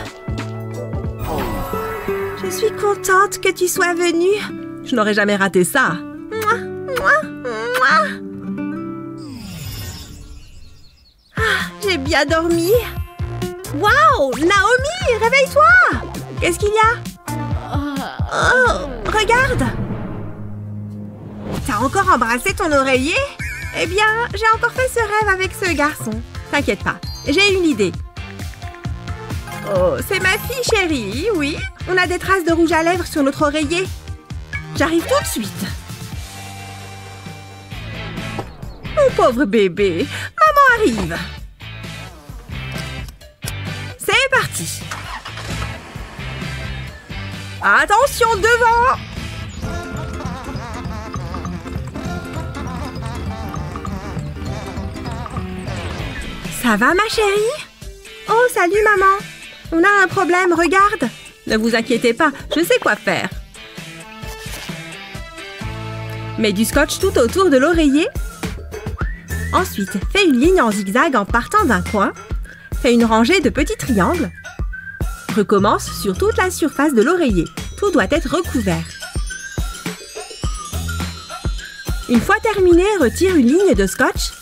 Je suis contente que tu sois venue. Je n'aurais jamais raté ça. Mouah, mouah, mouah. Ah, j'ai bien dormi. Waouh, Naomi, réveille-toi. Qu'est-ce qu'il y a? Oh, regarde. T'as encore embrassé ton oreiller? Eh bien, j'ai encore fait ce rêve avec ce garçon. T'inquiète pas, j'ai une idée. Oh, c'est ma fille chérie, oui. On a des traces de rouge à lèvres sur notre oreiller. J'arrive tout de suite. Mon pauvre bébé. Maman arrive. C'est parti. Attention devant. Ça va, ma chérie? Oh, salut, maman. On a un problème, regarde. Ne vous inquiétez pas, je sais quoi faire. Mets du scotch tout autour de l'oreiller. Ensuite, fais une ligne en zigzag en partant d'un coin. Fais une rangée de petits triangles. Recommence sur toute la surface de l'oreiller. Tout doit être recouvert. Une fois terminé, retire une ligne de scotch,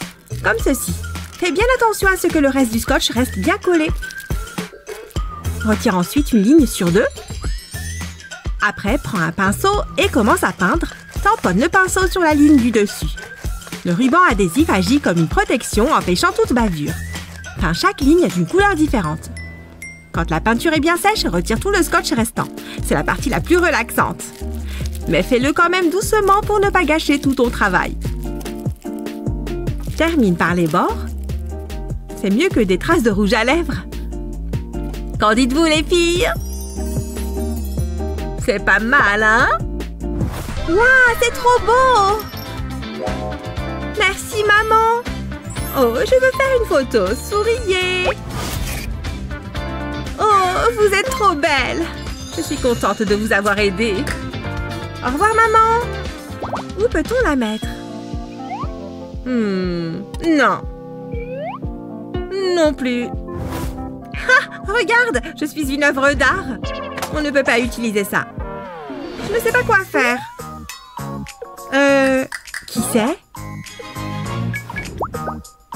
comme ceci. Fais bien attention à ce que le reste du scotch reste bien collé. Retire ensuite une ligne sur deux. Après, prends un pinceau et commence à peindre. Tamponne le pinceau sur la ligne du dessus. Le ruban adhésif agit comme une protection empêchant toute bavure. Peins chaque ligne d'une couleur différente. Quand la peinture est bien sèche, retire tout le scotch restant. C'est la partie la plus relaxante. Mais fais-le quand même doucement pour ne pas gâcher tout ton travail. Termine par les bords. C'est mieux que des traces de rouge à lèvres. Qu'en dites-vous, les filles? C'est pas mal, hein? Waouh, c'est trop beau! Merci, maman! Oh, je veux faire une photo. Souriez! Oh, vous êtes trop belle! Je suis contente de vous avoir aidé. Au revoir, maman! Où peut-on la mettre? Non. Non plus. Ah, regarde! Je suis une œuvre d'art. On ne peut pas utiliser ça. Je ne sais pas quoi faire. Qui c'est?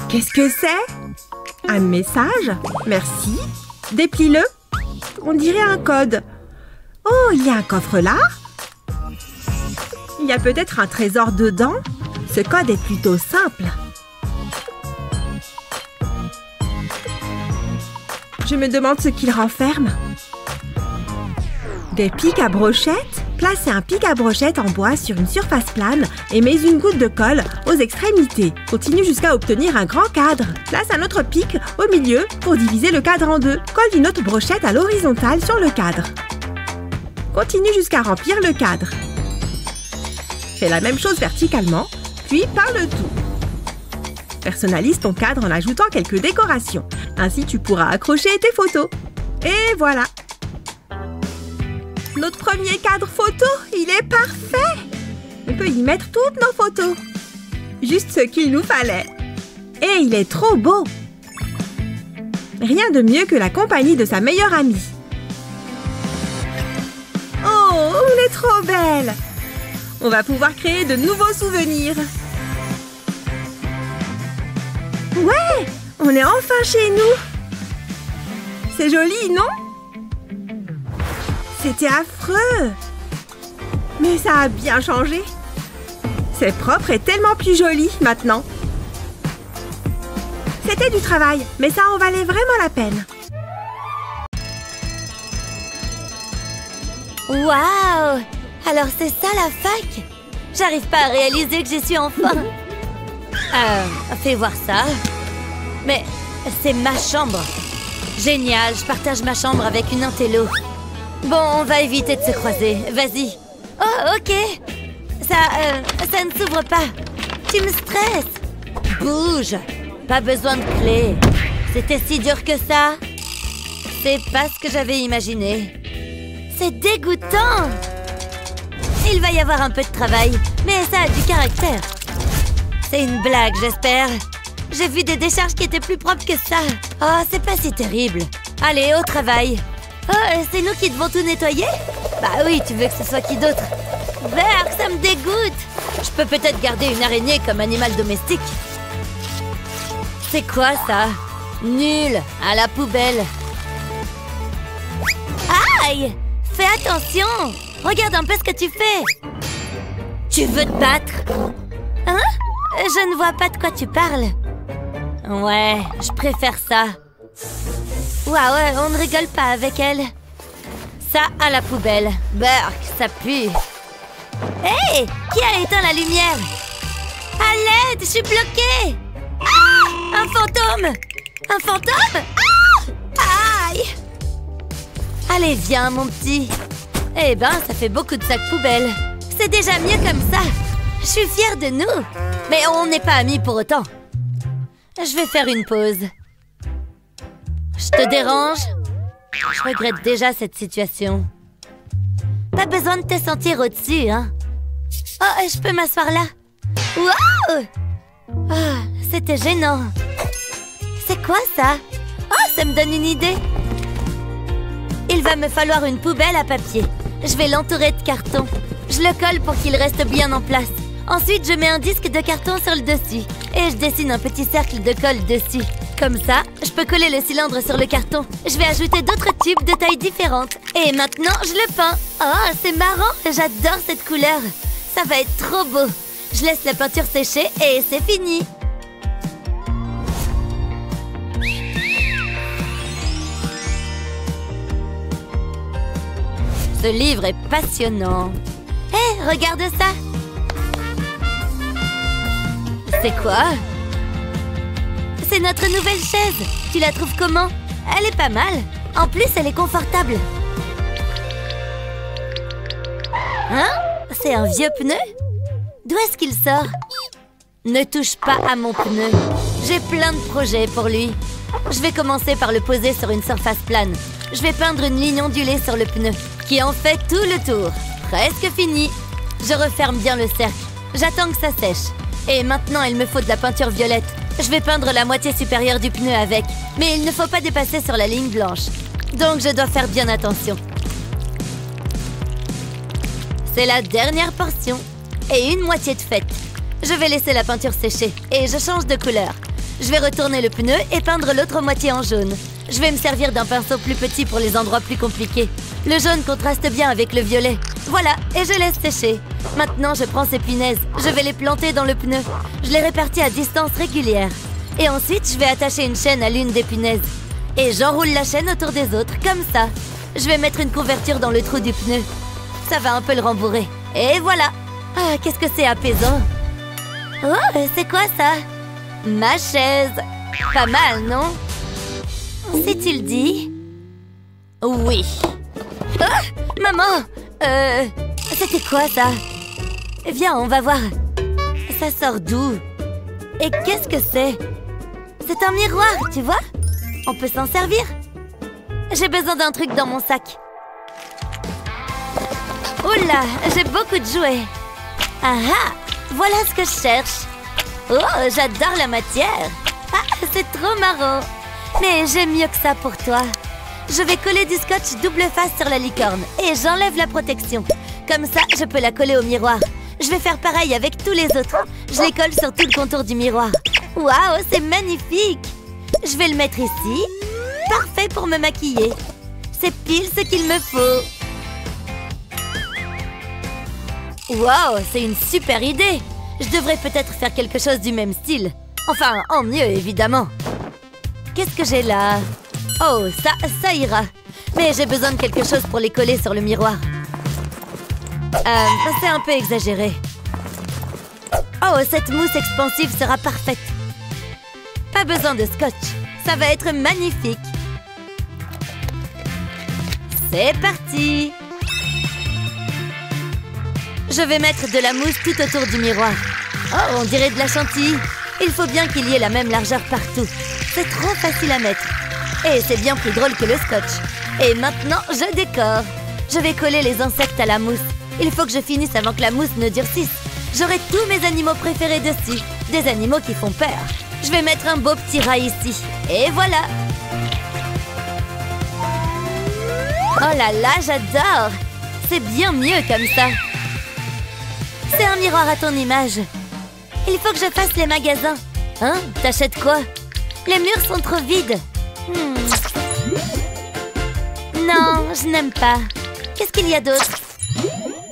Qu'est-ce que c'est? Un message? Merci. Déplie-le. On dirait un code. Oh, il y a un coffre là? Il y a peut-être un trésor dedans? Ce code est plutôt simple. Je me demande ce qu'il renferme. Des pics à brochettes? Placez un pic à brochettes en bois sur une surface plane et mets une goutte de colle aux extrémités. Continue jusqu'à obtenir un grand cadre. Place un autre pic au milieu pour diviser le cadre en deux. Colle une autre brochette à l'horizontale sur le cadre. Continue jusqu'à remplir le cadre. Fais la même chose verticalement, puis peins le tout. Personnalise ton cadre en ajoutant quelques décorations. Ainsi, tu pourras accrocher tes photos. Et voilà! Notre premier cadre photo, il est parfait! On peut y mettre toutes nos photos. Juste ce qu'il nous fallait. Et il est trop beau! Rien de mieux que la compagnie de sa meilleure amie. Oh, on est trop belle! On va pouvoir créer de nouveaux souvenirs. Ouais! On est enfin chez nous! C'est joli, non? C'était affreux! Mais ça a bien changé. C'est propre et tellement plus joli maintenant. C'était du travail, mais ça en valait vraiment la peine. Waouh! Alors c'est ça la fac? J'arrive pas à réaliser que j'y suis enfin. Fais voir ça. Mais c'est ma chambre. Génial, je partage ma chambre avec une intello. Bon, on va éviter de se croiser. Vas-y. Oh, ok. Ça ne s'ouvre pas. Tu me stresses. Bouge. Pas besoin de clé. C'était si dur que ça. C'est pas ce que j'avais imaginé. C'est dégoûtant. Il va y avoir un peu de travail, mais ça a du caractère. C'est une blague, j'espère. J'ai vu des décharges qui étaient plus propres que ça. Oh, c'est pas si terrible. Allez, au travail. Oh, c'est nous qui devons tout nettoyer? Bah oui, tu veux que ce soit qui d'autre? Berk, ça me dégoûte. Je peux peut-être garder une araignée comme animal domestique. C'est quoi ça? Nul, à la poubelle. Aïe! Fais attention! Regarde un peu ce que tu fais. Tu veux te battre? Hein? Je ne vois pas de quoi tu parles. Ouais, je préfère ça. Ouais, on ne rigole pas avec elle. Ça à la poubelle. Berk, ça pue. Hé! Qui a éteint la lumière? À l'aide, je suis bloquée. Ah! Un fantôme! Un fantôme? Ah! Aïe! Allez, viens, mon petit. Eh ben, ça fait beaucoup de sacs poubelles. C'est déjà mieux comme ça. Je suis fière de nous. Mais on n'est pas amis pour autant. Je vais faire une pause. Je te dérange? Je regrette déjà cette situation. Pas besoin de te sentir au-dessus, hein? Oh, je peux m'asseoir là? Wow! Ah, c'était gênant. C'est quoi ça? Oh, ça me donne une idée. Il va me falloir une poubelle à papier. Je vais l'entourer de carton. Je le colle pour qu'il reste bien en place. Ensuite, je mets un disque de carton sur le dessus. Et je dessine un petit cercle de colle dessus. Comme ça, je peux coller le cylindre sur le carton. Je vais ajouter d'autres tubes de tailles différentes. Et maintenant, je le peins. Oh, c'est marrant. J'adore cette couleur. Ça va être trop beau. Je laisse la peinture sécher et c'est fini. Ce livre est passionnant. Hé, regarde ça. C'est quoi? C'est notre nouvelle chaise. Tu la trouves comment? Elle est pas mal. En plus, elle est confortable. Hein? C'est un vieux pneu? D'où est-ce qu'il sort? Ne touche pas à mon pneu. J'ai plein de projets pour lui. Je vais commencer par le poser sur une surface plane. Je vais peindre une ligne ondulée sur le pneu, qui en fait tout le tour. Presque fini. Je referme bien le cercle. J'attends que ça sèche. Et maintenant, il me faut de la peinture violette. Je vais peindre la moitié supérieure du pneu avec. Mais il ne faut pas dépasser sur la ligne blanche. Donc, je dois faire bien attention. C'est la dernière portion. Et une moitié de faite. Je vais laisser la peinture sécher. Et je change de couleur. Je vais retourner le pneu et peindre l'autre moitié en jaune. Je vais me servir d'un pinceau plus petit pour les endroits plus compliqués. Le jaune contraste bien avec le violet. Voilà, et je laisse sécher. Maintenant, je prends ces punaises. Je vais les planter dans le pneu. Je les répartis à distance régulière. Et ensuite, je vais attacher une chaîne à l'une des punaises. Et j'enroule la chaîne autour des autres, comme ça. Je vais mettre une couverture dans le trou du pneu. Ça va un peu le rembourrer. Et voilà. Ah, qu'est-ce que c'est apaisant. Oh, c'est quoi ça? Ma chaise. Pas mal, non? Si tu le dis. Oui. Ah, maman! C'était quoi ça? Viens, on va voir. Ça sort d'où? Et qu'est-ce que c'est? C'est un miroir, tu vois? On peut s'en servir. J'ai besoin d'un truc dans mon sac. Oula, j'ai beaucoup de jouets. Ah ah! Voilà ce que je cherche. Oh, j'adore la matière. Ah, c'est trop marrant. Mais j'ai mieux que ça pour toi. Je vais coller du scotch double face sur la licorne et j'enlève la protection. Comme ça, je peux la coller au miroir. Je vais faire pareil avec tous les autres. Je les colle sur tout le contour du miroir. Waouh, c'est magnifique! Je vais le mettre ici. Parfait pour me maquiller. C'est pile ce qu'il me faut. Waouh, c'est une super idée! Je devrais peut-être faire quelque chose du même style. Enfin, en mieux, évidemment. Qu'est-ce que j'ai là? Oh, ça ira. Mais j'ai besoin de quelque chose pour les coller sur le miroir. C'est un peu exagéré. Oh, cette mousse expansive sera parfaite. Pas besoin de scotch. Ça va être magnifique. C'est parti! Je vais mettre de la mousse tout autour du miroir. Oh, on dirait de la chantilly. Il faut bien qu'il y ait la même largeur partout. C'est trop facile à mettre. Et c'est bien plus drôle que le scotch. Et maintenant, je décore. Je vais coller les insectes à la mousse. Il faut que je finisse avant que la mousse ne durcisse. J'aurai tous mes animaux préférés dessus. Des animaux qui font peur. Je vais mettre un beau petit rat ici. Et voilà. Oh là là, j'adore. C'est bien mieux comme ça. C'est un miroir à ton image. Il faut que je fasse les magasins. Hein? T'achètes quoi? Les murs sont trop vides. Non, je n'aime pas. Qu'est-ce qu'il y a d'autre?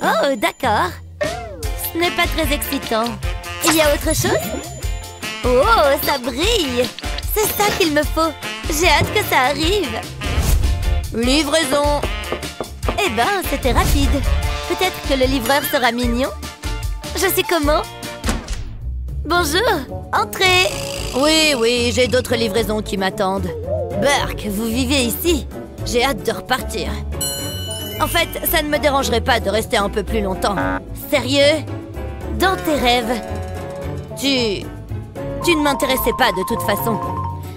Oh, d'accord. Ce n'est pas très excitant. Il y a autre chose? Oh, ça brille. C'est ça qu'il me faut. J'ai hâte que ça arrive. Livraison. Eh ben, c'était rapide. Peut-être que le livreur sera mignon. Je sais comment. Bonjour, entrez. Oui, j'ai d'autres livraisons qui m'attendent. Burke, vous vivez ici? J'ai hâte de repartir. En fait, ça ne me dérangerait pas de rester un peu plus longtemps. Sérieux? Dans tes rêves? Tu ne m'intéressais pas de toute façon.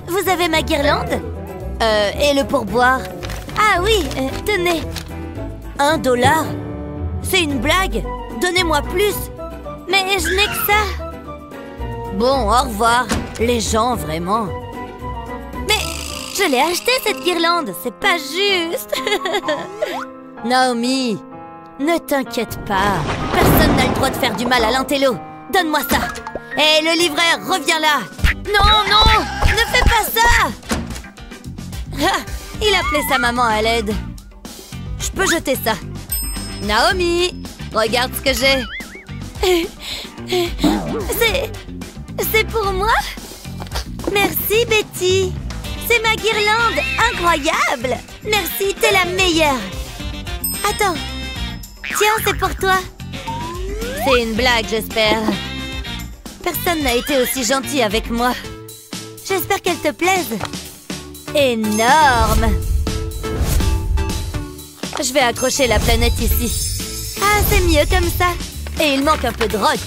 Vous avez ma guirlande? Et le pourboire? Ah oui, tenez. $1? C'est une blague? Donnez-moi plus. Mais je n'ai que ça. Bon, au revoir. Les gens, vraiment. Mais je l'ai acheté, cette guirlande. C'est pas juste. Naomi, ne t'inquiète pas. Personne n'a le droit de faire du mal à l'intello. Donne-moi ça. Hé, le livreur, reviens là. Non, ne fais pas ça. Ah, il appelait sa maman à l'aide. Je peux jeter ça. Naomi, regarde ce que j'ai. C'est pour moi? Merci, Betty. C'est ma guirlande, incroyable. Merci, t'es la meilleure. Attends. Tiens, c'est pour toi. C'est une blague, j'espère. Personne n'a été aussi gentil avec moi. J'espère qu'elle te plaise. Énorme. Je vais accrocher la planète ici. Ah, c'est mieux comme ça. Et il manque un peu de rock.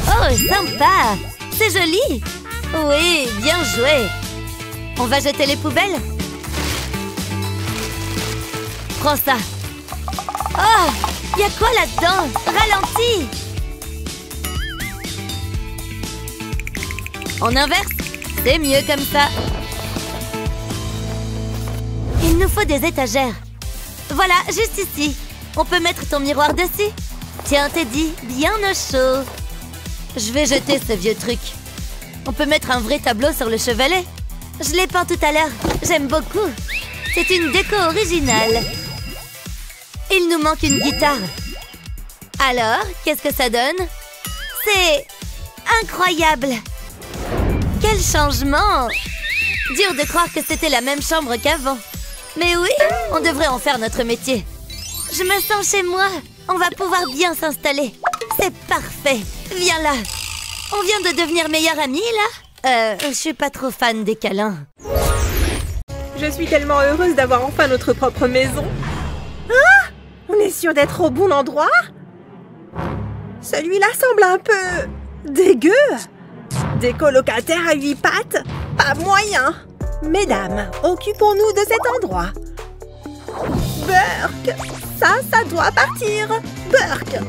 Oh, sympa. C'est joli. Oui, bien joué. On va jeter les poubelles? Prends ça. Oh, y a quoi là-dedans? Ralentis. On inverse. C'est mieux comme ça. Il nous faut des étagères. Voilà, juste ici. On peut mettre ton miroir dessus. Tiens, Teddy, bien au chaud. Je vais jeter ce vieux truc. On peut mettre un vrai tableau sur le chevalet. Je l'ai peint tout à l'heure. J'aime beaucoup. C'est une déco originale. Il nous manque une guitare. Alors, qu'est-ce que ça donne? C'est incroyable. Quel changement! Dur de croire que c'était la même chambre qu'avant. Mais oui, on devrait en faire notre métier. Je me sens chez moi. On va pouvoir bien s'installer. C'est parfait. Viens là. On vient de devenir meilleurs amis, là? Je suis pas trop fan des câlins. Je suis tellement heureuse d'avoir enfin notre propre maison. Ah! On est sûr d'être au bon endroit? Celui-là semble un peu... dégueu. Des colocataires à 8 pattes? Pas moyen. Mesdames, occupons-nous de cet endroit. Burke, ça doit partir. Burke.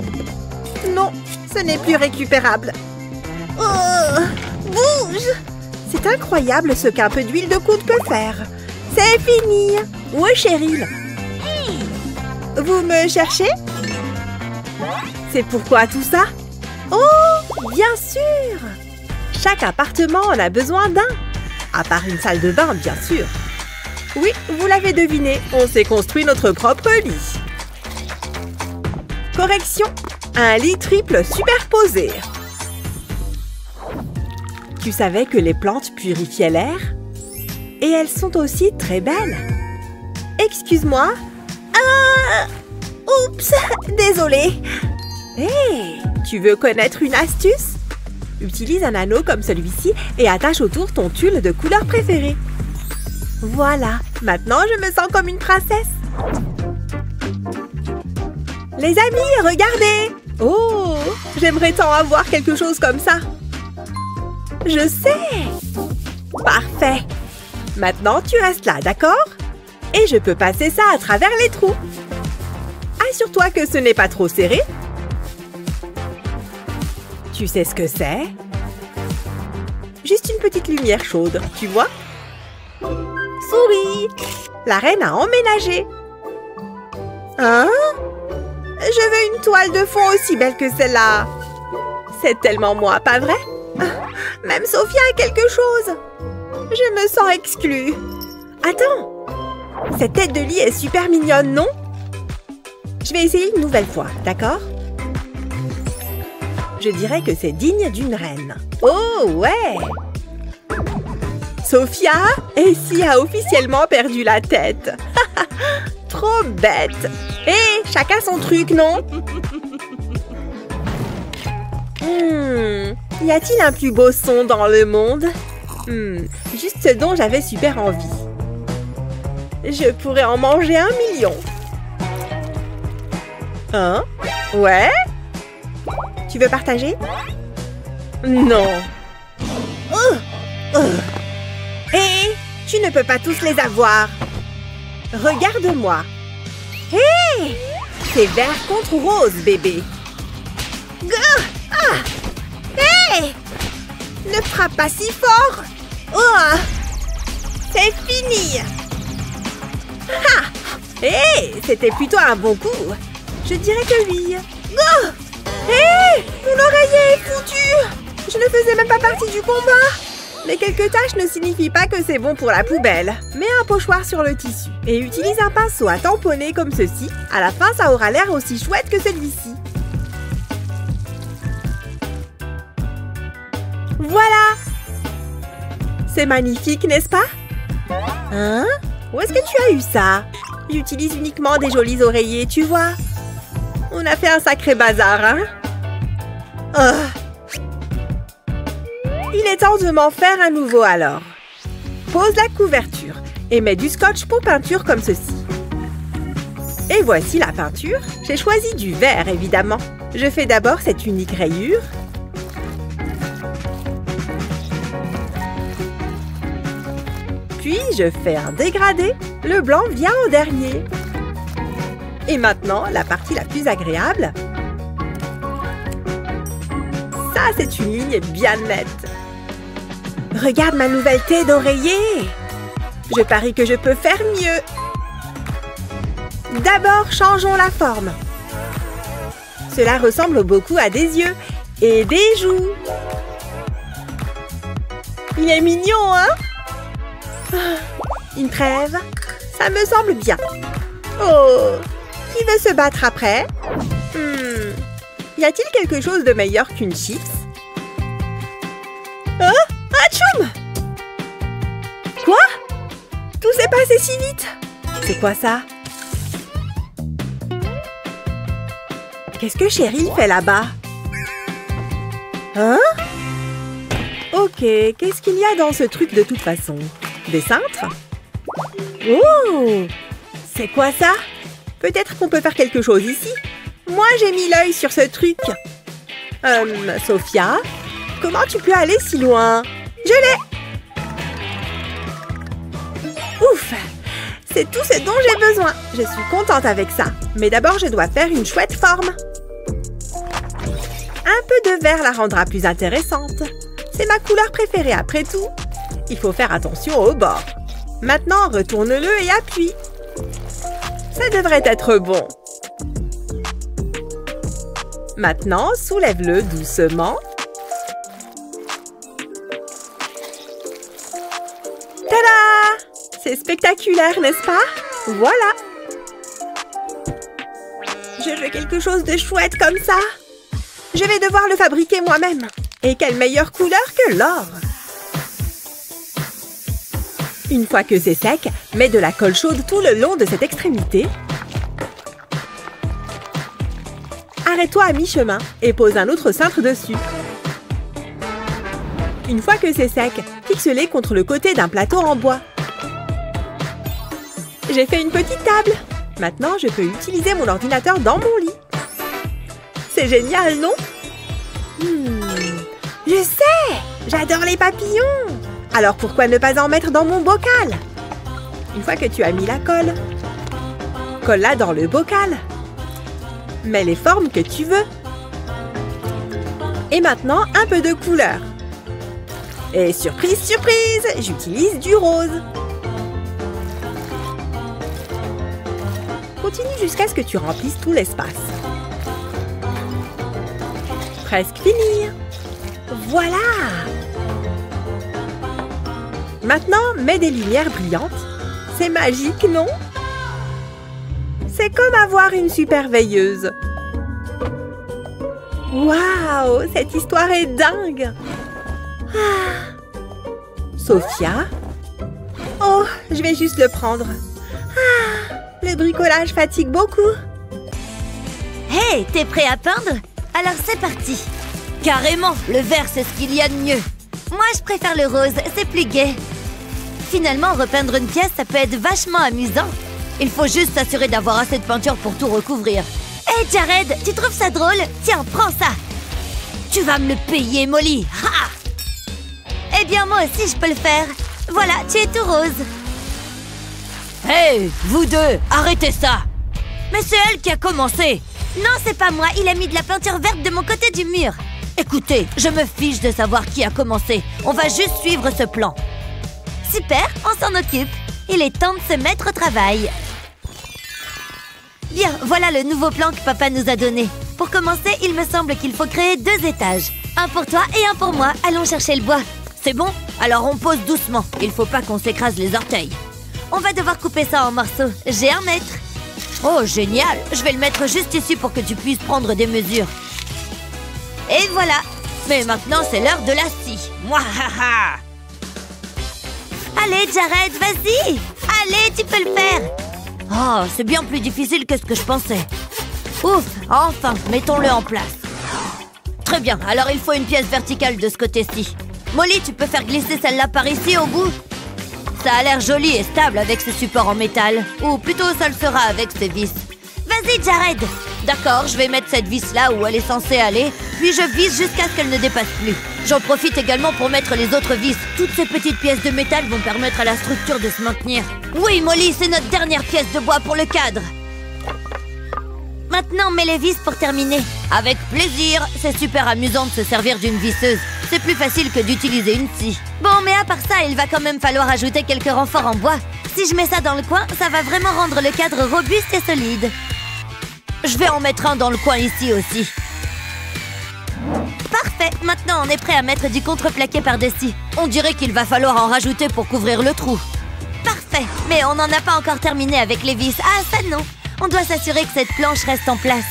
Non, ce n'est plus récupérable. Oh, bouge. C'est incroyable ce qu'un peu d'huile de coude peut faire. C'est fini. Où est Cheryl? Vous me cherchez? C'est pourquoi tout ça? Oh, bien sûr. Chaque appartement en a besoin d'un. À part une salle de bain, bien sûr. Oui, vous l'avez deviné, on s'est construit notre propre lit. Correction, un lit triple superposé. Tu savais que les plantes purifiaient l'air? Et elles sont aussi très belles. Excuse-moi. Ah! Oups, désolée. Hé, tu veux connaître une astuce? Utilise un anneau comme celui-ci et attache autour ton tulle de couleur préférée. Voilà, maintenant je me sens comme une princesse. Les amis, regardez! Oh, j'aimerais tant avoir quelque chose comme ça. Je sais! Parfait! Maintenant, tu restes là, d'accord? Et je peux passer ça à travers les trous. Assure-toi que ce n'est pas trop serré. Tu sais ce que c'est? Juste une petite lumière chaude, tu vois? Souris! La reine a emménagé. Hein? Je veux une toile de fond aussi belle que celle-là. C'est tellement moi, pas vrai? Même Sophia a quelque chose. Je me sens exclue. Attends! Cette tête de lit est super mignonne, non? Je vais essayer une nouvelle fois, d'accord? Je dirais que c'est digne d'une reine. Oh, ouais! Sophia, Essie a officiellement perdu la tête. Trop bête! Hé, chacun son truc, non? Y a-t-il un plus beau son dans le monde? Juste ce dont j'avais super envie. Je pourrais en manger 1 million. Hein? Ouais? Tu veux partager? Non. Hé! Tu ne peux pas tous les avoir. Regarde-moi. Hé! C'est vert contre rose, bébé. Hé! Ne frappe pas si fort. C'est fini. Hé! C'était plutôt un bon coup. Je dirais que oui. Hé! Mon oreiller est foutu. Je ne faisais même pas partie du combat. Les quelques taches ne signifient pas que c'est bon pour la poubelle. Mets un pochoir sur le tissu et utilise un pinceau à tamponner comme ceci. À la fin, ça aura l'air aussi chouette que celui-ci. Voilà! C'est magnifique, n'est-ce pas? Hein? Où est-ce que tu as eu ça? J'utilise uniquement des jolis oreillers, tu vois. On a fait un sacré bazar, hein? Il est temps de m'en faire un nouveau alors. Pose la couverture et mets du scotch pour peinture comme ceci. Et voici la peinture. J'ai choisi du vert, évidemment. Je fais d'abord cette unique rayure. Puis je fais un dégradé. Le blanc vient en dernier. Et maintenant, la partie la plus agréable. Ça, c'est une ligne bien nette. Regarde ma nouvelle tête d'oreiller. Je parie que je peux faire mieux. D'abord, changeons la forme. Cela ressemble beaucoup à des yeux et des joues. Il est mignon, hein? Une trêve? Ça me semble bien. Oh! Qui veut se battre après? Y a-t-il quelque chose de meilleur qu'une chips? Atchoum! Quoi? Tout s'est passé si vite! C'est quoi ça? Qu'est-ce que Cheryl fait là-bas? Hein? Ok, qu'est-ce qu'il y a dans ce truc de toute façon? Des cintres? Oh! C'est quoi ça? Peut-être qu'on peut faire quelque chose ici? Moi, j'ai mis l'œil sur ce truc. Sophia? Comment tu peux aller si loin? Je l'ai! Ouf! C'est tout ce dont j'ai besoin. Je suis contente avec ça. Mais d'abord, je dois faire une chouette forme. Un peu de vert la rendra plus intéressante. C'est ma couleur préférée après tout. Il faut faire attention au bord. Maintenant, retourne-le et appuie. Ça devrait être bon. Maintenant, soulève-le doucement. Tada! C'est spectaculaire, n'est-ce pas? Voilà! Je veux quelque chose de chouette comme ça. Je vais devoir le fabriquer moi-même. Et quelle meilleure couleur que l'or! Une fois que c'est sec, mets de la colle chaude tout le long de cette extrémité. Arrête-toi à mi-chemin et pose un autre cintre dessus. Une fois que c'est sec, fixe-les contre le côté d'un plateau en bois. J'ai fait une petite table. Maintenant, je peux utiliser mon ordinateur dans mon lit. C'est génial, non? Je sais! J'adore les papillons! Alors pourquoi ne pas en mettre dans mon bocal? Une fois que tu as mis la colle, colle-la dans le bocal. Mets les formes que tu veux. Et maintenant, un peu de couleur. Et surprise, surprise, j'utilise du rose. Continue jusqu'à ce que tu remplisses tout l'espace. Presque fini. Voilà! Maintenant, mets des lumières brillantes. C'est magique, non? C'est comme avoir une super veilleuse. Waouh! Cette histoire est dingue! Sophia? Oh, je vais juste le prendre. Le bricolage fatigue beaucoup. Hey, t'es prêt à peindre? Alors c'est parti. Carrément, le vert, c'est ce qu'il y a de mieux. Moi, je préfère le rose, c'est plus gai. Finalement, repeindre une pièce, ça peut être vachement amusant. Il faut juste s'assurer d'avoir assez de peinture pour tout recouvrir. Hé, Jared, tu trouves ça drôle? Tiens, prends ça. Tu vas me le payer, Molly. Ha! Eh bien, moi aussi, je peux le faire. Voilà, tu es tout rose. Hé, vous deux, arrêtez ça. Mais c'est elle qui a commencé. Non, c'est pas moi. Il a mis de la peinture verte de mon côté du mur. Écoutez, je me fiche de savoir qui a commencé. On va juste suivre ce plan. Super, on s'en occupe. Il est temps de se mettre au travail. Bien, voilà le nouveau plan que papa nous a donné. Pour commencer, il me semble qu'il faut créer 2 étages. Un pour toi et un pour moi. Allons chercher le bois. C'est bon? Alors on pose doucement. Il faut pas qu'on s'écrase les orteils. On va devoir couper ça en morceaux. J'ai 1 mètre. Oh, génial! Je vais le mettre juste ici pour que tu puisses prendre des mesures. Et voilà! Mais maintenant, c'est l'heure de la scie. Mouahaha! Allez, Jared, vas-y! Allez, tu peux le faire! Oh, c'est bien plus difficile que ce que je pensais. Ouf! Enfin, mettons-le en place. Très bien, alors il faut une pièce verticale de ce côté-ci. Molly, tu peux faire glisser celle-là par ici, au bout? Ça a l'air joli et stable avec ces supports en métal. Ou plutôt, ça le sera avec ces vis. Vas-y, Jared! D'accord, je vais mettre cette vis-là où elle est censée aller, puis je visse jusqu'à ce qu'elle ne dépasse plus. J'en profite également pour mettre les autres vis. Toutes ces petites pièces de métal vont permettre à la structure de se maintenir. Oui, Molly, c'est notre dernière pièce de bois pour le cadre. Maintenant, mets les vis pour terminer. Avec plaisir. C'est super amusant de se servir d'une visseuse. C'est plus facile que d'utiliser une scie. Bon, mais à part ça, il va quand même falloir ajouter quelques renforts en bois. Si je mets ça dans le coin, ça va vraiment rendre le cadre robuste et solide. Je vais en mettre un dans le coin ici aussi. Parfait. Maintenant, on est prêt à mettre du contreplaqué par-dessus. On dirait qu'il va falloir en rajouter pour couvrir le trou. Parfait. Mais on n'en a pas encore terminé avec les vis. Ah, ça non. On doit s'assurer que cette planche reste en place.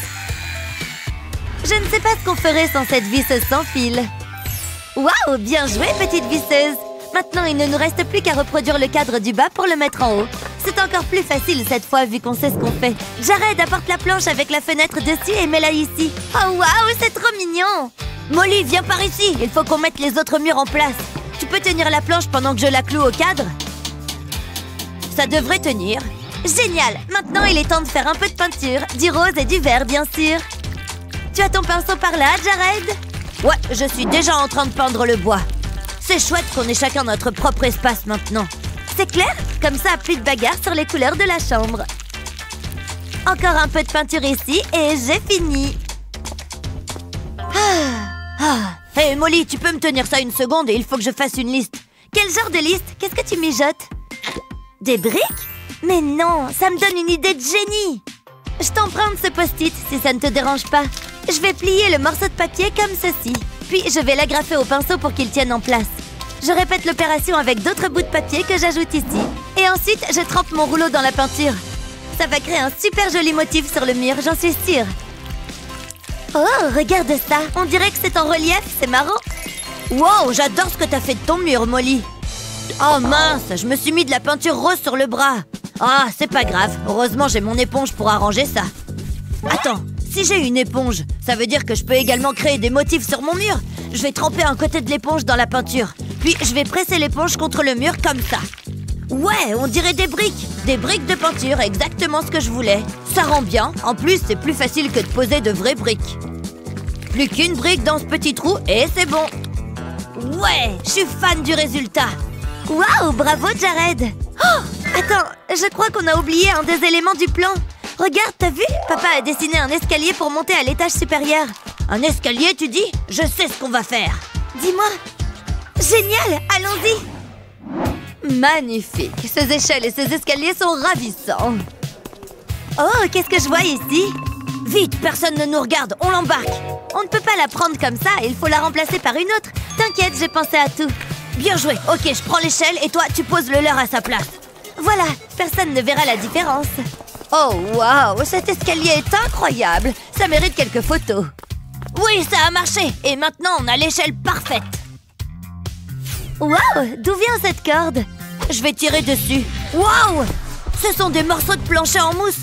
Je ne sais pas ce qu'on ferait sans cette visseuse sans fil. Waouh, bien joué, petite visseuse. Maintenant, il ne nous reste plus qu'à reproduire le cadre du bas pour le mettre en haut. C'est encore plus facile cette fois, vu qu'on sait ce qu'on fait. Jared, apporte la planche avec la fenêtre dessus et mets-la ici. Oh, waouh, c'est trop mignon. Molly, viens par ici. Il faut qu'on mette les autres murs en place. Tu peux tenir la planche pendant que je la cloue au cadre? Ça devrait tenir. Génial. Maintenant, il est temps de faire un peu de peinture. Du rose et du vert, bien sûr. Tu as ton pinceau par là, Jared? Ouais, je suis déjà en train de peindre le bois. C'est chouette qu'on ait chacun notre propre espace maintenant. C'est clair? Comme ça, plus de bagarre sur les couleurs de la chambre. Encore un peu de peinture ici et j'ai fini. Hey Molly, tu peux me tenir ça une seconde et il faut que je fasse une liste. Quel genre de liste? Qu'est-ce que tu mijotes? Des briques? Mais non, ça me donne une idée de génie. Je t'emprunte ce post-it si ça ne te dérange pas. Je vais plier le morceau de papier comme ceci. Puis je vais l'agrafer au pinceau pour qu'il tienne en place. Je répète l'opération avec d'autres bouts de papier que j'ajoute ici. Et ensuite, je trempe mon rouleau dans la peinture. Ça va créer un super joli motif sur le mur, j'en suis sûre. Oh, regarde ça. On dirait que c'est en relief, c'est marrant. Wow, j'adore ce que t'as fait de ton mur, Molly. Oh mince, je me suis mis de la peinture rose sur le bras. Ah, c'est pas grave. Heureusement, j'ai mon éponge pour arranger ça. Attends, si j'ai une éponge, ça veut dire que je peux également créer des motifs sur mon mur. Je vais tremper un côté de l'éponge dans la peinture. Puis, je vais presser l'éponge contre le mur comme ça. Ouais, on dirait des briques. Des briques de peinture, exactement ce que je voulais. Ça rend bien. En plus, c'est plus facile que de poser de vraies briques. Plus qu'une brique dans ce petit trou et c'est bon. Ouais, je suis fan du résultat. Waouh, bravo Jared. Oh, attends, je crois qu'on a oublié un des éléments du plan. Regarde, t'as vu? Papa a dessiné un escalier pour monter à l'étage supérieur. Un escalier, tu dis? Je sais ce qu'on va faire. Dis-moi. Génial, allons-y. Magnifique. Ces échelles et ces escaliers sont ravissants. Oh, qu'est-ce que je vois ici? Vite, personne ne nous regarde, on l'embarque. On ne peut pas la prendre comme ça, il faut la remplacer par une autre. T'inquiète, j'ai pensé à tout. Bien joué. Ok, je prends l'échelle et toi, tu poses le leur à sa place. Voilà, personne ne verra la différence. Oh, waouh, cet escalier est incroyable. Ça mérite quelques photos. Oui, ça a marché. Et maintenant, on a l'échelle parfaite. Waouh, d'où vient cette corde? Je vais tirer dessus. Waouh, ce sont des morceaux de plancher en mousse.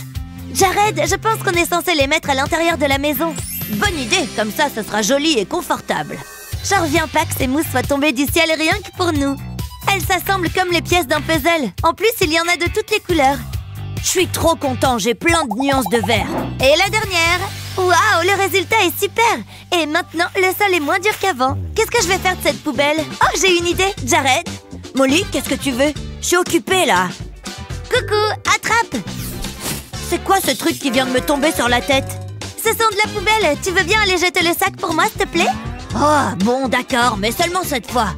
Jared, je pense qu'on est censé les mettre à l'intérieur de la maison. Bonne idée, comme ça sera joli et confortable. J'en reviens pas que ces mousses soient tombées du ciel rien que pour nous. Elles s'assemblent comme les pièces d'un puzzle. En plus, il y en a de toutes les couleurs. Je suis trop content, j'ai plein de nuances de vert. Et la dernière. Waouh, le résultat est super. Et maintenant, le sol est moins dur qu'avant. Qu'est-ce que je vais faire de cette poubelle? Oh, j'ai une idée. Jared? Molly, qu'est-ce que tu veux? Je suis occupée, là. Coucou, attrape. C'est quoi ce truc qui vient de me tomber sur la tête? Ce sont de la poubelle. Tu veux bien aller jeter le sac pour moi, s'il te plaît? Oh, bon, d'accord, mais seulement cette fois.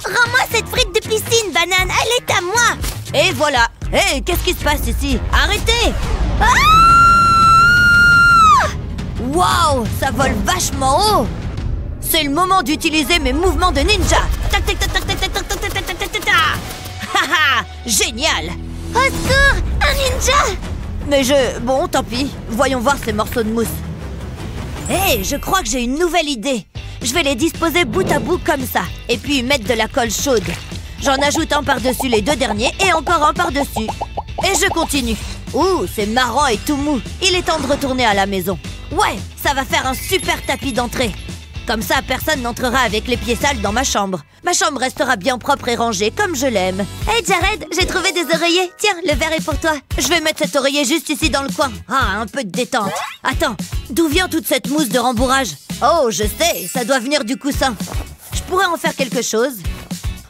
Rends-moi cette frite de piscine, banane. Elle est à moi. Et voilà. Hé, qu'est-ce qui se passe ici? Arrêtez! Ah! Waouh, ça vole vachement haut. C'est le moment d'utiliser mes mouvements de ninja. Tac, tac, tac, tac, tac, tac, tac, tac, tac, tac, tac, tac, tac. Haha, génial. Au secours, un ninja. Mais bon, tant pis. Voyons voir ces morceaux de mousse. Hé, je crois que j'ai une nouvelle idée. Je vais les disposer bout à bout comme ça. Et puis mettre de la colle chaude. J'en ajoute un par-dessus les deux derniers et encore un par-dessus. Et je continue. Ouh, c'est marrant et tout mou. Il est temps de retourner à la maison. Ouais, ça va faire un super tapis d'entrée. Comme ça, personne n'entrera avec les pieds sales dans ma chambre. Ma chambre restera bien propre et rangée, comme je l'aime. Hey Jared, j'ai trouvé des oreillers. Tiens, le verre est pour toi. Je vais mettre cet oreiller juste ici dans le coin. Ah, un peu de détente. Attends, d'où vient toute cette mousse de rembourrage? Oh, je sais, ça doit venir du coussin. Je pourrais en faire quelque chose.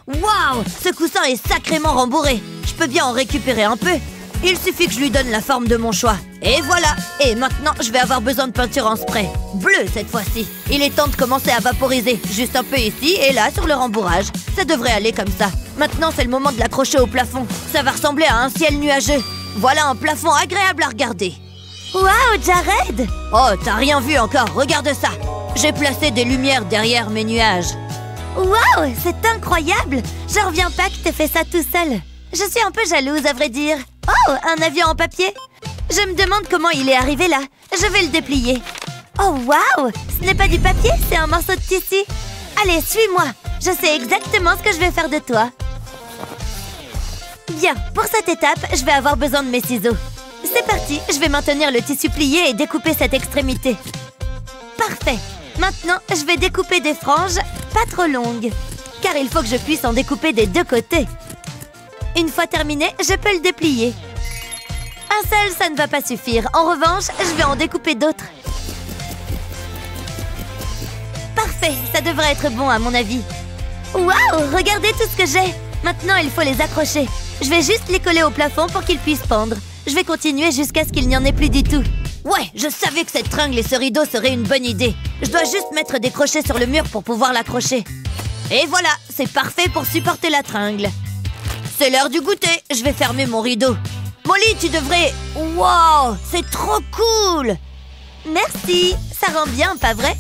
Waouh, ce coussin est sacrément rembourré. Je peux bien en récupérer un peu. Il suffit que je lui donne la forme de mon choix. Et voilà. Et maintenant, je vais avoir besoin de peinture en spray. Bleu cette fois-ci. Il est temps de commencer à vaporiser. Juste un peu ici et là sur le rembourrage. Ça devrait aller comme ça. Maintenant, c'est le moment de l'accrocher au plafond. Ça va ressembler à un ciel nuageux. Voilà un plafond agréable à regarder. Waouh, Jared! Oh, t'as rien vu encore. Regarde ça. J'ai placé des lumières derrière mes nuages. Waouh, c'est incroyable! J'en reviens pas que t'aies fait ça tout seul. Je suis un peu jalouse, à vrai dire. Oh, un avion en papier. Je me demande comment il est arrivé là. Je vais le déplier. Oh, waouh! Ce n'est pas du papier, c'est un morceau de tissu. Allez, suis-moi. Je sais exactement ce que je vais faire de toi. Bien, pour cette étape, je vais avoir besoin de mes ciseaux. C'est parti, je vais maintenir le tissu plié et découper cette extrémité. Parfait. Maintenant, je vais découper des franges pas trop longues, car il faut que je puisse en découper des deux côtés. Une fois terminé, je peux le déplier. Un seul, ça ne va pas suffire. En revanche, je vais en découper d'autres. Parfait, ça devrait être bon à mon avis. Waouh, regardez tout ce que j'ai. Maintenant, il faut les accrocher. Je vais juste les coller au plafond pour qu'ils puissent pendre. Je vais continuer jusqu'à ce qu'il n'y en ait plus du tout. Ouais, je savais que cette tringle et ce rideau seraient une bonne idée. Je dois juste mettre des crochets sur le mur pour pouvoir l'accrocher. Et voilà, c'est parfait pour supporter la tringle. C'est l'heure du goûter, je vais fermer mon rideau. Molly, tu devrais... Wow, c'est trop cool! Merci, ça rend bien, pas vrai?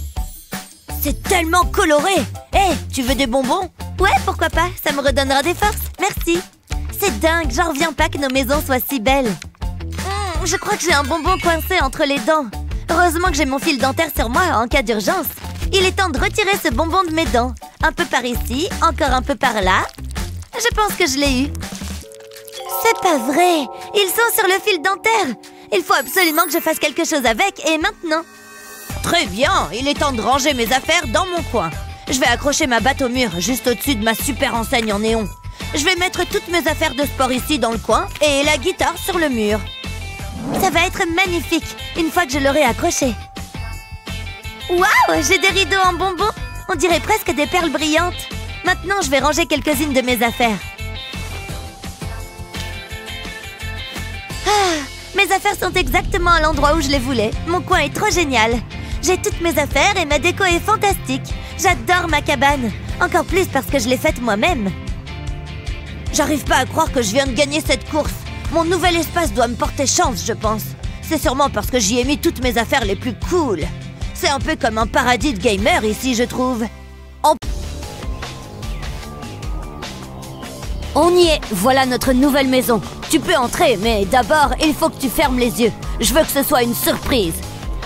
C'est tellement coloré. Hé, tu veux des bonbons? Ouais, pourquoi pas, ça me redonnera des forces, merci. C'est dingue, j'en reviens pas que nos maisons soient si belles. Je crois que j'ai un bonbon coincé entre les dents. Heureusement que j'ai mon fil dentaire sur moi en cas d'urgence. Il est temps de retirer ce bonbon de mes dents. Un peu par ici, encore un peu par là. Je pense que je l'ai eu. C'est pas vrai! Ils sont sur le fil dentaire! Il faut absolument que je fasse quelque chose avec, et maintenant. Très bien! Il est temps de ranger mes affaires dans mon coin. Je vais accrocher ma batte au mur, juste au-dessus de ma super enseigne en néon. Je vais mettre toutes mes affaires de sport ici dans le coin, et la guitare sur le mur. Ça va être magnifique, une fois que je l'aurai accroché. Waouh! J'ai des rideaux en bonbons! On dirait presque des perles brillantes. Maintenant, je vais ranger quelques-unes de mes affaires. Ah, mes affaires sont exactement à l'endroit où je les voulais. Mon coin est trop génial. J'ai toutes mes affaires et ma déco est fantastique. J'adore ma cabane. Encore plus parce que je l'ai faite moi-même. J'arrive pas à croire que je viens de gagner cette course. Mon nouvel espace doit me porter chance, je pense. C'est sûrement parce que j'y ai mis toutes mes affaires les plus cool. C'est un peu comme un paradis de gamer ici, je trouve. On y est, voilà notre nouvelle maison. Tu peux entrer, mais d'abord, il faut que tu fermes les yeux. Je veux que ce soit une surprise.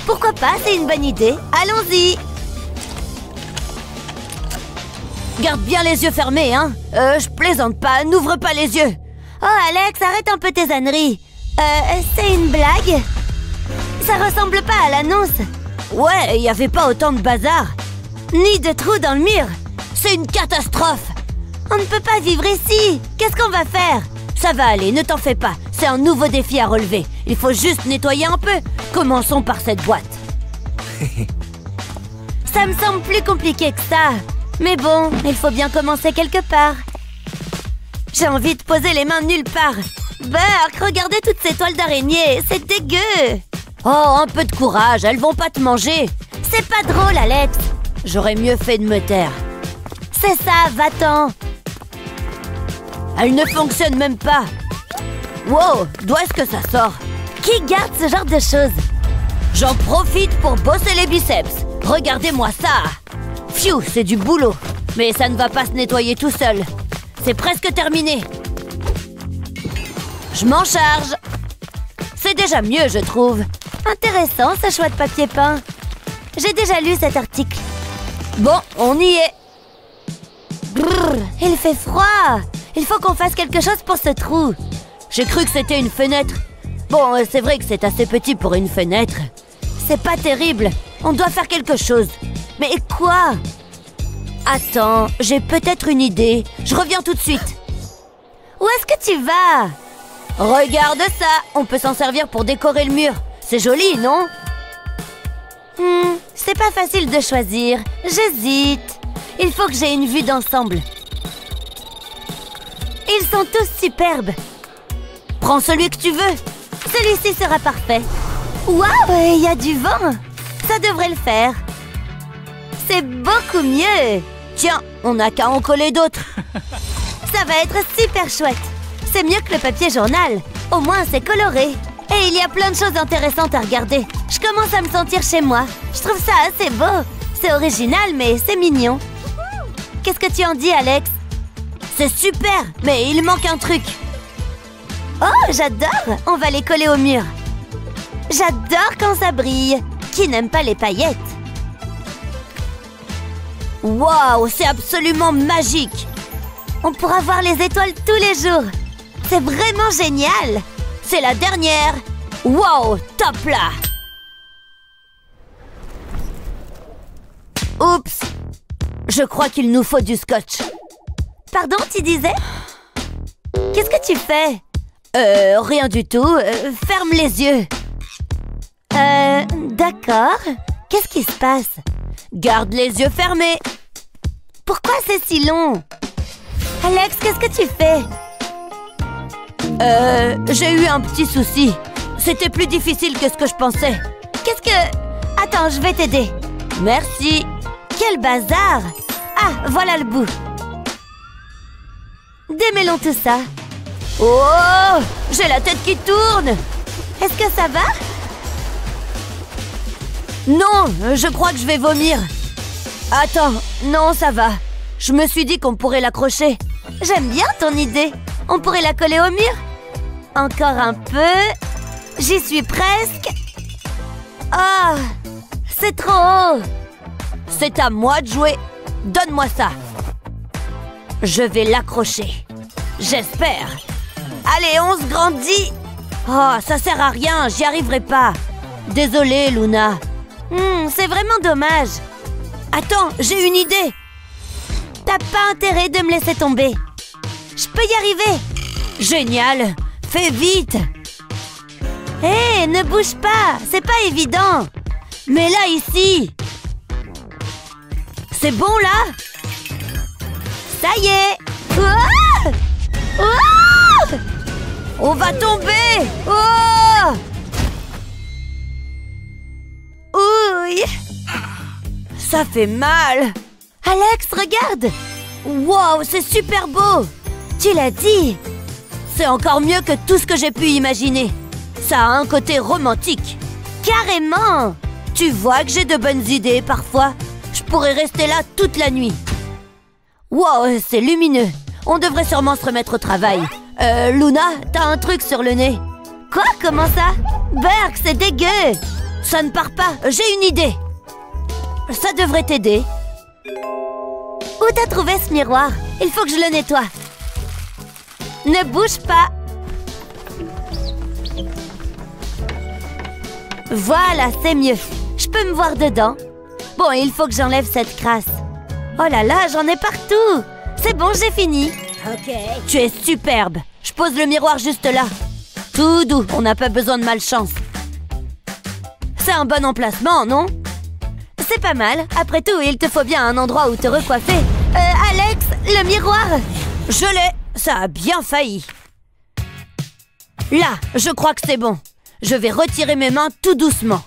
Pourquoi pas, c'est une bonne idée. Allons-y. Garde bien les yeux fermés, hein. Je plaisante pas, n'ouvre pas les yeux. Oh, Alex, arrête un peu tes âneries. C'est une blague? Ça ressemble pas à l'annonce. Ouais, il n'y avait pas autant de bazar. Ni de trous dans le mur. C'est une catastrophe. On ne peut pas vivre ici. Qu'est-ce qu'on va faire? Ça va aller, ne t'en fais pas. C'est un nouveau défi à relever. Il faut juste nettoyer un peu. Commençons par cette boîte. Ça me semble plus compliqué que ça. Mais bon, il faut bien commencer quelque part. J'ai envie de poser les mains nulle part. Burk, regardez toutes ces toiles d'araignée. C'est dégueu. Oh, un peu de courage, elles vont pas te manger. C'est pas drôle, Alex. J'aurais mieux fait de me taire. C'est ça, va-t'en. Elle ne fonctionne même pas. Wow, d'où est-ce que ça sort? Qui garde ce genre de choses? J'en profite pour bosser les biceps. Regardez-moi ça. Pfiou, c'est du boulot. Mais ça ne va pas se nettoyer tout seul. C'est presque terminé. Je m'en charge. C'est déjà mieux, je trouve. Intéressant, ce choix de papier peint. J'ai déjà lu cet article. Bon, on y est. Brrr, il fait froid. Il faut qu'on fasse quelque chose pour ce trou. J'ai cru que c'était une fenêtre. Bon, c'est vrai que c'est assez petit pour une fenêtre. C'est pas terrible. On doit faire quelque chose. Mais quoi? Attends, j'ai peut-être une idée. Je reviens tout de suite. Où est-ce que tu vas? Regarde ça. On peut s'en servir pour décorer le mur. C'est joli, non? C'est pas facile de choisir. J'hésite. Il faut que j'ai une vue d'ensemble. Ils sont tous superbes. Prends celui que tu veux. Celui-ci sera parfait. Waouh, il y a du vent. Ça devrait le faire. C'est beaucoup mieux. Tiens, on n'a qu'à en coller d'autres. Ça va être super chouette. C'est mieux que le papier journal. Au moins, c'est coloré. Et il y a plein de choses intéressantes à regarder. Je commence à me sentir chez moi. Je trouve ça assez beau. C'est original, mais c'est mignon. Qu'est-ce que tu en dis, Alex? C'est super, mais il manque un truc. Oh, j'adore! On va les coller au mur. J'adore quand ça brille. Qui n'aime pas les paillettes? Waouh, c'est absolument magique. On pourra voir les étoiles tous les jours. C'est vraiment génial. C'est la dernière. Waouh, top là. Oups. Je crois qu'il nous faut du scotch. Pardon, tu disais? Qu'est-ce que tu fais? Rien du tout. Ferme les yeux. D'accord. Qu'est-ce qui se passe? Garde les yeux fermés. Pourquoi c'est si long? Alex, qu'est-ce que tu fais? J'ai eu un petit souci. C'était plus difficile que ce que je pensais. Qu'est-ce que... Attends, je vais t'aider. Merci. Quel bazar! Ah, voilà le bout. Démêlons tout ça. Oh! J'ai la tête qui tourne! Est-ce que ça va? Non, je crois que je vais vomir. Attends, non, ça va. Je me suis dit qu'on pourrait l'accrocher. J'aime bien ton idée. On pourrait la coller au mur? Encore un peu. J'y suis presque. Ah! C'est trop haut. C'est à moi de jouer. Donne-moi ça. Je vais l'accrocher. J'espère. Allez, on se grandit. Oh, ça sert à rien, j'y arriverai pas. Désolée, Luna. C'est vraiment dommage. Attends, j'ai une idée. T'as pas intérêt de me laisser tomber. Je peux y arriver. Génial. Fais vite. Hé, ne bouge pas. C'est pas évident. Mais là, ici. C'est bon, là? Ça y est. Ouah! Ouah! On va tomber. Oh! Ouille. Ça fait mal. Alex, regarde. Wow, c'est super beau. Tu l'as dit. C'est encore mieux que tout ce que j'ai pu imaginer. Ça a un côté romantique. Carrément. Tu vois que j'ai de bonnes idées parfois. Je pourrais rester là toute la nuit. Wow, c'est lumineux. On devrait sûrement se remettre au travail. Luna, t'as un truc sur le nez. Quoi? Comment ça? Burk, c'est dégueu. Ça ne part pas. J'ai une idée. Ça devrait t'aider. Où t'as trouvé ce miroir? Il faut que je le nettoie. Ne bouge pas. Voilà, c'est mieux. Je je peux me voir dedans. Bon, il faut que j'enlève cette crasse. Oh là là, j'en ai partout. C'est bon, j'ai fini. Ok. Tu es superbe. Je pose le miroir juste là. Tout doux, on n'a pas besoin de malchance. C'est un bon emplacement, non? C'est pas mal. Après tout, il te faut bien un endroit où te recoiffer. Alex, le miroir! Je l'ai. Ça a bien failli. Là, je crois que c'est bon. Je vais retirer mes mains tout doucement.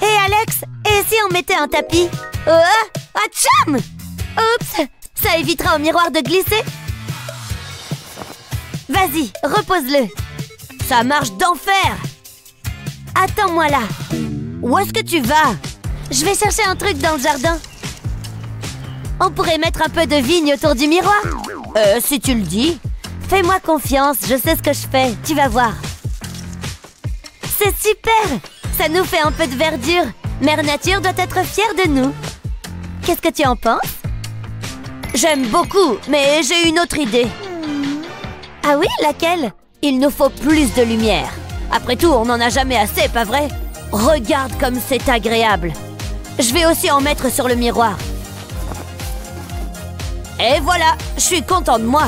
Hé Alex, et si on mettait un tapis? Atcham! Oups, ça évitera au miroir de glisser. Vas-y, repose-le. Ça marche d'enfer. Attends-moi là. Où est-ce que tu vas? Je vais chercher un truc dans le jardin. On pourrait mettre un peu de vigne autour du miroir. Si tu le dis. Fais-moi confiance, je sais ce que je fais. Tu vas voir. C'est super. Ça nous fait un peu de verdure. Mère Nature doit être fière de nous. Qu'est-ce que tu en penses? J'aime beaucoup, mais j'ai une autre idée. Ah oui, laquelle? Il nous faut plus de lumière. Après tout, on n'en a jamais assez, pas vrai? Regarde comme c'est agréable. Je vais aussi en mettre sur le miroir. Et voilà, je suis content de moi.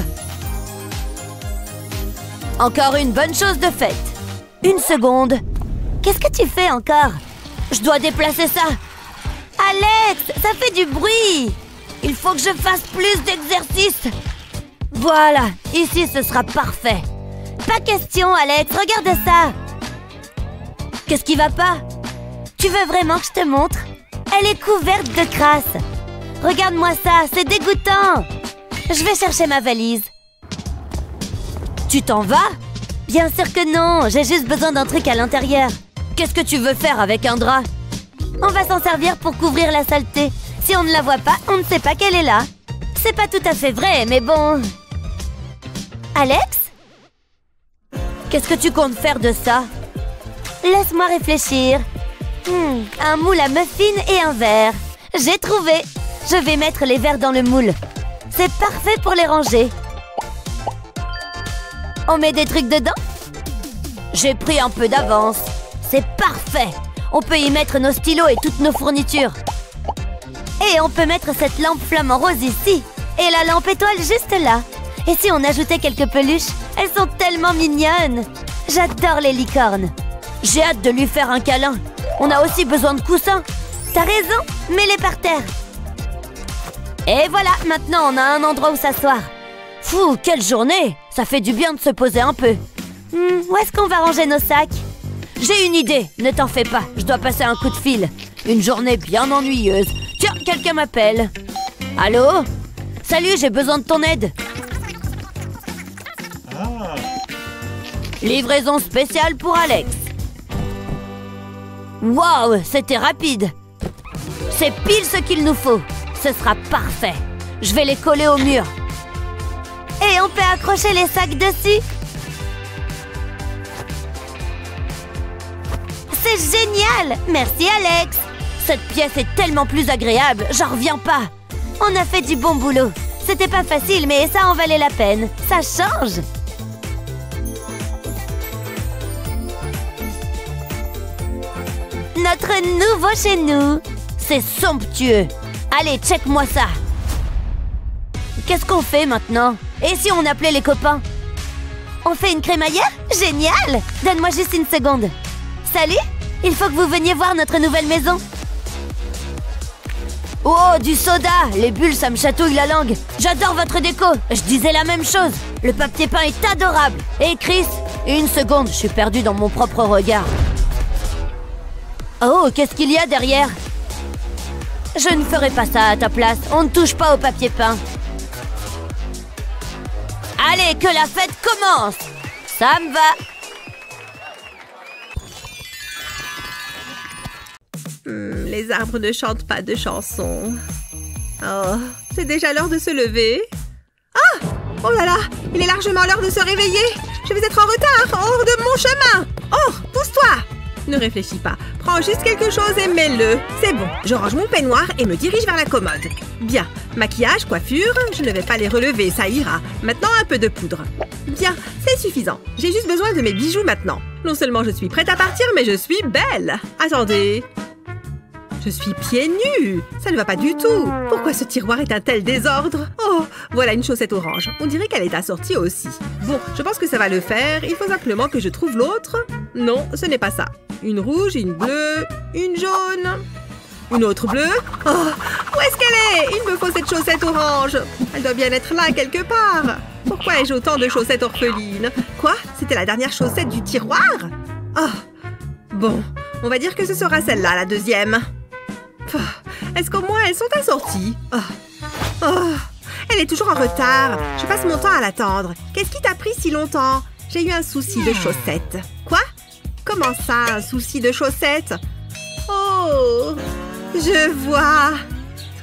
Encore une bonne chose de faite. Une seconde. Qu'est-ce que tu fais encore? Je dois déplacer ça. Alex, ça fait du bruit. Il faut que je fasse plus d'exercice. Voilà, ici ce sera parfait. Pas question, Alex, regarde ça. Qu'est-ce qui va pas? Tu veux vraiment que je te montre? Elle est couverte de crasse. Regarde-moi ça, c'est dégoûtant. Je vais chercher ma valise. Tu t'en vas? Bien sûr que non, j'ai juste besoin d'un truc à l'intérieur. Qu'est-ce que tu veux faire avec un drap? On va s'en servir pour couvrir la saleté. Si on ne la voit pas, on ne sait pas qu'elle est là. C'est pas tout à fait vrai, mais bon... Alex? Qu'est-ce que tu comptes faire de ça? Laisse-moi réfléchir. Un moule à muffins et un verre. J'ai trouvé. Je vais mettre les verres dans le moule. C'est parfait pour les ranger. On met des trucs dedans? J'ai pris un peu d'avance. C'est parfait. On peut y mettre nos stylos et toutes nos fournitures. Et on peut mettre cette lampe flamant rose ici. Et la lampe étoile juste là. Et si on ajoutait quelques peluches? Elles sont tellement mignonnes. J'adore les licornes. J'ai hâte de lui faire un câlin. On a aussi besoin de coussins. T'as raison, mets-les par terre. Et voilà, maintenant on a un endroit où s'asseoir. Fou, quelle journée! Ça fait du bien de se poser un peu. Où est-ce qu'on va ranger nos sacs? J'ai une idée, ne t'en fais pas, je dois passer un coup de fil. Une journée bien ennuyeuse. Tiens, quelqu'un m'appelle. Allô? Salut, j'ai besoin de ton aide. Livraison spéciale pour Alex. Waouh, c'était rapide. C'est pile ce qu'il nous faut. Ce sera parfait. Je vais les coller au mur. Et on peut accrocher les sacs dessus. C'est génial! Merci Alex. Cette pièce est tellement plus agréable, j'en reviens pas. On a fait du bon boulot. C'était pas facile, mais ça en valait la peine. Ça change. Notre nouveau chez nous. C'est somptueux. Allez, check-moi ça. Qu'est-ce qu'on fait maintenant? Et si on appelait les copains? On fait une crémaillère? Génial! Donne-moi juste une seconde. Salut! Il faut que vous veniez voir notre nouvelle maison. Oh, du soda! Les bulles, ça me chatouille la langue. J'adore votre déco. Je disais la même chose. Le papier peint est adorable. Et Chris? Une seconde, je suis perdue dans mon propre regard. Oh, qu'est-ce qu'il y a derrière? Je ne ferai pas ça à ta place. On ne touche pas au papier peint. Allez, que la fête commence! Ça me va! Les arbres ne chantent pas de chansons. Oh, c'est déjà l'heure de se lever. Ah! Oh là là! Il est largement l'heure de se réveiller! Je vais être en retard! Hors de mon chemin! Oh! Pousse-toi! Ne réfléchis pas. Prends juste quelque chose et mets-le. C'est bon. Je range mon peignoir et me dirige vers la commode. Bien. Maquillage, coiffure, je ne vais pas les relever, ça ira. Maintenant, un peu de poudre. Bien, c'est suffisant. J'ai juste besoin de mes bijoux maintenant. Non seulement je suis prête à partir, mais je suis belle. Attendez. Je suis pieds nus. Ça ne va pas du tout. Pourquoi ce tiroir est un tel désordre? Oh, voilà une chaussette orange. On dirait qu'elle est assortie aussi. Bon, je pense que ça va le faire. Il faut simplement que je trouve l'autre. Non, ce n'est pas ça. Une rouge, une bleue, une jaune. Une autre bleue. Oh, où est-ce qu'elle est? Il me faut cette chaussette orange. Elle doit bien être là quelque part. Pourquoi ai-je autant de chaussettes orphelines? Quoi? C'était la dernière chaussette du tiroir? Oh, bon, on va dire que ce sera celle-là, la deuxième. Est-ce qu'au moins elles sont assorties? Elle est toujours en retard. Je passe mon temps à l'attendre. Qu'est-ce qui t'a pris si longtemps? J'ai eu un souci de chaussettes. Quoi? Comment ça, un souci de chaussettes? Oh, je vois.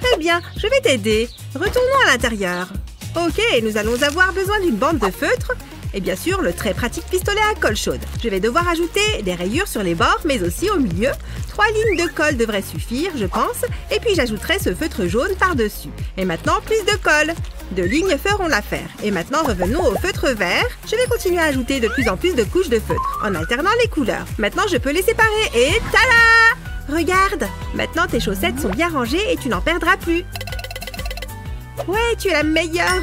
Très bien, je vais t'aider. Retournons à l'intérieur. Ok, nous allons avoir besoin d'une bande de feutre et bien sûr le très pratique pistolet à colle chaude. Je vais devoir ajouter des rayures sur les bords mais aussi au milieu. 3 lignes de colle devraient suffire, je pense. Et puis j'ajouterai ce feutre jaune par-dessus. Et maintenant, plus de colle. 2 lignes feront l'affaire. Et maintenant, revenons au feutre vert. Je vais continuer à ajouter de plus en plus de couches de feutre en alternant les couleurs. Maintenant, je peux les séparer et tada! Regarde! Maintenant, tes chaussettes sont bien rangées et tu n'en perdras plus. Ouais, tu es la meilleure!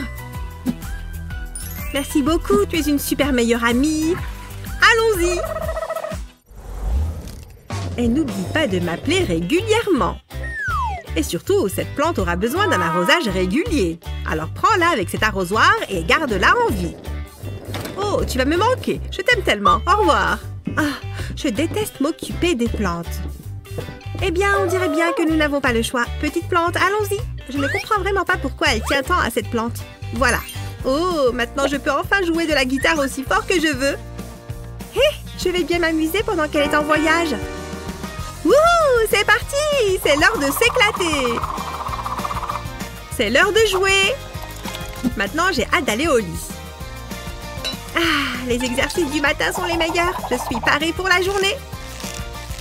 Merci beaucoup, tu es une super meilleure amie. Allons-y! Et n'oublie pas de m'appeler régulièrement. Et surtout, cette plante aura besoin d'un arrosage régulier. Alors prends-la avec cet arrosoir et garde-la en vie. Oh, tu vas me manquer. Je t'aime tellement. Au revoir. Ah, je déteste m'occuper des plantes. Eh bien, on dirait bien que nous n'avons pas le choix. Petite plante, allons-y. Je ne comprends vraiment pas pourquoi elle tient tant à cette plante. Voilà. Oh, maintenant je peux enfin jouer de la guitare aussi fort que je veux. Hé, je vais bien m'amuser pendant qu'elle est en voyage. Wouhou, c'est parti! C'est l'heure de s'éclater. C'est l'heure de jouer. Maintenant, j'ai hâte d'aller au lit. Ah, les exercices du matin sont les meilleurs. Je suis parée pour la journée.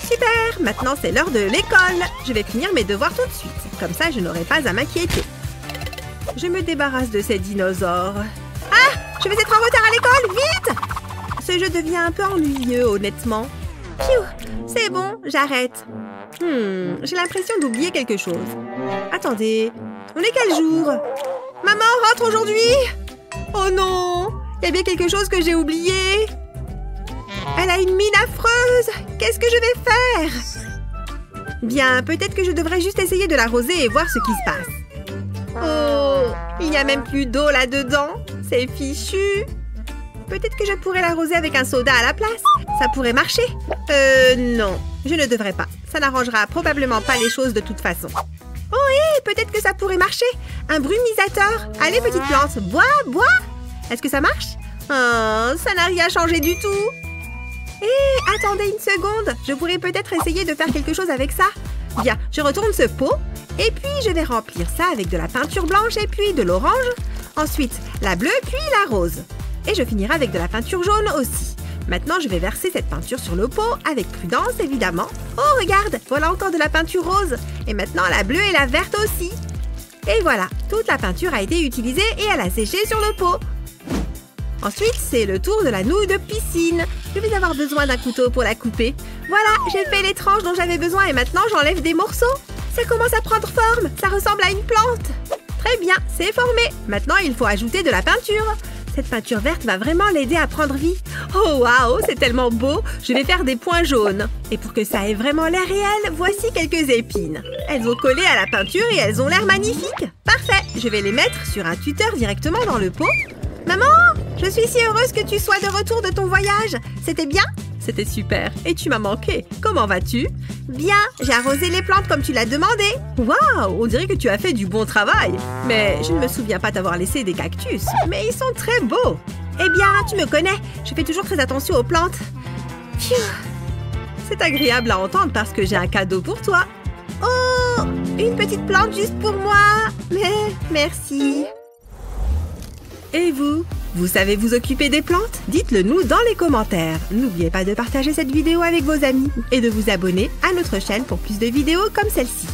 Super! Maintenant, c'est l'heure de l'école. Je vais finir mes devoirs tout de suite. Comme ça, je n'aurai pas à m'inquiéter. Je me débarrasse de ces dinosaures. Ah! Je vais être en retard à l'école! Vite! Ce jeu devient un peu ennuyeux, honnêtement. Pfiou! C'est bon, j'arrête. J'ai l'impression d'oublier quelque chose. Attendez, on est quel jour? Maman rentre aujourd'hui? Oh non! Il y a bien quelque chose que j'ai oublié. Elle a une mine affreuse. Qu'est-ce que je vais faire? Bien, peut-être que je devrais juste essayer de l'arroser et voir ce qui se passe. Oh, il n'y a même plus d'eau là-dedans. C'est fichu. Peut-être que je pourrais l'arroser avec un soda à la place. Ça pourrait marcher. Non, je ne devrais pas. Ça n'arrangera probablement pas les choses de toute façon. Oh, hé, peut-être que ça pourrait marcher. Un brumisateur. Allez, petite plante, bois, bois. Est-ce que ça marche? Oh, ça n'a rien changé du tout. Hé, attendez une seconde. Je pourrais peut-être essayer de faire quelque chose avec ça. Bien, je retourne ce pot. Et puis, je vais remplir ça avec de la peinture blanche et puis de l'orange. Ensuite, la bleue, puis la rose. Et je finirai avec de la peinture jaune aussi. Maintenant, je vais verser cette peinture sur le pot, avec prudence, évidemment. Oh, regarde, voilà encore de la peinture rose. Et maintenant, la bleue et la verte aussi. Et voilà, toute la peinture a été utilisée et elle a séché sur le pot. Ensuite, c'est le tour de la nouille de piscine. Je vais avoir besoin d'un couteau pour la couper. Voilà, j'ai fait les tranches dont j'avais besoin et maintenant, j'enlève des morceaux. Ça commence à prendre forme, ça ressemble à une plante. Très bien, c'est formé. Maintenant, il faut ajouter de la peinture. Cette peinture verte va vraiment l'aider à prendre vie. Oh waouh, c'est tellement beau. Je vais faire des points jaunes. Et pour que ça ait vraiment l'air réel, voici quelques épines. Elles ont collé à la peinture et elles ont l'air magnifiques. Parfait, je vais les mettre sur un tuteur directement dans le pot. Maman, je suis si heureuse que tu sois de retour de ton voyage. C'était bien? C'était super. Et tu m'as manqué. Comment vas-tu? Bien, j'ai arrosé les plantes comme tu l'as demandé. Waouh, on dirait que tu as fait du bon travail. Mais je ne me souviens pas t'avoir laissé des cactus. Mais ils sont très beaux. Eh bien, tu me connais. Je fais toujours très attention aux plantes. Pfiou. C'est agréable à entendre parce que j'ai un cadeau pour toi. Oh, une petite plante juste pour moi. Mais merci. Et vous? Vous savez vous occuper des plantes? Dites-le nous dans les commentaires. N'oubliez pas de partager cette vidéo avec vos amis et de vous abonner à notre chaîne pour plus de vidéos comme celle-ci.